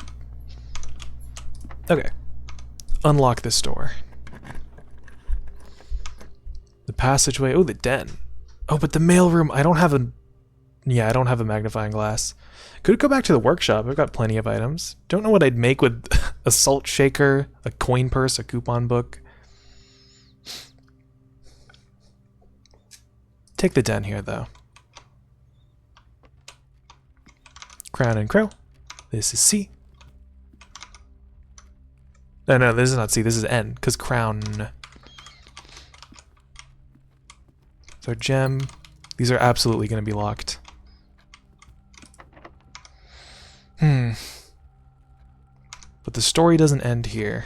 Okay. Unlock this door. The passageway. Oh, the den. Oh, but the mailroom. I don't have a... Yeah, I don't have a magnifying glass. Could go back to the workshop. I've got plenty of items. Don't know what I'd make with a salt shaker, a coin purse, a coupon book. Take the den here, though. Crown and crow. This is C. No, this is not C. This is N, because crown. So gem. These are absolutely going to be locked. But the story doesn't end here.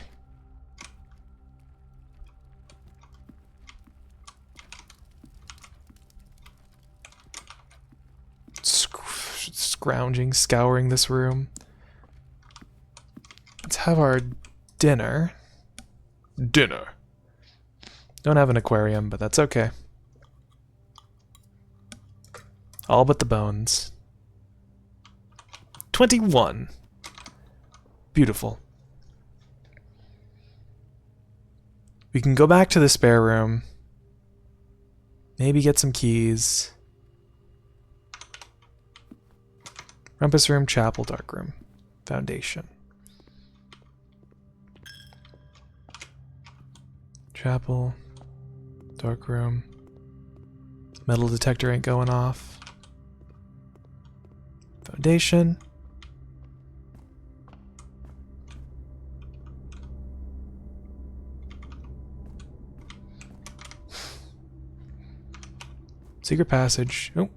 Scouring this room. Let's have our dinner. Dinner. Don't have an aquarium, but that's okay. All but the bones. 21. Beautiful. We can go back to the spare room. Maybe get some keys. Rumpus room, chapel, dark room, foundation. Chapel, dark room. Metal detector ain't going off. Foundation. Secret passage. Oh.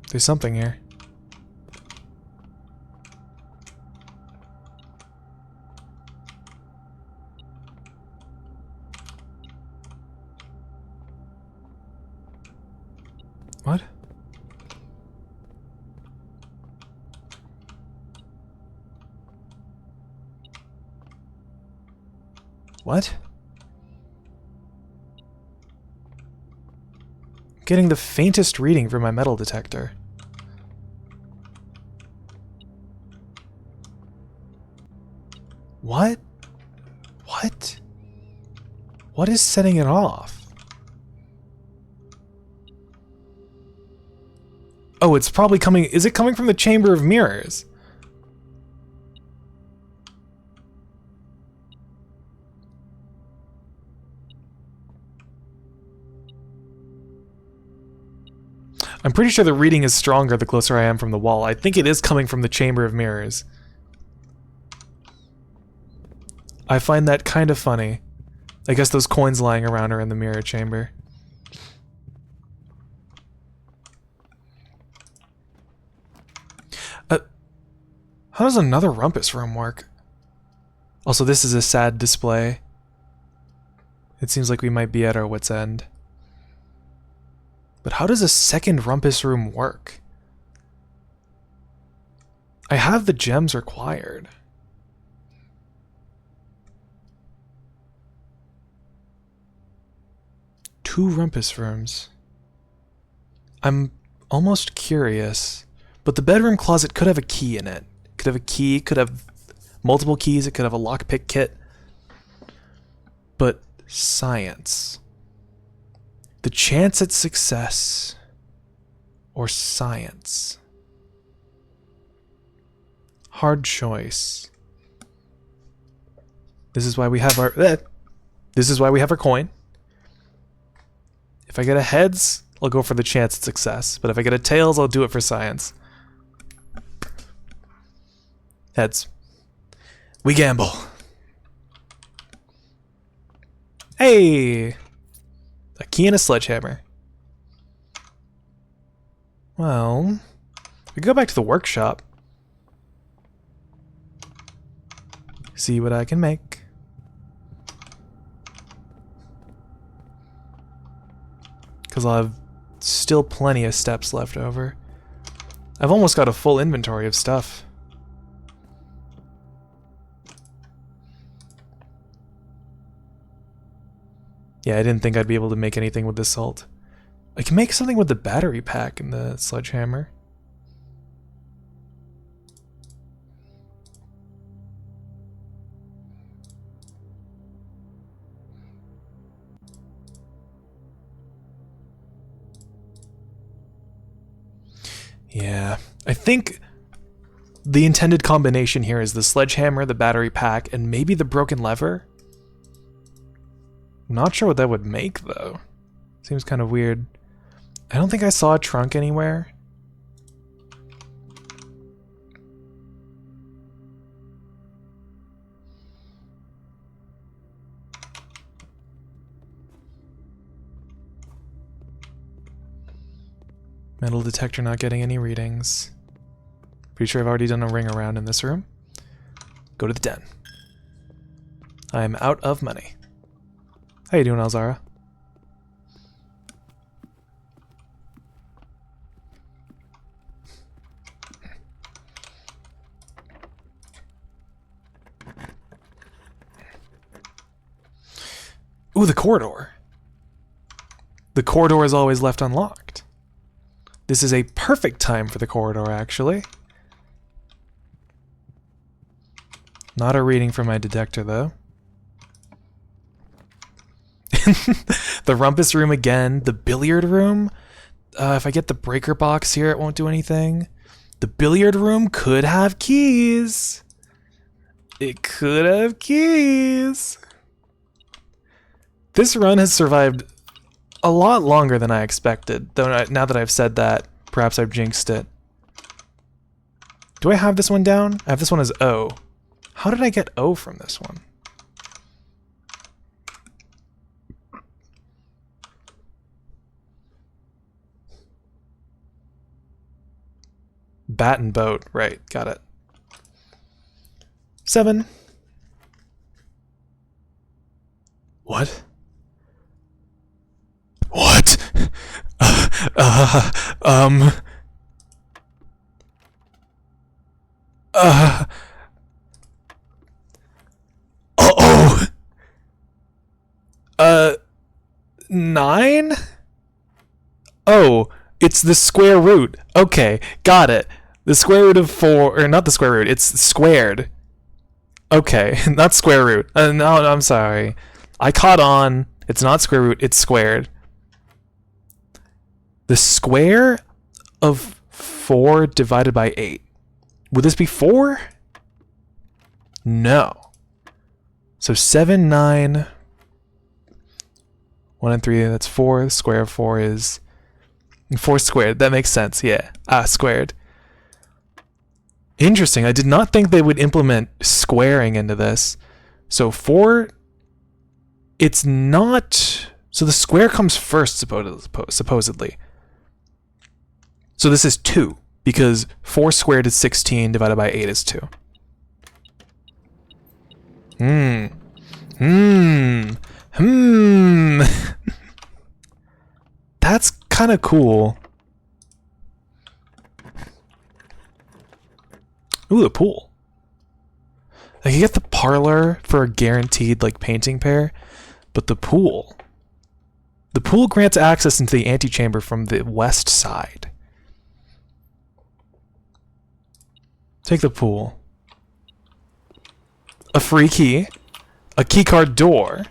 There's something here. What? What? Getting the faintest reading from my metal detector. What? What? What is setting it off? Oh, it's probably coming... Is it coming from the Chamber of Mirrors? I'm pretty sure the reading is stronger the closer I am from the wall. I think it is coming from the Chamber of Mirrors. I find that kind of funny. I guess those coins lying around are in the mirror chamber. How does another rumpus room work? Also, this is a sad display. It seems like we might be at our wit's end. But how does a second rumpus room work? I have the gems required. 2 rumpus rooms. I'm almost curious, but the bedroom closet could have a key in it. Could have a key, could have multiple keys, it could have a lockpick kit. But science. The chance at success or science. Hard choice. This is why we have our coin. If I get a heads, I'll go for the chance at success. But if I get a tails, I'll do it for science. Heads. We gamble. Hey! A key and a sledgehammer. Well, we go back to the workshop. See what I can make. Because I'll have still plenty of steps left over. I've almost got a full inventory of stuff. Yeah, I didn't think I'd be able to make anything with this salt. I can make something with the battery pack and the sledgehammer. Yeah, I think the intended combination here is the sledgehammer, the battery pack, and maybe the broken lever. I'm not sure what that would make, though. Seems kind of weird. I don't think I saw a trunk anywhere. Metal detector not getting any readings. Pretty sure I've already done a ring around in this room. Go to the den. I am out of money. How you doing, Alzara? Ooh, the corridor. The corridor is always left unlocked. This is a perfect time for the corridor, actually. Not a reading from my detector, though. The rumpus room again. The billiard room. If I get the breaker box here, it won't do anything. The billiard room could have keys. It could have keys. This run has survived a lot longer than I expected, though now that I've said that, perhaps I've jinxed it. Do I have this one down? I have this one as O. How did I get O from this one? Bat and boat, right, got it. 7. What? What? Uh-oh! 9? Oh, it's the square root. Okay, got it. The square root of 4, or not the square root, it's squared. Okay, not square root. No, I'm sorry. I caught on. It's not square root, it's squared. The square of 4 divided by 8. Would this be 4? No. So 7, 9, 1 and 3, that's 4. The square of 4 is 4 squared. That makes sense, yeah. Squared. Interesting. I did not think they would implement squaring into this. So 4, it's not... So the square comes first, supposedly. So this is 2, because 4 squared is 16, divided by 8 is 2. That's kind of cool. Ooh, the pool. I can get the parlor for a guaranteed, like, painting pair, but the pool The pool grants access into the antechamber from the west side. Take the pool. A free key. A keycard door.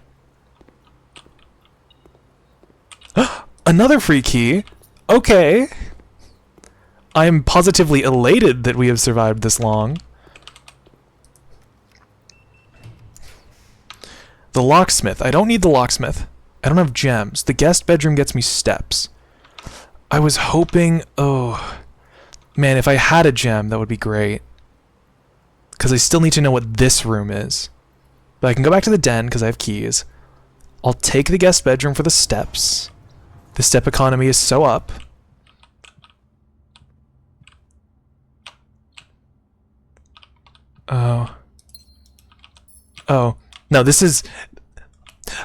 Another free key. Okay. I'm positively elated that we have survived this long. The locksmith. I don't need the locksmith. I don't have gems. The guest bedroom gets me steps. I was hoping... Oh. Man, if I had a gem, that would be great. Because I still need to know what this room is. But I can go back to the den because I have keys. I'll take the guest bedroom for the steps. The step economy is so up. Oh. Oh. No, this is...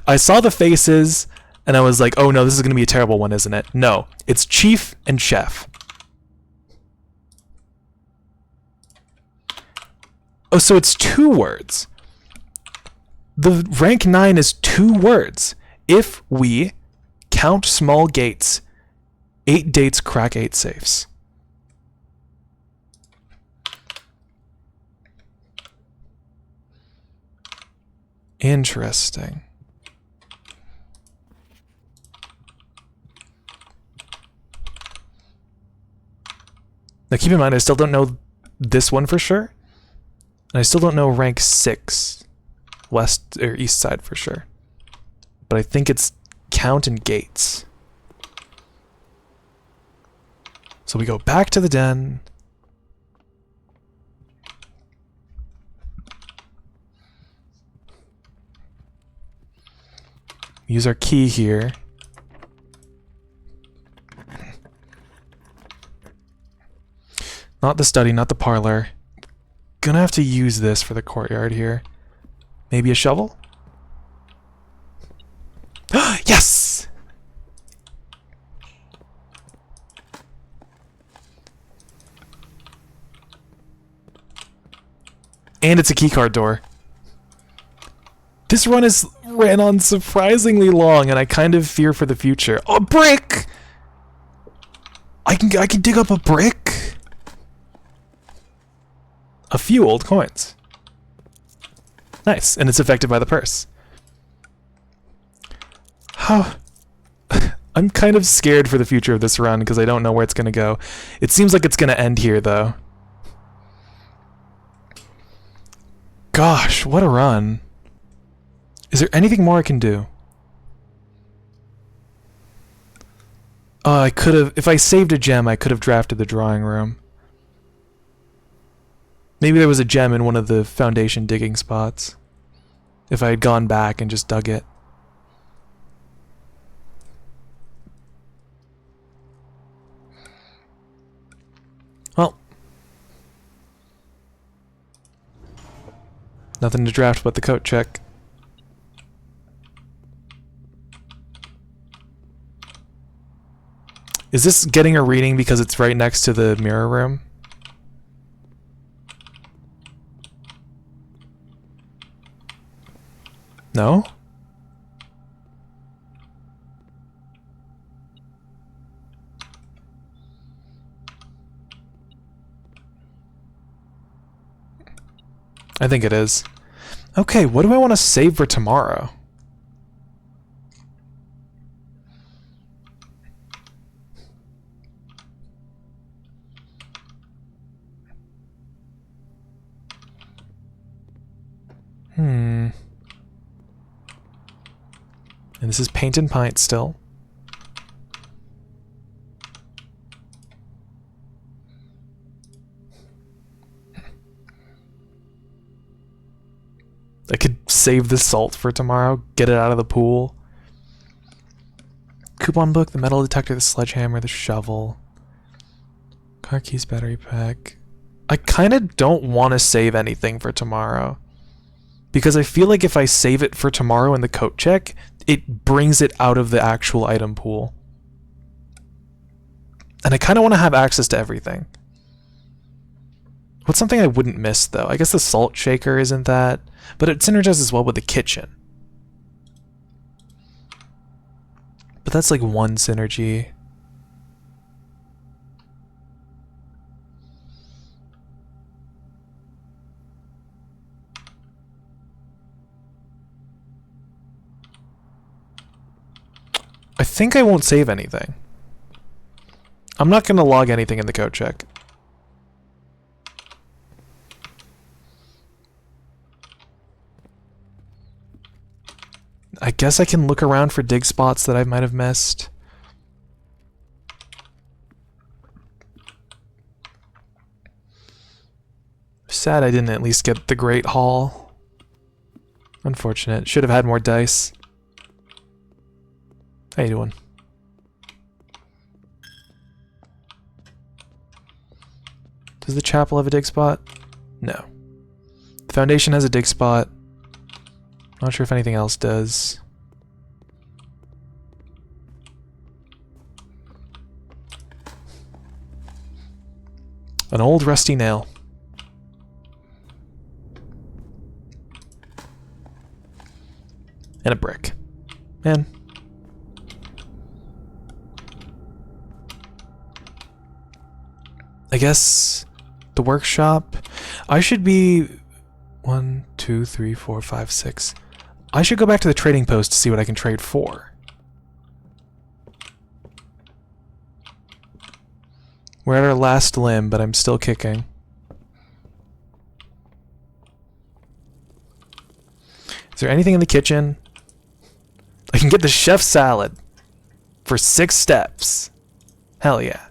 I saw the faces, and I was like, oh no, this is going to be a terrible one, isn't it? No. It's chief and chef. Oh, so it's 2 words. The rank 9 is 2 words. If we count small gates, 8 dates crack 8 safes. Interesting. Now keep in mind, I still don't know this one for sure. And I still don't know rank 6, west or east side for sure. But I think it's count and gates. So we go back to the den. Use our key here. Not the study, not the parlor. Gonna have to use this for the courtyard here. Maybe a shovel? Yes! And it's a keycard door. This run ran on surprisingly long, and I kind of fear for the future. Oh, a brick! I can dig up a brick. A few old coins. Nice, and it's affected by the purse. How? I'm kind of scared for the future of this run because I don't know where it's going to go. It seems like it's going to end here, though. Gosh, what a run. Is there anything more I can do? I could have... If I saved a gem, I could have drafted the drawing room. Maybe there was a gem in one of the foundation digging spots. If I had gone back and just dug it. Well. Nothing to draft but the coat check. Is this getting a reading because it's right next to the mirror room? No? I think it is. Okay, what do I want to save for tomorrow? And this is Paint and Pint still. I could save the salt for tomorrow, get it out of the pool. Coupon book, the metal detector, the sledgehammer, the shovel. Car keys, battery pack. I kind of don't want to save anything for tomorrow. Because I feel like if I save it for tomorrow in the coat check, it brings it out of the actual item pool. And I kind of want to have access to everything. What's something I wouldn't miss, though? I guess the salt shaker isn't that, but it synergizes well with the kitchen. But But that's like one synergy. I think I won't save anything. I'm not going to log anything in the code check. I guess I can look around for dig spots that I might have missed. Sad I didn't at least get the Great Hall. Unfortunate. Should have had more dice. How you doing? Does the chapel have a dig spot? No. The foundation has a dig spot. Not sure if anything else does. An old rusty nail. And a brick. Man. I guess the workshop. I should be 1, 2, 3, 4, 5, 6. I should go back to the trading post to see what I can trade for. We're at our last limb, but I'm still kicking. Is there anything in the kitchen? I can get the chef salad for 6 steps. Hell yeah.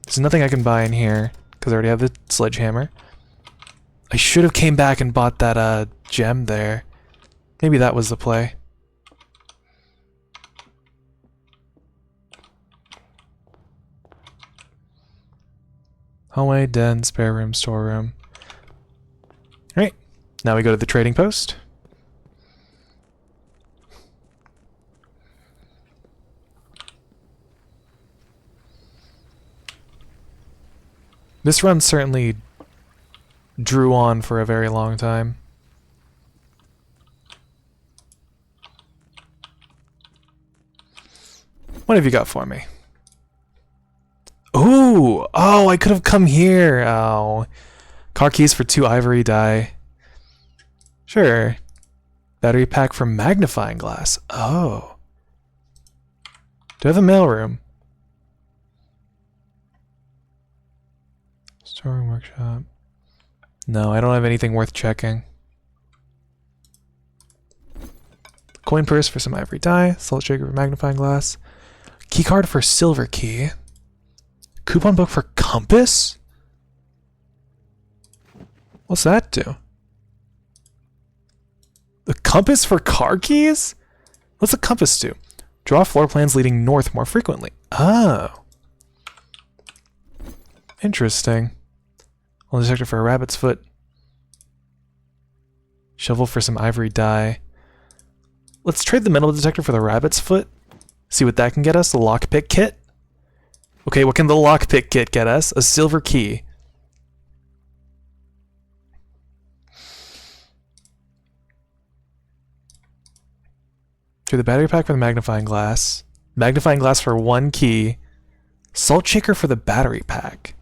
There's nothing I can buy in here, because I already have the sledgehammer. I should have came back and bought that gem there. Maybe that was the play. Hallway, den, spare room, storeroom. Alright, now we go to the trading post. This run certainly drew on for a very long time. What have you got for me? Ooh! Oh, I could have come here! Oh. Car keys for 2 ivory die. Sure. Battery pack for magnifying glass. Oh. Do I have a mailroom? Storing workshop. No, I don't have anything worth checking. Coin purse for some ivory dye. Salt shaker for magnifying glass. Key card for silver key. Coupon book for compass? What's that do? The compass for car keys? What's the compass do? Draw floor plans leading north more frequently. Oh. Interesting. Well, detector for a rabbit's foot. Shovel for some ivory dye. Let's trade the metal detector for the rabbit's foot. See what that can get us. The lockpick kit. Okay, what can the lockpick kit get us? A silver key. Trade the battery pack for the magnifying glass. Magnifying glass for 1 key. Salt shaker for the battery pack.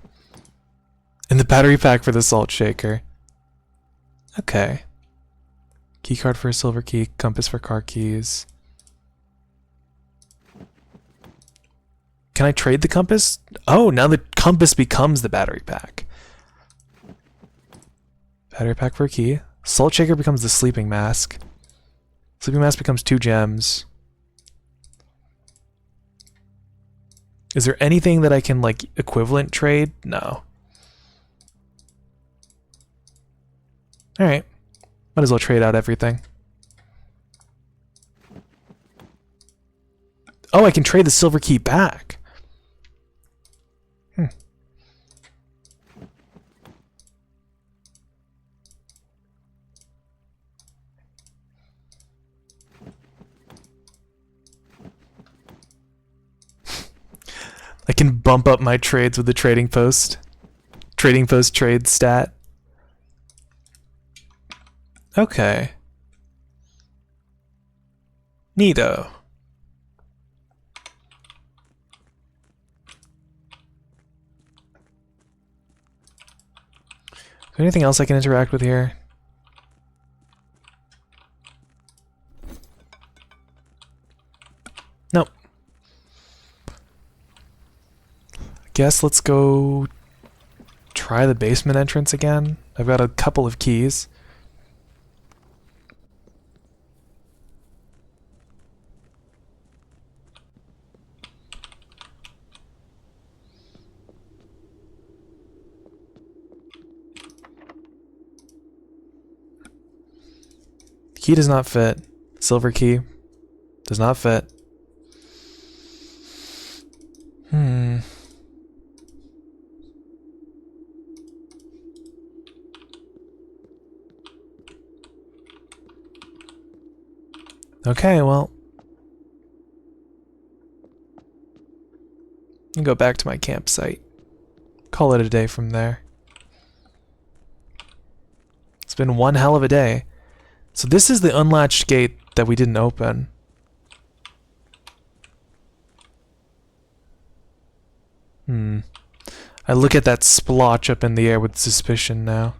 And the battery pack for the salt shaker. Okay. Key card for a silver key. Compass for car keys. Can I trade the compass? Oh, now the compass becomes the battery pack. Battery pack for a key. Salt shaker becomes the sleeping mask. Sleeping mask becomes 2 gems. Is there anything that I can, like, equivalent trade? No. Alright. Might as well trade out everything. Oh, I can trade the silver key back. I can bump up my trades with the trading post. Trading post trade stat. Okay. Neato. Is there anything else I can interact with here? Nope. Guess let's go try the basement entrance again. I've got a couple of keys. Key does not fit. Silver key does not fit. Okay, well. I'll go back to my campsite. Call it a day from there. It's been one hell of a day. So this is the unlatched gate that we didn't open. I look at that splotch up in the air with suspicion now.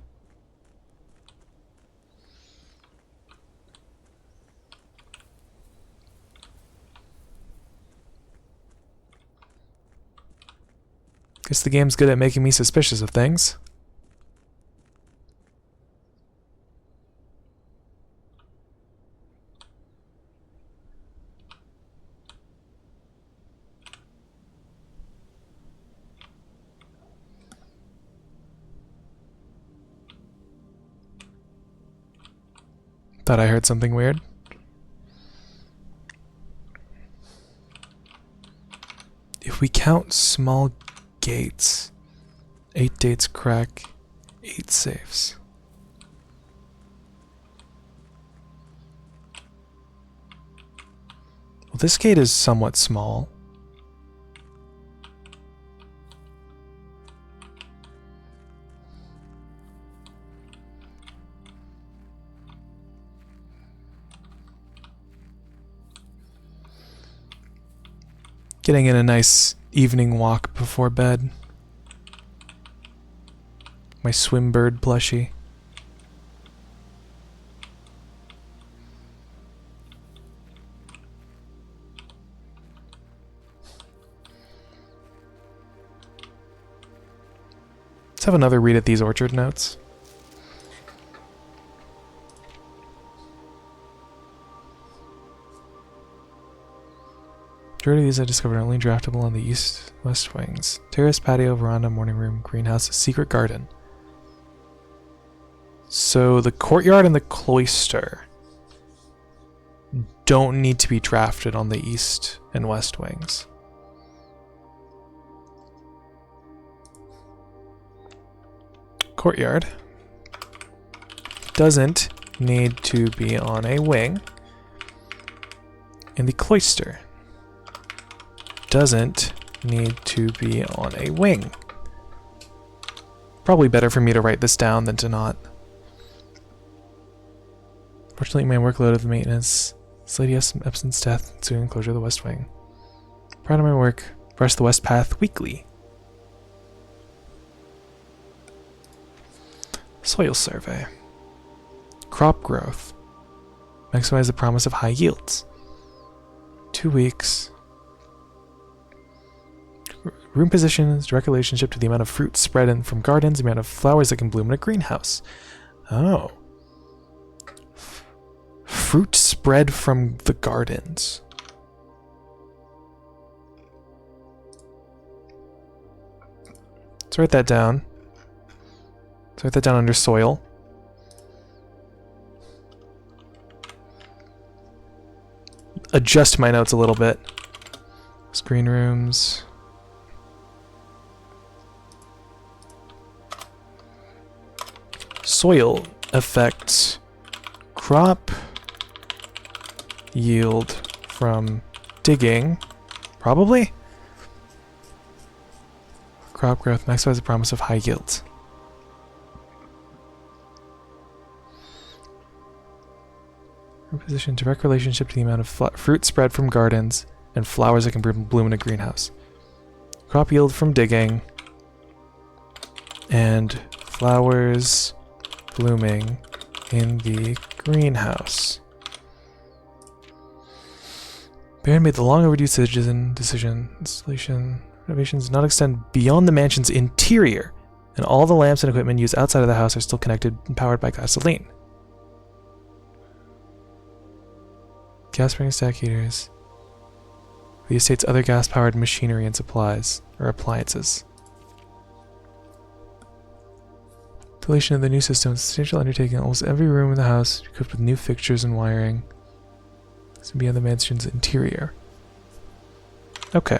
Guess the game's good at making me suspicious of things. Thought I heard something weird. If we count small gates, 8 dates crack, 8 safes. Well, this gate is somewhat small. Getting in a nice evening walk before bed. My swim bird plushie. Let's have another read at these orchard notes. Majority of these I discovered are only draftable on the east-west wings. Terrace, patio, veranda, morning room, greenhouse, secret garden. So the courtyard and the cloister don't need to be drafted on the east and west wings. Courtyard doesn't need to be on a wing. And the cloister doesn't need to be on a wing. Probably better for me to write this down than to not. Fortunately, my workload of the maintenance, Lady Epson's death, ensuing closure of the west wing. Proud of my work, brush the west path weekly. Soil survey. Crop growth. Maximize the promise of high yields. 2 weeks. Room position is direct relationship to the amount of fruit spread in from gardens, the amount of flowers that can bloom in a greenhouse. Oh. Fruit spread from the gardens. Let's write that down. Let's write that down under soil. Adjust my notes a little bit. Screen rooms. Soil affects crop yield from digging, probably? Crop growth maximize the promise of high yields. Position direct relationship to the amount of fruit spread from gardens and flowers that can bloom in a greenhouse. Crop yield from digging and flowers blooming in the greenhouse. Baron made the long overdue decision. Installation renovations not extend beyond the mansion's interior, and all the lamps and equipment used outside of the house are still connected and powered by gasoline. Gas burning stack heaters. The estate's other gas-powered machinery and supplies, or appliances. Installation of the new system is a substantial undertaking. Almost every room in the house is equipped with new fixtures and wiring. This would be on the mansion's interior. Okay.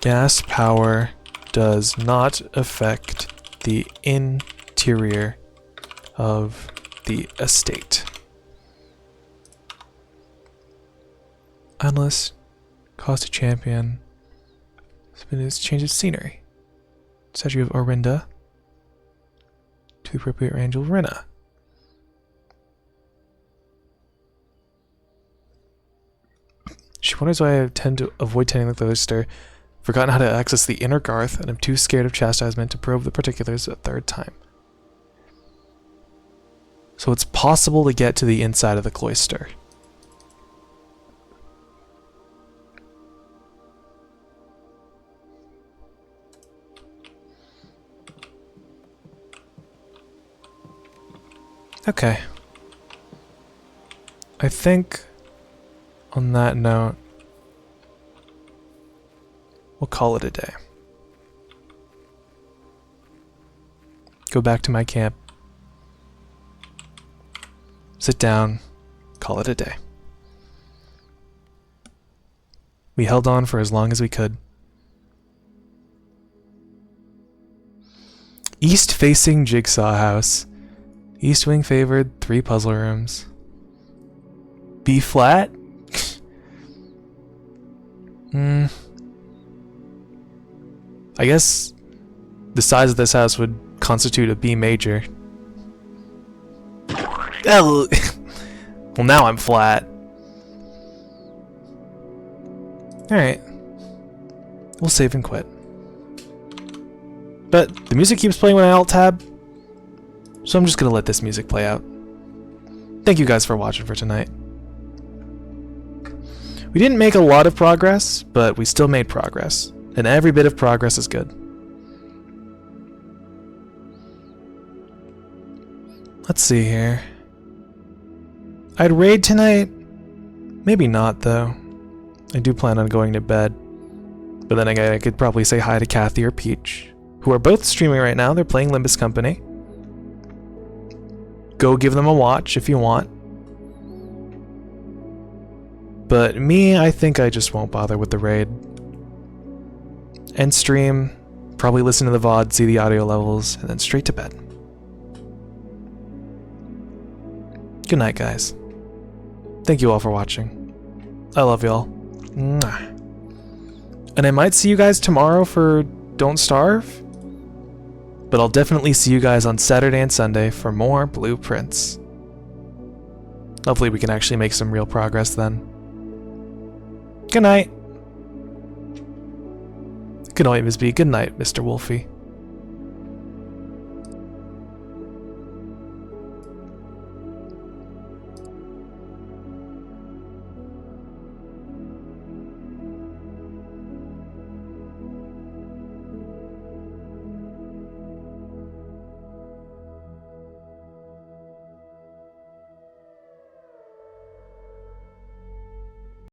Gas power does not affect the interior of the estate. Unless cost a champion. It's change of scenery. Statue of Orinda to the appropriate range of Rinna. She wonders why I tend to avoid tending like the other stir. Forgotten how to access the inner Garth, and I'm too scared of chastisement to probe the particulars a third time. So it's possible to get to the inside of the cloister. Okay. I think on that note, we'll call it a day. Go back to my camp. Sit down. Call it a day. We held on for as long as we could. East-facing jigsaw house. East wing favored, 3 puzzle rooms. B flat? I guess the size of this house would constitute a B major. Well, now I'm flat. Alright. We'll save and quit. But the music keeps playing when I alt-tab, so I'm just gonna let this music play out. Thank you guys for watching for tonight. We didn't make a lot of progress, but we still made progress. And every bit of progress is good. Let's see here. I'd raid tonight. Maybe not, though. I do plan on going to bed. But then again, I could probably say hi to Kathy or Peach, who are both streaming right now. They're playing Limbus Company. Go give them a watch if you want. But me, I think I just won't bother with the raid. End stream, probably listen to the VOD, see the audio levels, and then straight to bed. Good night, guys. Thank you all for watching. I love y'all. Mwah. And I might see you guys tomorrow for Don't Starve. But I'll definitely see you guys on Saturday and Sunday for more blueprints. Hopefully we can actually make some real progress then. Good night. Good night, Ms. B. Good night, Mr. Wolfie.